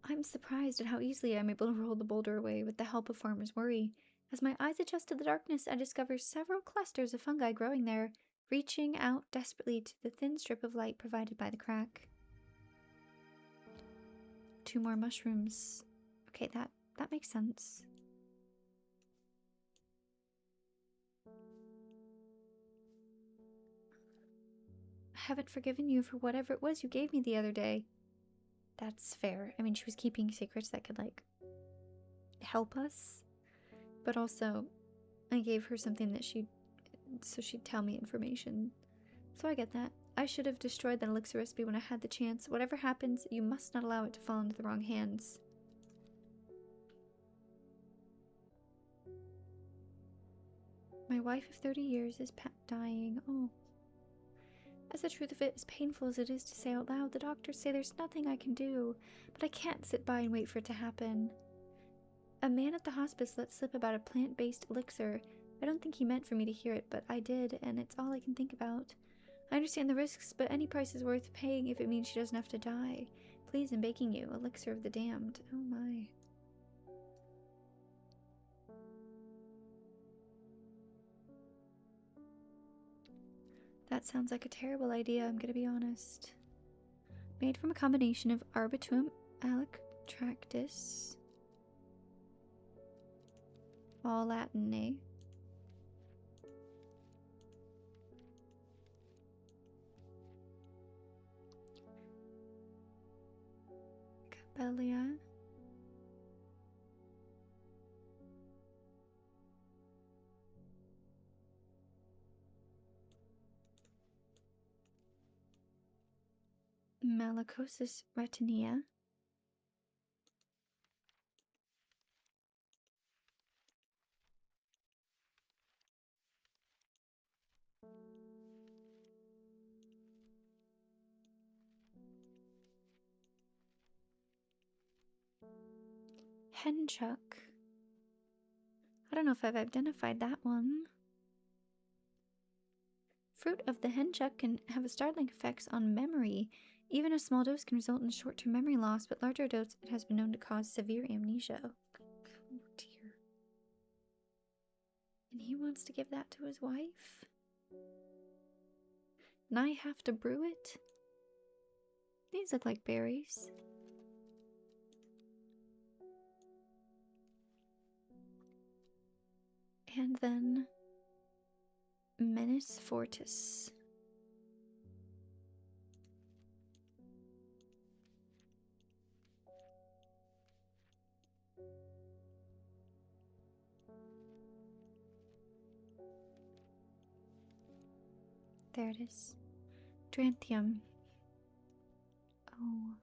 I'm surprised at how easily I'm able to roll the boulder away with the help of Farmer's Worry. As my eyes adjust to the darkness, I discover several clusters of fungi growing there, reaching out desperately to the thin strip of light provided by the crack. 2 more mushrooms. Okay, that makes sense. I haven't forgiven you for whatever it was you gave me the other day. That's fair. I mean, she was keeping secrets that could, like, help us. But also, I gave her something that so she'd tell me information. So I get that. I should have destroyed that elixir recipe when I had the chance. Whatever happens, you must not allow it to fall into the wrong hands. My wife of 30 years is dying. Oh. As the truth of it, as painful as it is to say out loud, the doctors say there's nothing I can do, but I can't sit by and wait for it to happen. A man at the hospice let slip about a plant-based elixir. I don't think he meant for me to hear it, but I did, and it's all I can think about. I understand the risks, but any price is worth paying if it means she doesn't have to die. Please, I'm begging you, elixir of the damned. Oh my. That sounds like a terrible idea, I'm gonna be honest. Made from a combination of Arbutum alectractis, all Latin, eh? Cabelia. Malacosis retinea. Henchuck. I don't know if I've identified that one. Fruit of the henchuck can have a startling effects on memory. Even a small dose can result in short-term memory loss, but larger dose it has been known to cause severe amnesia. Oh dear. And he wants to give that to his wife? And I have to brew it? These look like berries. And then Menace Fortis. There it is. Hydrantium. Oh.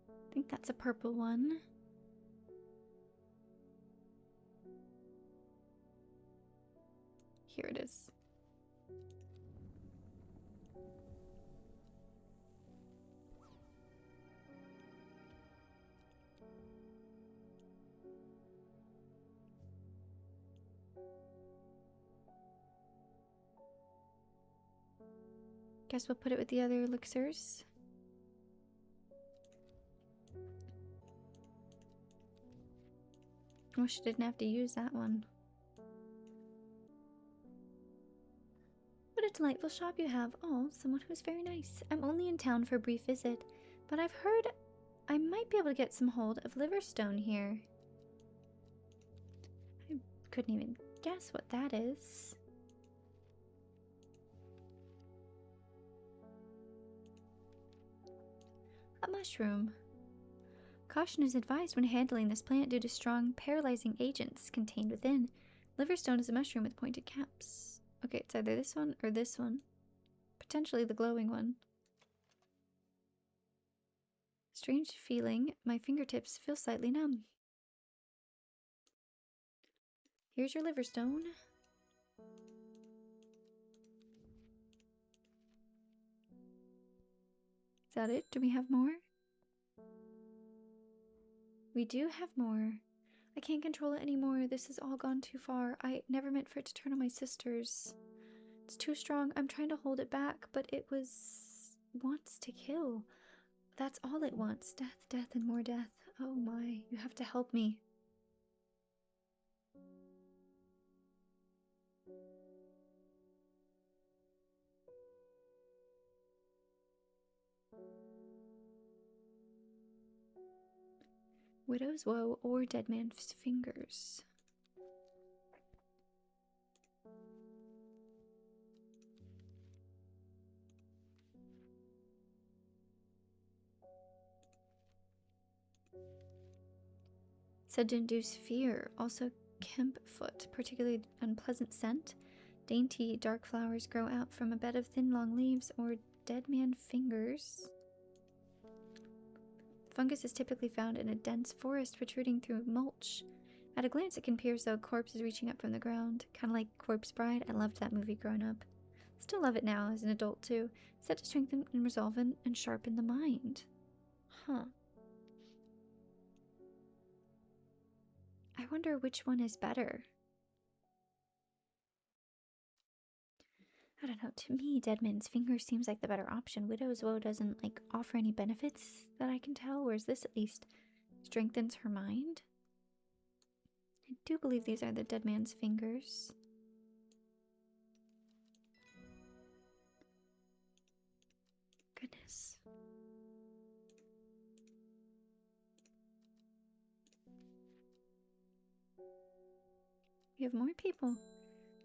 I think that's a purple one. Here it is. Guess we'll put it with the other elixirs. Oh, she didn't have to use that one. What a delightful shop you have. Oh, someone who's very nice. I'm only in town for a brief visit, but I've heard I might be able to get some hold of liverstone here. I couldn't even guess what that is. A mushroom. Caution is advised when handling this plant due to strong paralyzing agents contained within. Liverstone is a mushroom with pointed caps. Okay, it's either this one or this one. Potentially the glowing one. Strange feeling. My fingertips feel slightly numb. Here's your liverstone. Is that it? Do we have more? We do have more. I can't control it anymore. This has all gone too far. I never meant for it to turn on my sisters. It's too strong. I'm trying to hold it back, but it wants to kill. That's all it wants. Death, death, and more death. Oh my, you have to help me. Widow's woe or dead man's fingers. Said to induce fear. Also kempfoot, particularly unpleasant scent. Dainty dark flowers grow out from a bed of thin long leaves or dead man fingers. Fungus is typically found in a dense forest protruding through mulch. At a glance, it can appear as though a corpse is reaching up from the ground. Kind of like Corpse Bride. I loved that movie growing up. Still love it now as an adult too. Said to strengthen and resolve and sharpen the mind. Huh. I wonder which one is better. I don't know, to me, Dead Man's Finger seems like the better option. Widow's Woe doesn't, offer any benefits that I can tell, whereas this at least strengthens her mind. I do believe these are the Dead Man's Fingers. Goodness. We have more people.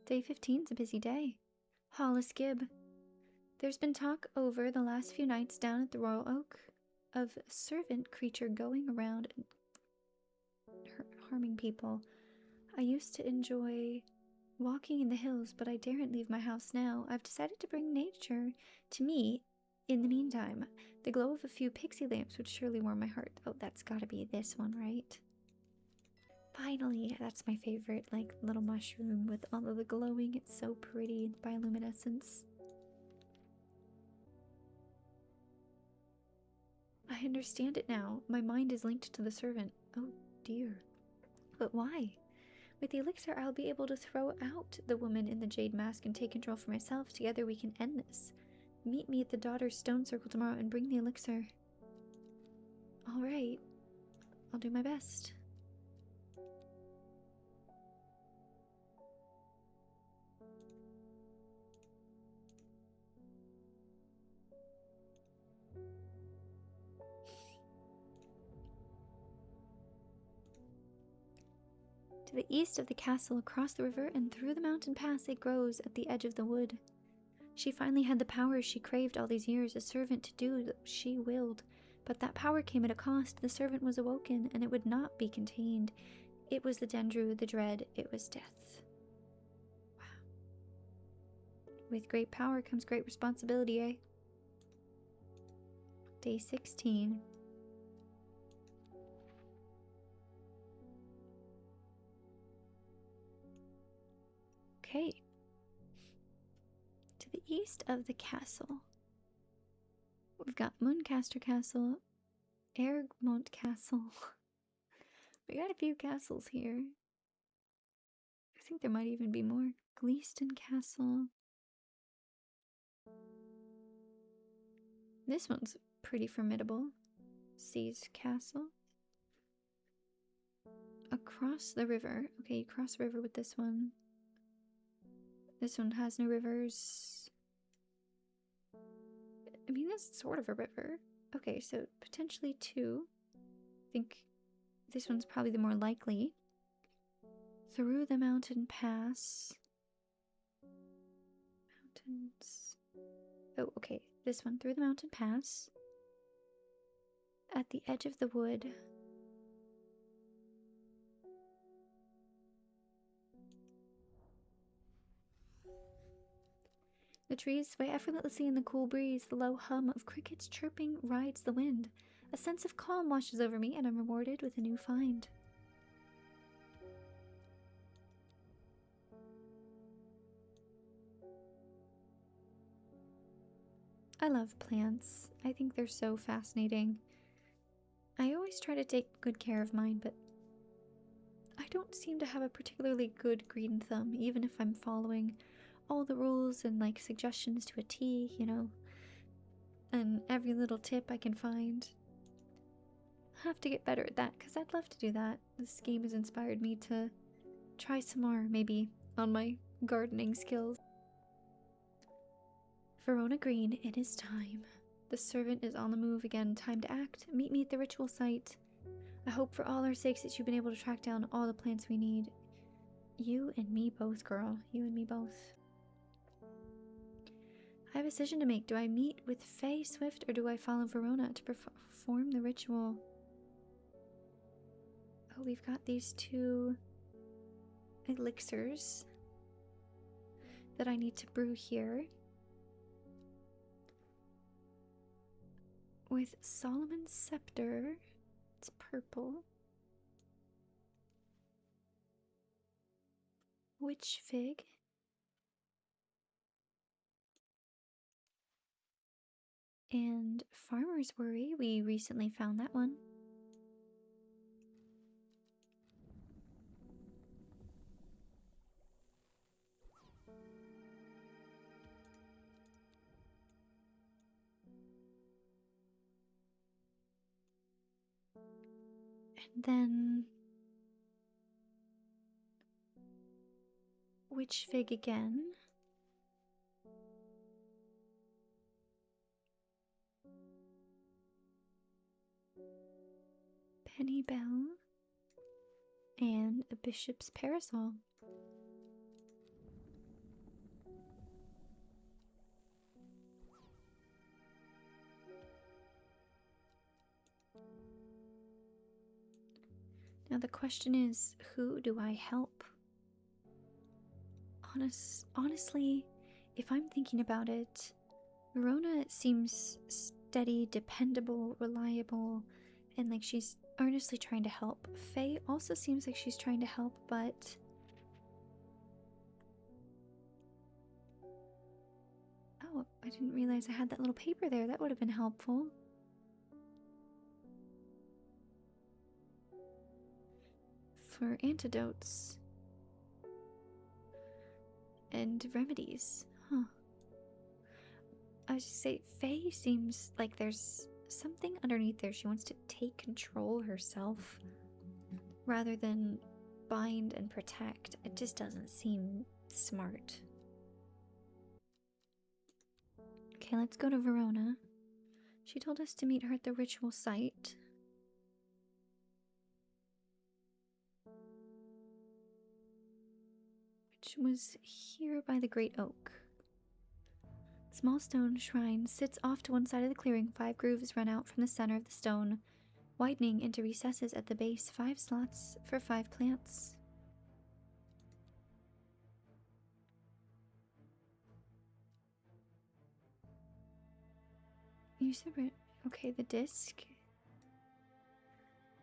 Day 15's a busy day. Hollis Gibb. There's been talk over the last few nights down at the Royal Oak of a servant creature going around and harming people. I used to enjoy walking in the hills, but I daren't leave my house now. I've decided to bring nature to me in the meantime. The glow of a few pixie lamps would surely warm my heart. Oh, that's gotta be this one, right? Finally, that's my favorite, little mushroom with all of the glowing. It's so pretty, bioluminescence. I understand it now. My mind is linked to the servant. Oh dear. But why? With the elixir, I'll be able to throw out the woman in the jade mask and take control for myself. Together we can end this. Meet me at the Daughter's Stone Circle tomorrow and bring the elixir. Alright. I'll do my best. To the east of the castle, across the river, and through the mountain pass, it grows at the edge of the wood. She finally had the power she craved all these years, a servant to do what she willed. But that power came at a cost. The servant was awoken, and it would not be contained. It was the Dendru, the dread. It was death. Wow. With great power comes great responsibility, eh? Day 16. Okay. To the east of the castle, we've got Mooncaster Castle, Ergmont Castle. We got a few castles here. I think there might even be more. Gleaston Castle. This one's pretty formidable. Seas Castle. Across the river. Okay, you cross the river with this one. This one has no rivers. I mean, that's sort of a river. Okay, so potentially 2. I think this one's probably the more likely. Through the mountain pass. Mountains. Oh, okay. This one, through the mountain pass. At the edge of the wood. The trees sway effortlessly in the cool breeze. The low hum of crickets chirping rides the wind. A sense of calm washes over me, and I'm rewarded with a new find. I love plants. I think they're so fascinating. I always try to take good care of mine, but I don't seem to have a particularly good green thumb, even if I'm following all the rules and like suggestions to a T, you know, and every little tip I can find. I have to get better at that because I'd love to do that. This game has inspired me to try some more, maybe, on my gardening skills. Verona Green, it is time. The servant is on the move again. Time to act. Meet me at the ritual site. I hope for all our sakes that you've been able to track down all the plants we need. You and me both, girl. You and me both. I have a decision to make. Do I meet with Faye Swift or do I follow Verona to perform the ritual? Oh, we've got these 2 elixirs that I need to brew here. With Solomon's Scepter, it's purple. Witch Fig. And Farmer's Worry, we recently found that one. And then Witch Fig again. Penny Bell. And a Bishop's Parasol. Now the question is, who do I help? Honestly, if I'm thinking about it, Verona seems steady, dependable, reliable, and like she's earnestly trying to help. Faye also seems like she's trying to help, but oh, I didn't realize I had that little paper there. That would have been helpful. For antidotes and remedies, huh? I was just say, Faye seems like there's something underneath there. She wants to take control herself rather than bind and protect. It just doesn't seem smart. Okay, let's go to Verona. She told us to meet her at the ritual site. Which was here by the Great Oak. Small stone shrine sits off to one side of the clearing. 5 grooves run out from the center of the stone, widening into recesses at the base. 5 slots for 5 plants. Use the Okay, the disc.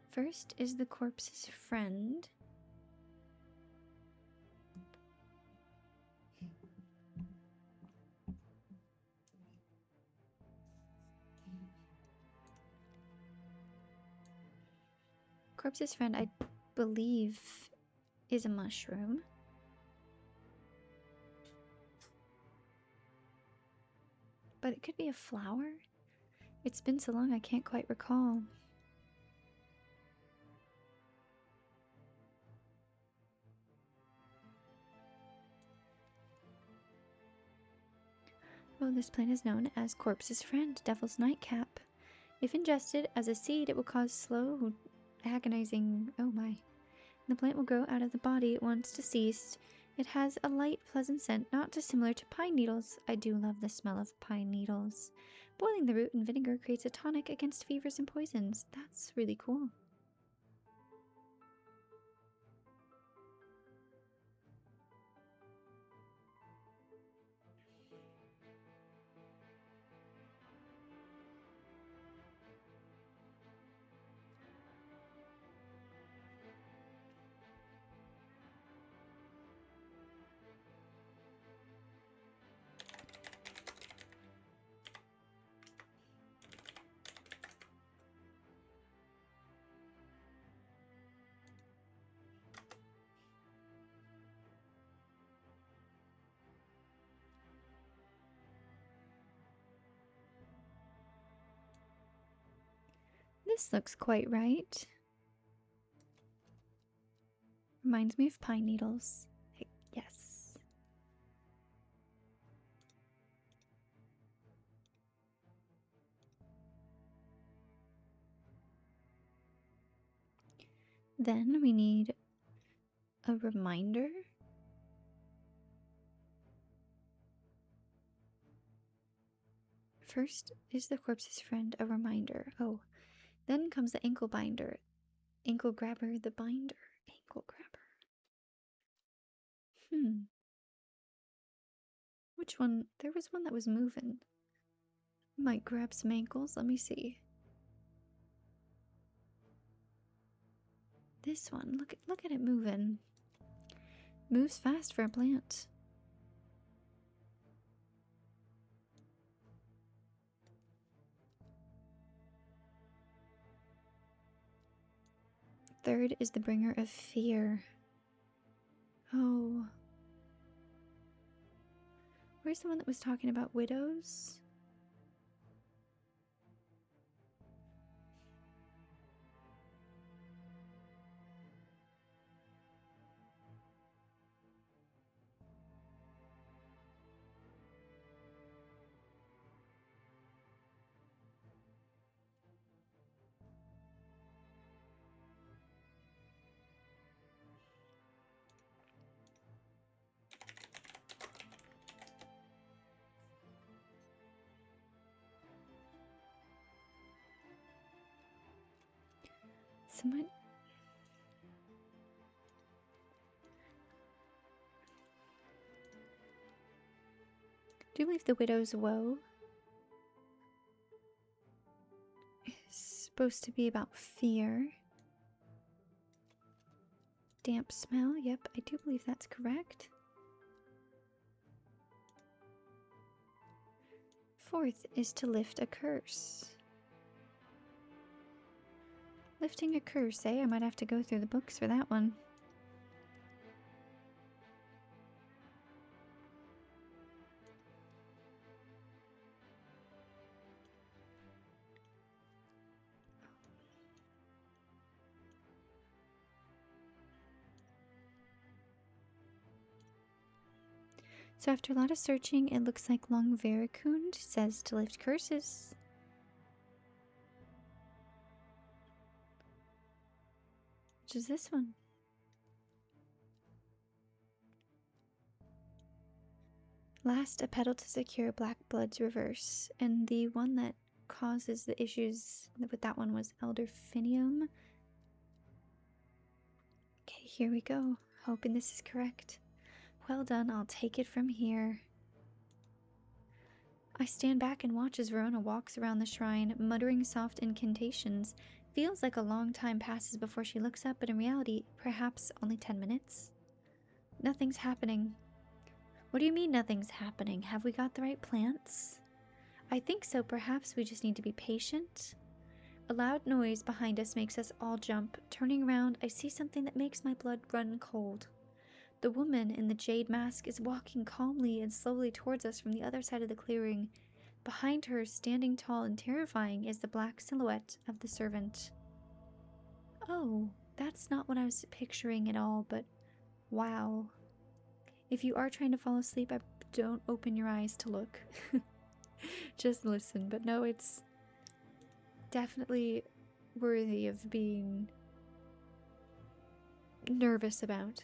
First is the corpse's friend. Corpse's friend, I believe, is a mushroom. But it could be a flower? It's been so long I can't quite recall. Oh, this plant is known as Corpse's Friend, Devil's Nightcap. If ingested as a seed, it will cause slow, agonizing... oh my. The plant will grow out of the body it wants to cease. It has a light, pleasant scent, not dissimilar to pine needles. I do love the smell of pine needles. Boiling the root in vinegar creates a tonic against fevers and poisons. That's really cool. This looks quite right. Reminds me of pine needles. Yes. Then we need a reminder. First is the corpse's friend, a reminder. Oh, then comes the ankle binder. Ankle grabber, the binder. Ankle grabber. Which one? There was one that was moving. Might grab some ankles. Let me see. This one. Look at it moving. Moves fast for a plant. Third is the bringer of fear. Oh. Where's the one that was talking about widows? Someone... Do you believe the widow's woe is supposed to be about fear? Damp smell? Yep, I do believe that's correct. Fourth is to lift a curse. Lifting a curse, eh? I might have to go through the books for that one. So after a lot of searching, it looks like Long Veracund says to lift curses. Which is this one? Last, a petal to secure black blood's reverse. And the one that causes the issues with that one was Elderfinium. Okay, here we go. Hoping this is correct. Well done, I'll take it from here. I stand back and watch as Verona walks around the shrine, muttering soft incantations. Feels like a long time passes before she looks up, but in reality, perhaps only 10 minutes. Nothing's happening. What do you mean nothing's happening? Have we got the right plants? I think so. Perhaps we just need to be patient. A loud noise behind us makes us all jump. Turning around, I see something that makes my blood run cold. The woman in the jade mask is walking calmly and slowly towards us from the other side of the clearing. Behind her, standing tall and terrifying, is the black silhouette of the servant. Oh, that's not what I was picturing at all, but wow. If you are trying to fall asleep, don't open your eyes to look. Just listen. But no, it's definitely worthy of being nervous about.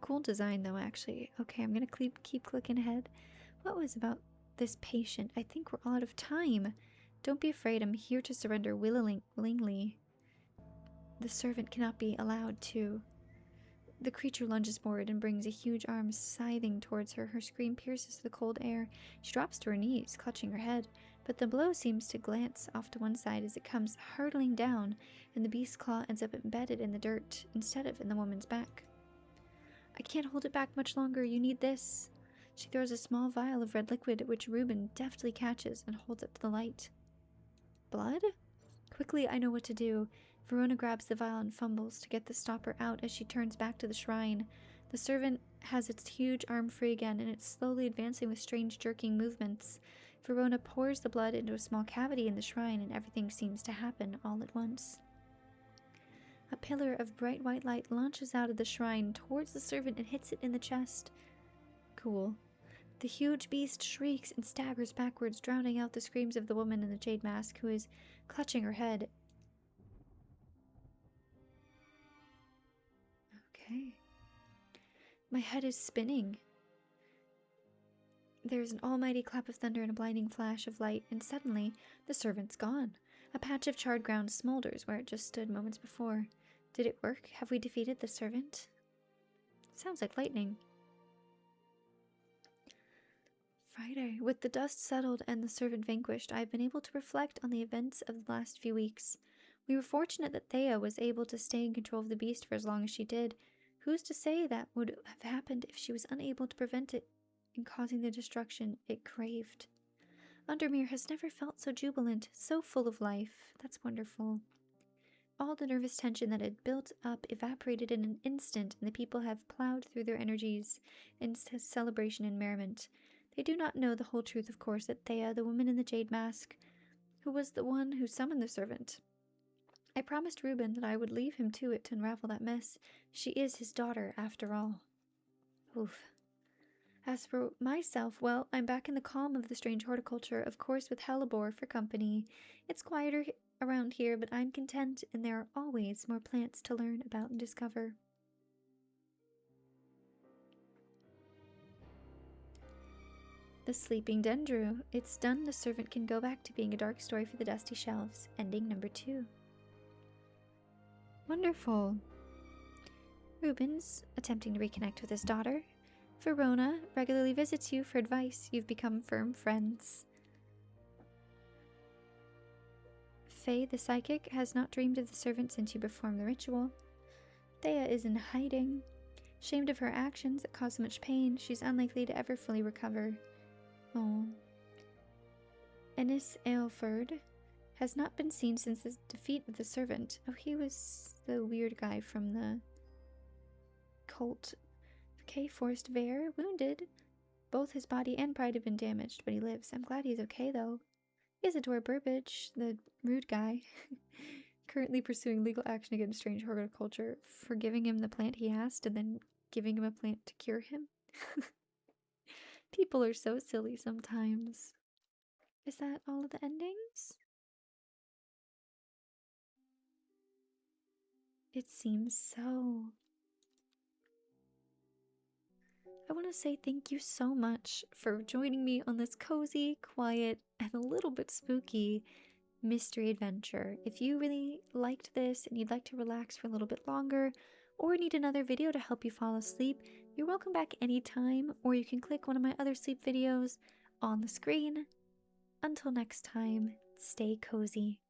Cool design though, actually. Okay, I'm gonna keep clicking ahead. What was about this patient? I think we're all out of time. Don't be afraid, I'm here to surrender willingly. The servant cannot be allowed to. The creature lunges forward and brings a huge arm scything towards her. Her scream pierces the cold air. She drops to her knees, clutching her head, but the blow seems to glance off to one side as it comes hurtling down, and the beast's claw ends up embedded in the dirt instead of in the woman's back. I can't hold it back much longer. You need this. She throws a small vial of red liquid, which Reuben deftly catches and holds up to the light. Blood? Quickly, I know what to do. Verona grabs the vial and fumbles to get the stopper out as she turns back to the shrine. The servant has its huge arm free again, and it's slowly advancing with strange jerking movements. Verona pours the blood into a small cavity in the shrine, and everything seems to happen all at once. A pillar of bright white light launches out of the shrine towards the servant and hits it in the chest. Cool. The huge beast shrieks and staggers backwards, drowning out the screams of the woman in the jade mask, who is clutching her head. Okay. My head is spinning. There's an almighty clap of thunder and a blinding flash of light, and suddenly the servant's gone. A patch of charred ground smolders where it just stood moments before. Did it work? Have we defeated the servant? Sounds like lightning. Friday. With the dust settled and the servant vanquished, I have been able to reflect on the events of the last few weeks. We were fortunate that Thea was able to stay in control of the beast for as long as she did. Who's to say that would have happened if she was unable to prevent it in causing the destruction it craved? Undermere has never felt so jubilant, so full of life. That's wonderful. All the nervous tension that had built up evaporated in an instant, and the people have plowed through their energies in celebration and merriment. They do not know the whole truth, of course, that Thea, the woman in the jade mask, who was the one who summoned the servant. I promised Reuben that I would leave him to it to unravel that mess. She is his daughter, after all. Oof. As for myself, well, I'm back in the calm of the Strange Horticulture, of course with Hellebore for company. It's quieter around here, but I'm content, and there are always more plants to learn about and discover. The Sleeping Dendro. It's done. The servant can go back to being a dark story for the dusty shelves. Ending number 2. Wonderful. Reuben's attempting to reconnect with his daughter. Verona regularly visits you for advice. You've become firm friends. Faye, the psychic, has not dreamed of the servant since you performed the ritual. Thea is in hiding. Ashamed of her actions that caused so much pain, she's unlikely to ever fully recover. Oh. Ennis Aelford has not been seen since the defeat of the servant. Oh, he was the weird guy from the cult. Okay, Forrest Vare, wounded. Both his body and pride have been damaged, but he lives. I'm glad he's okay, though. Isidore Burbage, the rude guy, currently pursuing legal action against Strange Horticulture for giving him the plant he asked and then giving him a plant to cure him. People are so silly sometimes. Is that all of the endings? It seems so. I want to say thank you so much for joining me on this cozy, quiet, and a little bit spooky mystery adventure. If you really liked this and you'd like to relax for a little bit longer, or need another video to help you fall asleep, you're welcome back anytime, or you can click one of my other sleep videos. on the screen. Until next time, stay cozy.